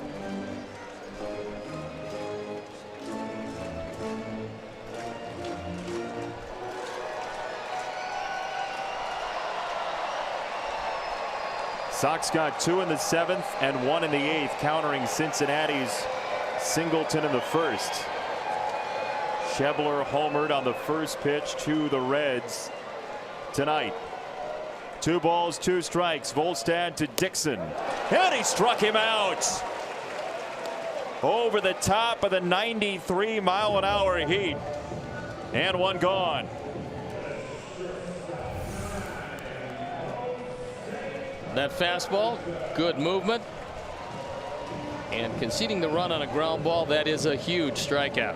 Sox got 2 in the 7th and 1 in the 8th, countering Cincinnati's singleton in the first. Schebler homered on the first pitch to the Reds tonight. 2 balls, 2 strikes. Volstad to Dixon, and he struck him out over the top of the 93-mile-an-hour heat, and 1 gone. That fastball, good movement, and conceding the run on a ground ball, that is a huge strikeout.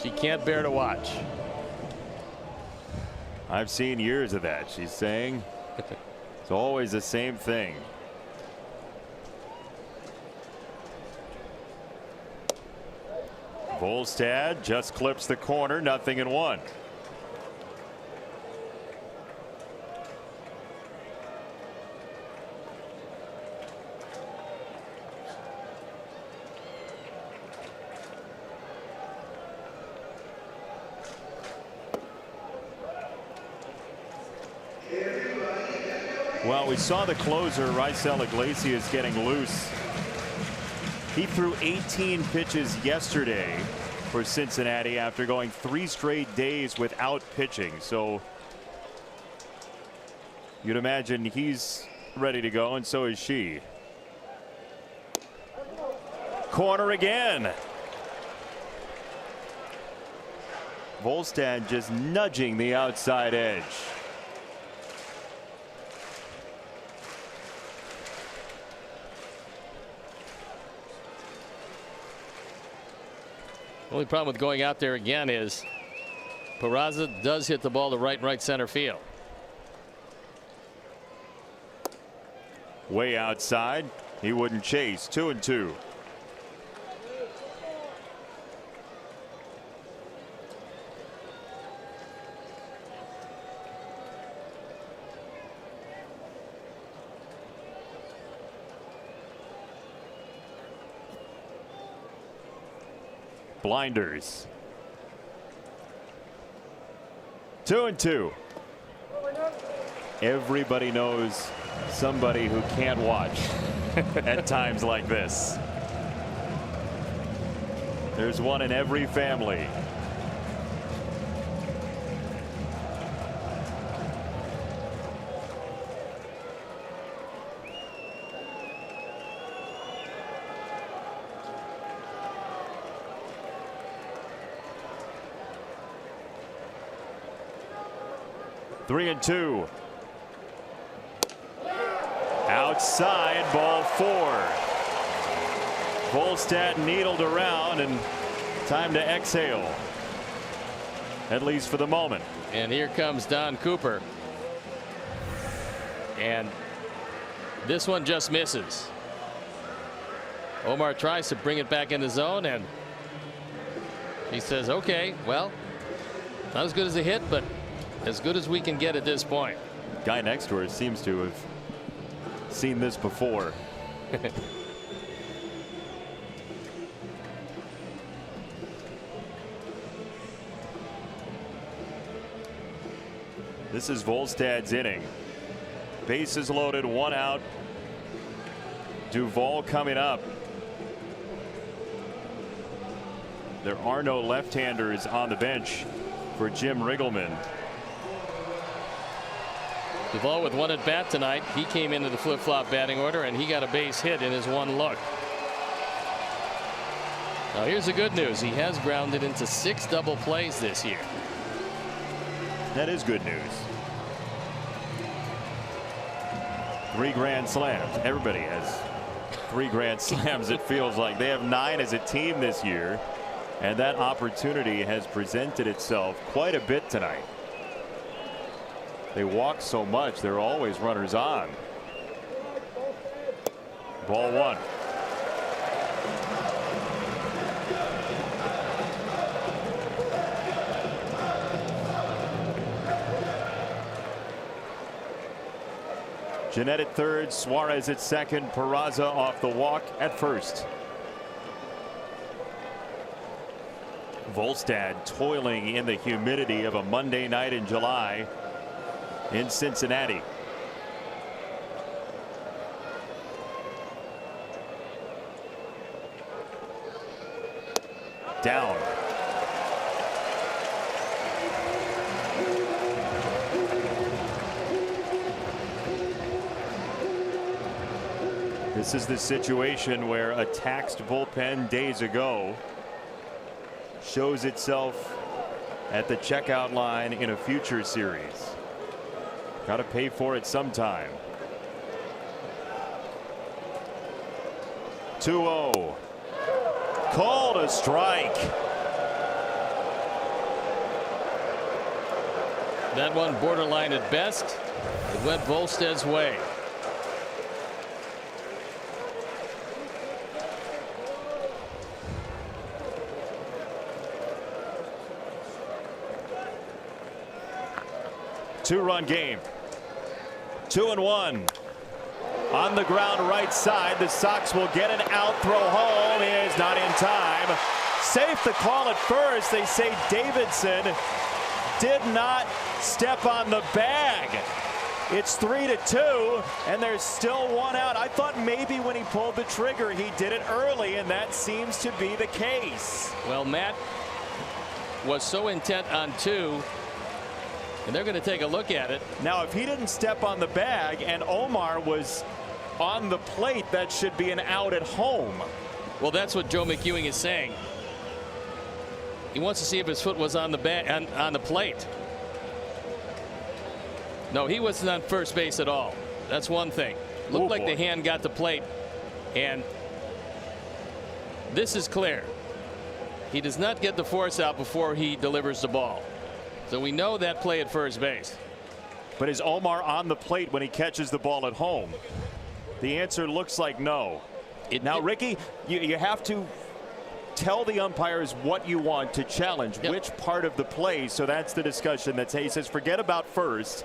She can't bear to watch. I've seen years of that, she's saying. It's always the same thing. Volstad just clips the corner, 0-1. Well, we saw the closer, Raisel Iglesias, getting loose. He threw 18 pitches yesterday for Cincinnati after going 3 straight days without pitching. So you'd imagine he's ready to go, and so is she. Corner again. Volstad just nudging the outside edge. The only problem with going out there again is Peraza does hit the ball to right center field. Way outside. He wouldn't chase. 2-2. Blinders. 2-2. Everybody knows somebody who can't watch at times like this. There's one in every family. Three and two. Outside, ball 4. Volstad needled around, and time to exhale, at least for the moment. And here comes Don Cooper, and this one just misses. Omar tries to bring it back in the zone, and he says, okay, well, not as good as a hit, but as good as we can get at this point. Guy next to her seems to have seen this before. This is Volstad's inning. Bases loaded, 1 out. Duvall coming up. There are no left-handers on the bench for Jim Riggleman. Duvall with 1 at bat tonight. He came into the flip-flop batting order, and he got a base hit in his 1 look. Now here's the good news. He has grounded into 6 double plays this year. That is good news. 3 grand slams. Everybody has 3 grand slams. It feels like they have 9 as a team this year, and that opportunity has presented itself quite a bit tonight. They walk so much, there are always runners on. Ball one. Gennett at third, Suarez at second, Peraza off the walk at first. Volstad toiling in the humidity of a Monday night in July in Cincinnati. Down. This is the situation where a taxed bullpen days ago shows itself at the checkout line in a future series. Got to pay for it sometime. 2-0. Called a strike. That one borderline at best. It went Volstad's way. Two-run game. 2-1. On the ground right side. The Sox will get an out. Throw home is not in time. Safe the call at first. They say Davidson did not step on the bag. It's 3-2 and there's still one out. I thought maybe when he pulled the trigger he did it early, and that seems to be the case. Well, Matt was so intent on two, and they're going to take a look at it. Now, if he didn't step on the bag and Omar was on the plate, that should be an out at home. Well, that's what Joe McEwing is saying. He wants to see if his foot was on the on the plate. No, he wasn't on first base at all. That's one thing. Looked like the hand got the plate, and this is clear. He does not get the force out before he delivers the ball. So we know that play at first base. But is Omar on the plate when he catches the ball at home? The answer looks like no. Now, Ricky, you have to tell the umpires what you want to challenge, which part of the play. So that's the discussion. He says, forget about first.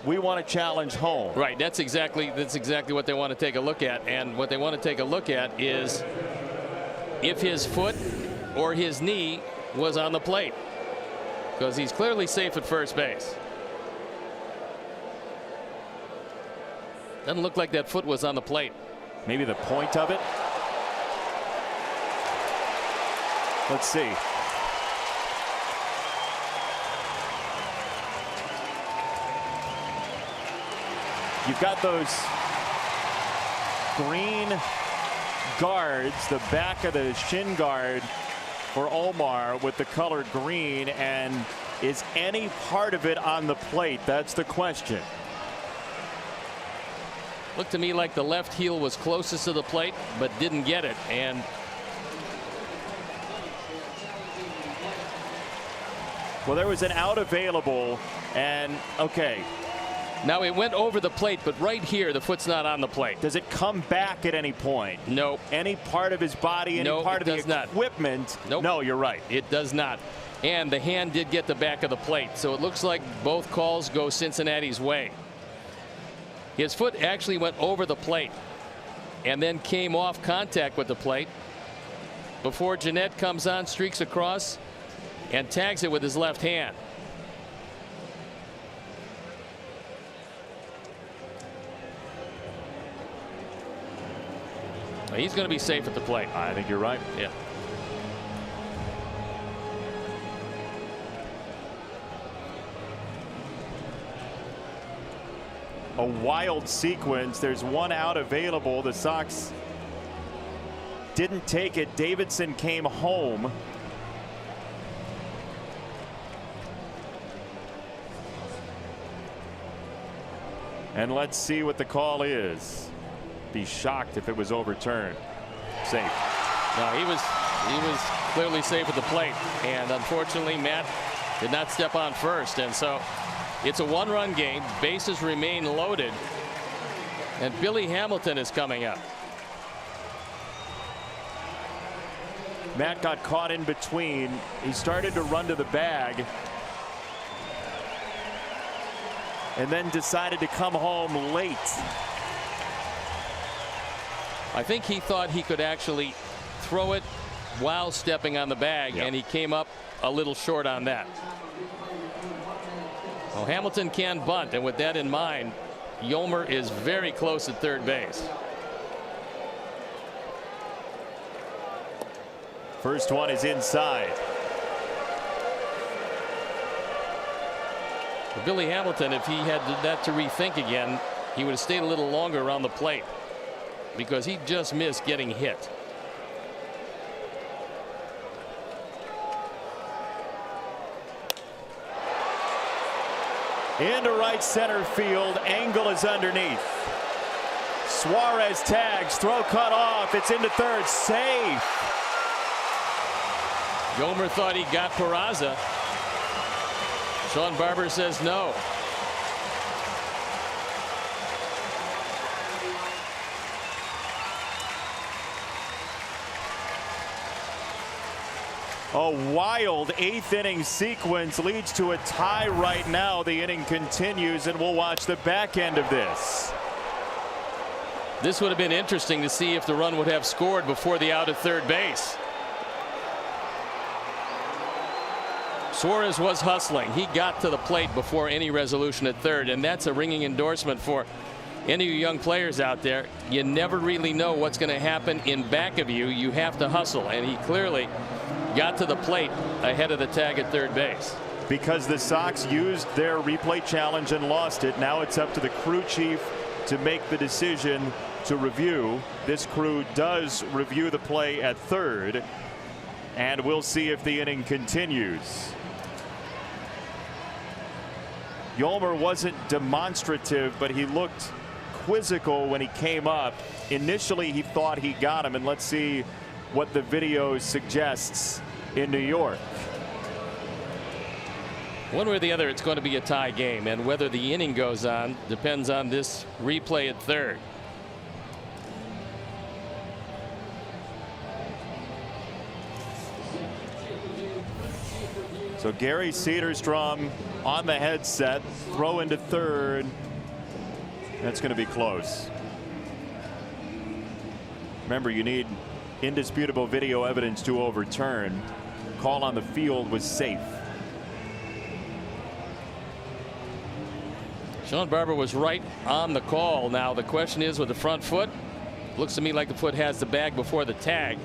We want to challenge home. Right. That's exactly what they want to take a look at. And what they want to take a look at is if his foot or his knee was on the plate, because he's clearly safe at first base. Doesn't look like that foot was on the plate. Maybe the point of it. Let's see. You've got those green guards, the back of the shin guard for Omar with the color green, and is any part of it on the plate? That's the question. Looked to me like the left heel was closest to the plate but didn't get it. And well, there was an out available, and okay. Now it went over the plate, but right here the foot's not on the plate. Does it come back at any point? Nope. Any part of his body, any part of the equipment? Nope. No, you're right. It does not. And the hand did get the back of the plate, so it looks like both calls go Cincinnati's way. His foot actually went over the plate and then came off contact with the plate before Gennett comes on, streaks across, and tags it with his left hand. He's going to be safe at the plate. I think you're right. Yeah. A wild sequence. There's one out available. The Sox didn't take it. Davidson came home. And let's see what the call is. Be shocked if it was overturned. Safe. No, he was clearly safe at the plate, and unfortunately Matt did not step on first, and so It's a one-run game. Bases remain loaded. And Billy Hamilton is coming up. Matt got caught in between. He started to run to the bag and then decided to come home late. I think he thought he could actually throw it while stepping on the bag, and he came up a little short on that. Well, Hamilton can bunt, and with that in mind, Yolmer is very close at third base. First one is inside. For Billy Hamilton, if he had that to rethink again, he would have stayed a little longer around the plate because he just missed getting hit. Into right center field. Angle is underneath. Suarez tags. Throw cut off. It's into third. Safe. Yolmer thought he got Peraza. Sean Barber says no. A wild eighth inning sequence leads to a tie right now. The inning continues, and we'll watch the back end of this. This would have been interesting to see if the run would have scored before the out at third base. Suarez was hustling. He got to the plate before any resolution at third, and that's a ringing endorsement for any of you young players out there. You never really know what's going to happen in back of you. You have to hustle, and he clearly got to the plate ahead of the tag at third base. Because the Sox used their replay challenge and lost it, now it's up to the crew chief to make the decision to review. This crew does review the play at third, and we'll see if the inning continues. Yolmer wasn't demonstrative, but he looked quizzical when he came up. Initially, he thought he got him, and let's see what the video suggests in New York. One way or the other, it's going to be a tie game, and whether the inning goes on depends on this replay at third. So Gary Cederstrom on the headset, throw into third. That's going to be close. Remember, you need indisputable video evidence to overturn. Call on the field was safe. Sean Barber was right on the call. Now the question is, with the front foot, looks to me like the foot has the bag before the tag.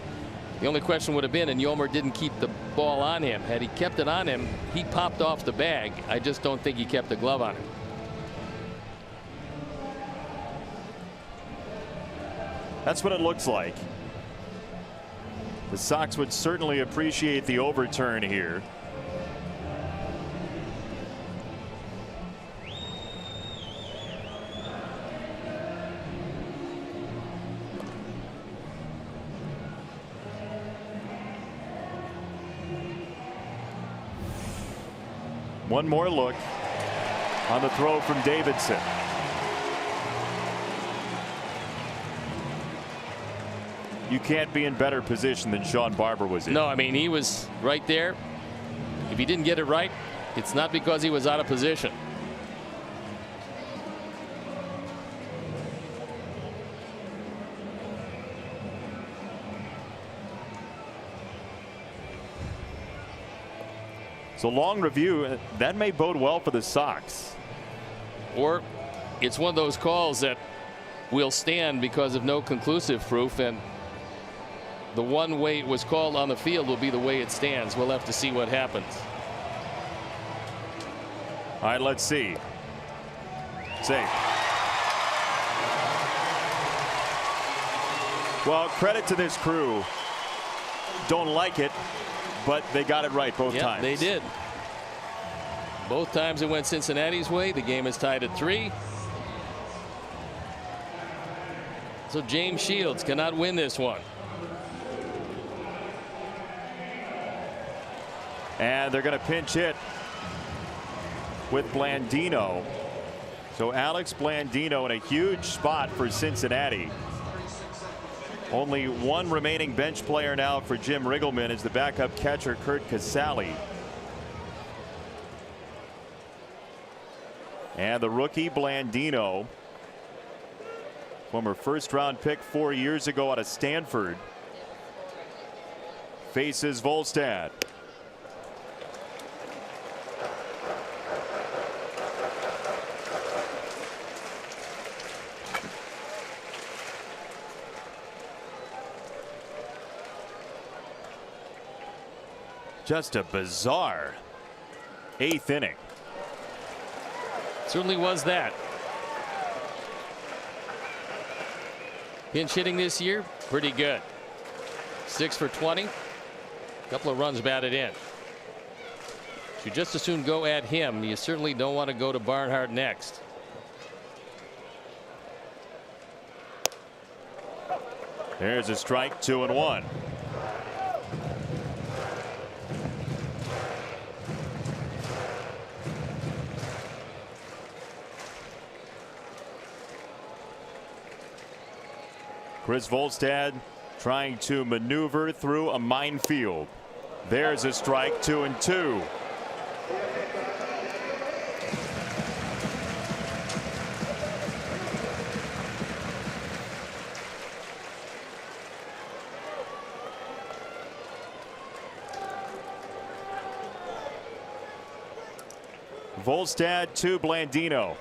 The only question would have been, and Yolmer didn't keep the ball on him. Had he kept it on him, he popped off the bag. I just don't think he kept the glove on him. That's what it looks like. The Sox would certainly appreciate the overturn here. One more look on the throw from Davidson. You can't be in better position than Sean Barber was in. No, I mean, he was right there. If he didn't get it right, it's not because he was out of position. So long review, that may bode well for the Sox. Or it's one of those calls that will stand because of no conclusive proof, and the one way it was called on the field will be the way it stands. We'll have to see what happens. All right, let's see. Safe. Well, credit to this crew. Don't like it, but they got it right both times. They did. Both times it went Cincinnati's way. The game is tied at 3. So James Shields cannot win this one. And they're going to pinch hit. with Blandino. So Alex Blandino in a huge spot for Cincinnati. Only one remaining bench player now for Jim Riggleman is the backup catcher Curt Casale. And the rookie Blandino, former first-round pick 4 years ago out of Stanford, faces Volstad. Just a bizarre 8th inning. Certainly was that. Pinch hitting this year, pretty good. 6 for 20. Couple of runs batted in. Should just as soon go at him. You certainly don't want to go to Barnhart next. There's a strike, 2-1. Chris Volstad trying to maneuver through a minefield. There's a strike, 2-2. Volstad to Blandino.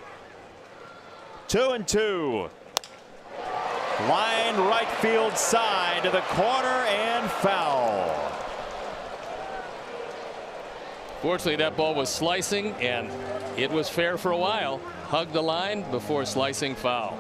2-2. Line right field side to the corner and foul. Fortunately, that ball was slicing and it was fair for a while. Hugged the line before slicing foul.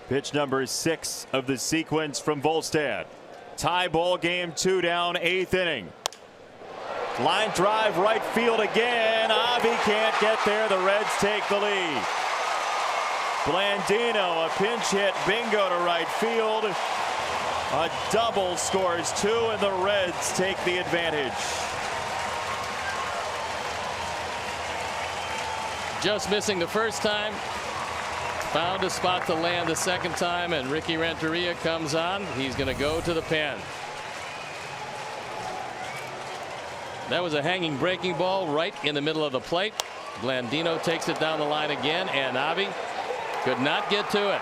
Pitch number 6 of the sequence from Volstad. Tie ball game, 2 down, 8th inning. Line drive right field again. Avi can't get there. The Reds take the lead. Blandino, a pinch hit, bingo to right field. A double scores 2 and the Reds take the advantage. Just missing the first time. Found a spot to land the second time, and Ricky Renteria comes on. He's going to go to the pen. That was a hanging breaking ball right in the middle of the plate. Blandino takes it down the line again, and Avi could not get to it.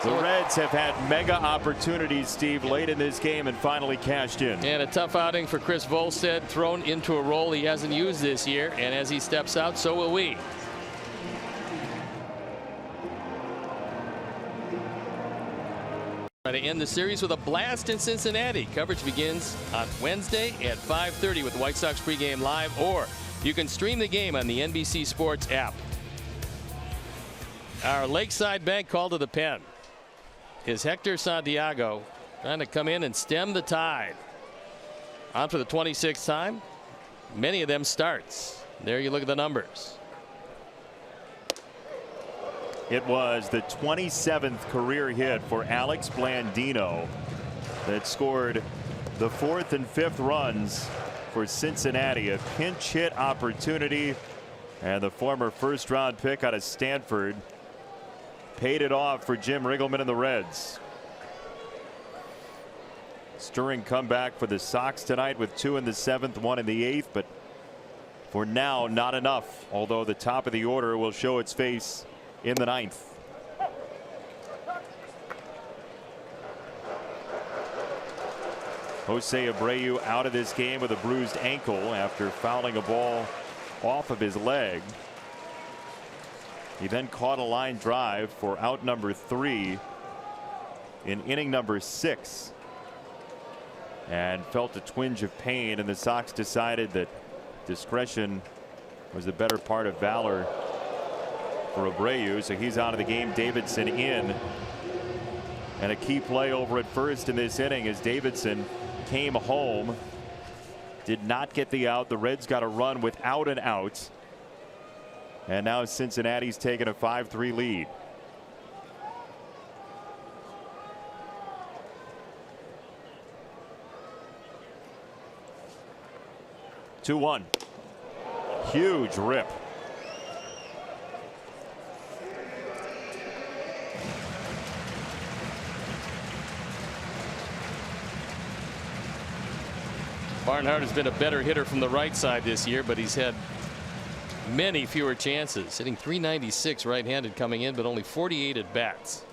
The Reds have had mega opportunities, Steve, late in this game and finally cashed in. And a tough outing for Chris Volstad, thrown into a role he hasn't used this year, and as he steps out, so will we. Try to end the series with a blast in Cincinnati. Coverage begins on Wednesday at 5:30 with the White Sox pregame live, or you can stream the game on the NBC Sports app. Our Lakeside bank call to the pen is Hector Santiago, trying to come in and stem the tide. On for the 26th time. Many of them starts. There you look at the numbers. It was the 27th career hit for Alex Blandino that scored the 4th and 5th runs for Cincinnati. A pinch hit opportunity, and the former first-round pick out of Stanford paid it off for Jim Riggleman and the Reds. Stirring comeback for the Sox tonight with 2 in the 7th, 1 in the 8th, but for now not enough, although the top of the order will show its face in the 9th. Jose Abreu out of this game with a bruised ankle after fouling a ball off of his leg. He then caught a line drive for out number 3 in inning number 6 and felt a twinge of pain, and the Sox decided that discretion was the better part of valor for Abreu, so he's out of the game. Davidson in, And a key play over at first in this inning as Davidson came home. Did not get the out. The Reds got a run without an out. And now Cincinnati's taken a 5-3 lead. Two one. Huge rip. Barnhart has been a better hitter from the right side this year, but he's had many fewer chances. Hitting .396 right-handed coming in, but only 48 at bats.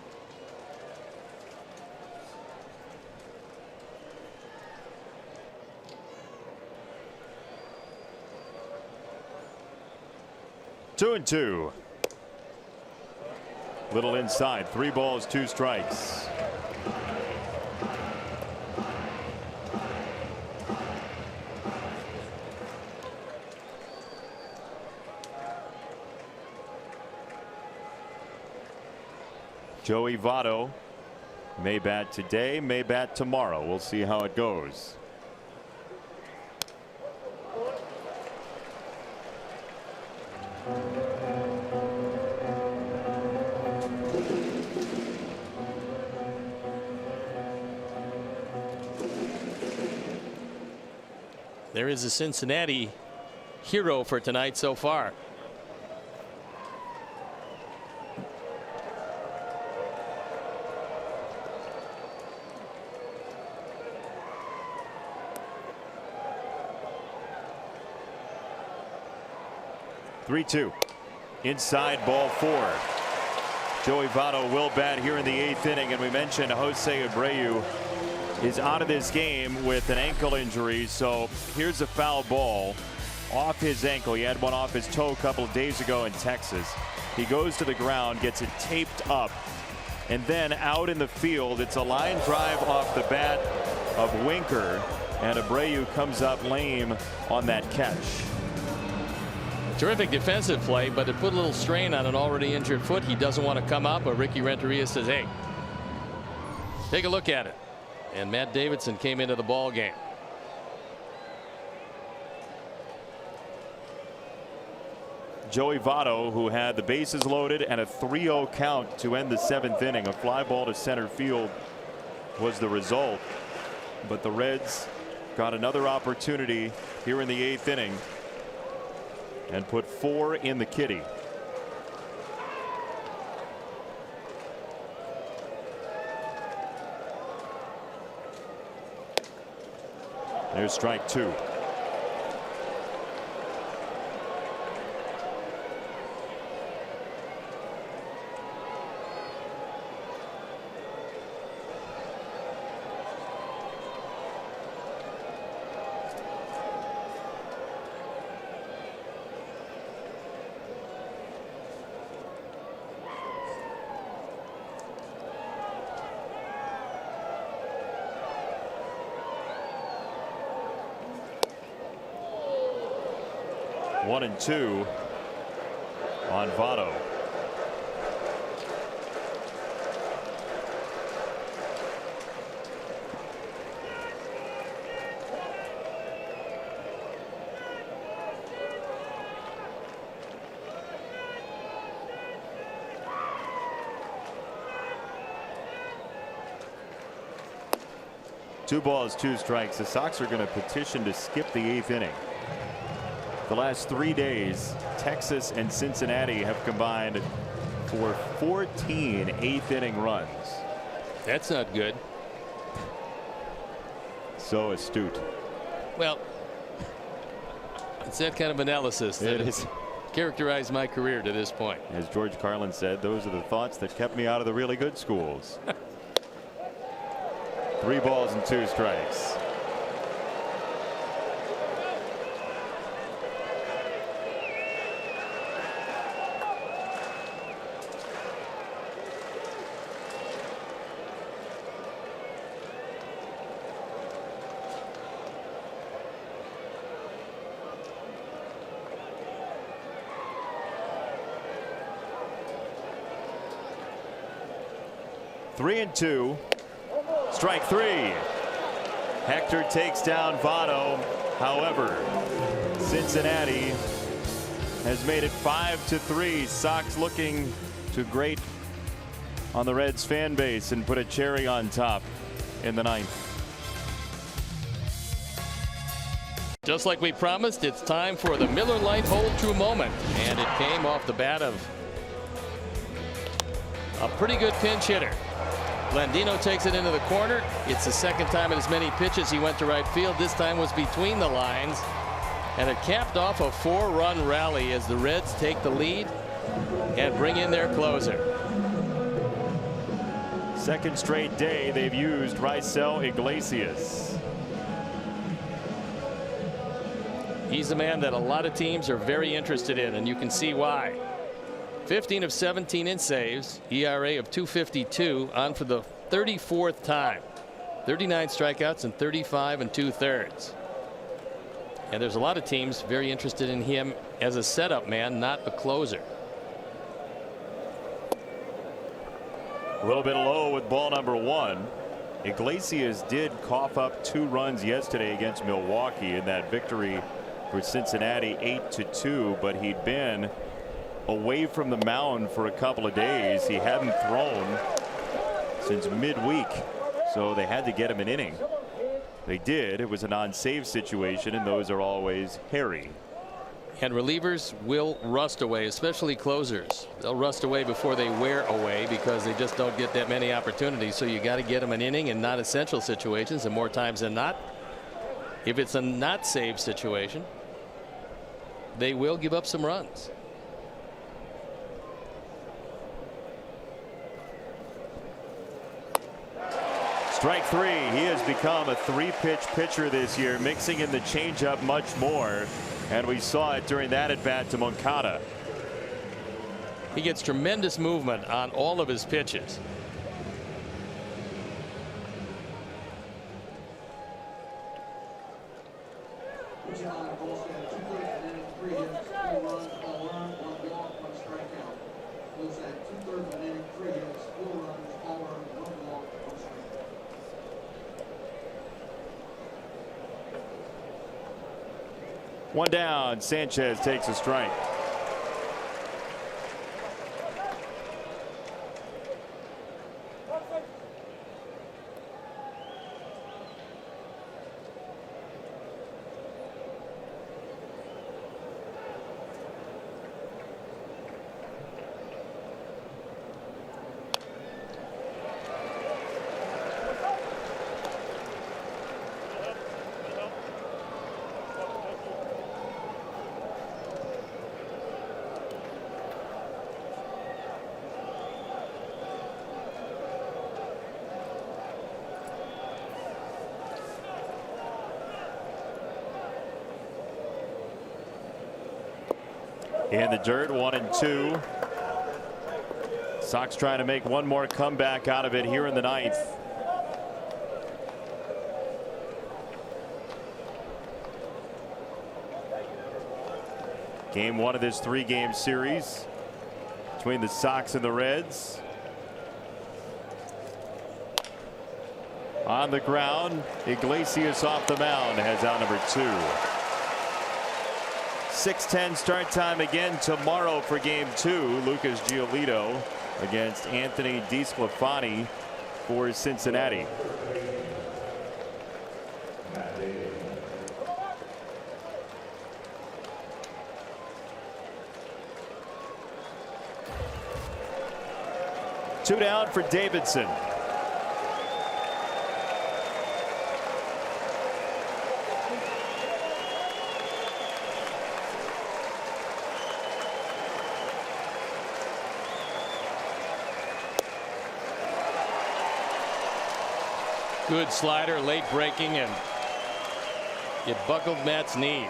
Two and two. Little inside. 3 balls, 2 strikes. Joey Votto may bat today, may bat tomorrow. We'll see how it goes. There is a Cincinnati hero for tonight so far. Three-two. Inside, ball 4. Joey Votto will bat here in the 8th inning, and we mentioned Jose Abreu is out of this game with an ankle injury. So here's a foul ball off his ankle. He had one off his toe a couple of days ago in Texas. He goes to the ground, gets it taped up, and then out in the field, it's a line drive off the bat of Winker, and Abreu comes up lame on that catch. Terrific defensive play, but it put a little strain on an already injured foot. He doesn't want to come up, but Ricky Renteria says, hey, take a look at it. And Matt Davidson came into the ball game. Joey Votto, who had the bases loaded and a 3-0 count to end the 7th inning. A fly ball to center field was the result, but the Reds got another opportunity here in the 8th inning and put 4 in the kitty. There's strike 2. One and 2 on Votto. Two balls, 2 strikes. The Sox are going to petition to skip the 8th inning. The last 3 days, Texas and Cincinnati have combined for 14 8th inning runs. That's not good. So astute. Well, it's that kind of analysis that has characterized my career to this point. As George Carlin said, those are the thoughts that kept me out of the really good schools. 3 balls and 2 strikes. 3-2. Strike three. Hector takes down Votto. However, Cincinnati has made it 5-3. Sox looking to grate on the Reds fan base and put a cherry on top in the ninth. Just like we promised, it's time for the Miller Lite hold true moment, and it came off the bat of a pretty good pinch hitter. Blandino takes it into the corner. It's the second time in as many pitches he went to right field. This time was between the lines, and it capped off a 4-run rally as the Reds take the lead and bring in their closer. Second straight day they've used Raisel Iglesias. He's a man that a lot of teams are very interested in, and you can see why. 15 of 17 in saves, ERA of 2.52, on for the 34th time. 39 strikeouts and 35 2/3. And there's a lot of teams very interested in him as a setup man, not a closer. A little bit low with ball number one. Iglesias did cough up 2 runs yesterday against Milwaukee in that victory for Cincinnati 8-2, but he'd been away from the mound for a couple of days. He hadn't thrown since midweek, so they had to get him an inning. They did. It was a non-save situation, and those are always hairy. And relievers will rust away, especially closers. They'll rust away before they wear away because they just don't get that many opportunities. So you got to get them an inning in non-essential situations, and more times than not, if it's a not save situation, they will give up some runs. Strike three. He has become a 3-pitch pitcher this year, mixing in the changeup much more, and we saw it during that at bat to Moncada. He gets tremendous movement on all of his pitches. One down. Sanchez takes a strike. In the dirt, 1-2. Sox trying to make one more comeback out of it here in the ninth. Game one of this 3-game series between the Sox and the Reds. On the ground, Iglesias off the mound has out number 2. 6:10 start time again tomorrow for game 2. Lucas Giolito against Anthony DeSclafani for Cincinnati. Two down for Davidson. Good slider, late breaking, and it buckled Matt's knees.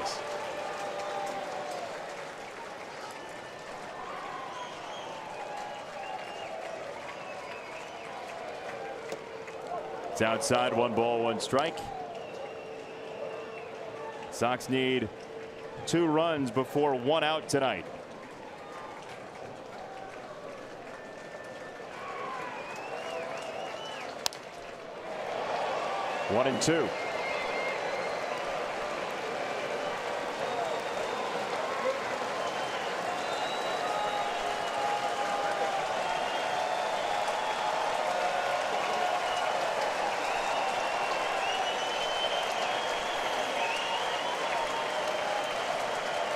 It's outside, 1 ball, 1 strike. Sox need 2 runs before 1 out tonight. 1-2.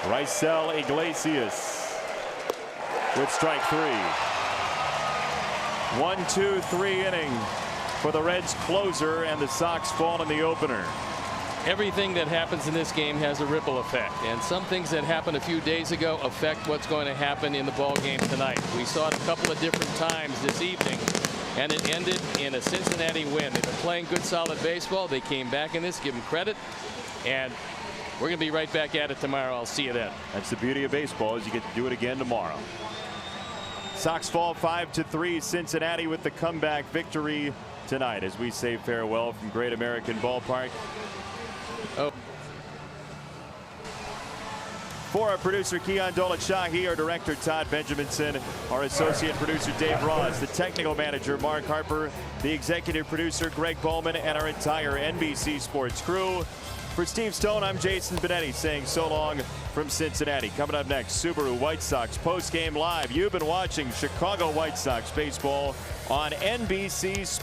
Rysel Iglesias with strike 3. 1-2-3 inning for the Reds closer, and the Sox fall in the opener. Everything that happens in this game has a ripple effect, and some things that happened a few days ago affect what's going to happen in the ball game tonight. We saw it a couple of different times this evening, and it ended in a Cincinnati win. They've been playing good, solid baseball. They came back in this, give them credit, and we're going to be right back at it tomorrow. I'll see you then. That's the beauty of baseball, is you get to do it again tomorrow. Sox fall 5-3. Cincinnati with the comeback victory tonight as we say farewell from Great American Ballpark. For our producer Keon Dolak-Shahi, our director Todd Benjaminson, our associate producer Dave Ross, the technical manager Mark Harper, the executive producer Greg Bowman, and our entire NBC Sports crew. For Steve Stone, I'm Jason Benetti saying so long from Cincinnati. Coming up next, Subaru White Sox post-game live. You've been watching Chicago White Sox baseball on NBC Sports.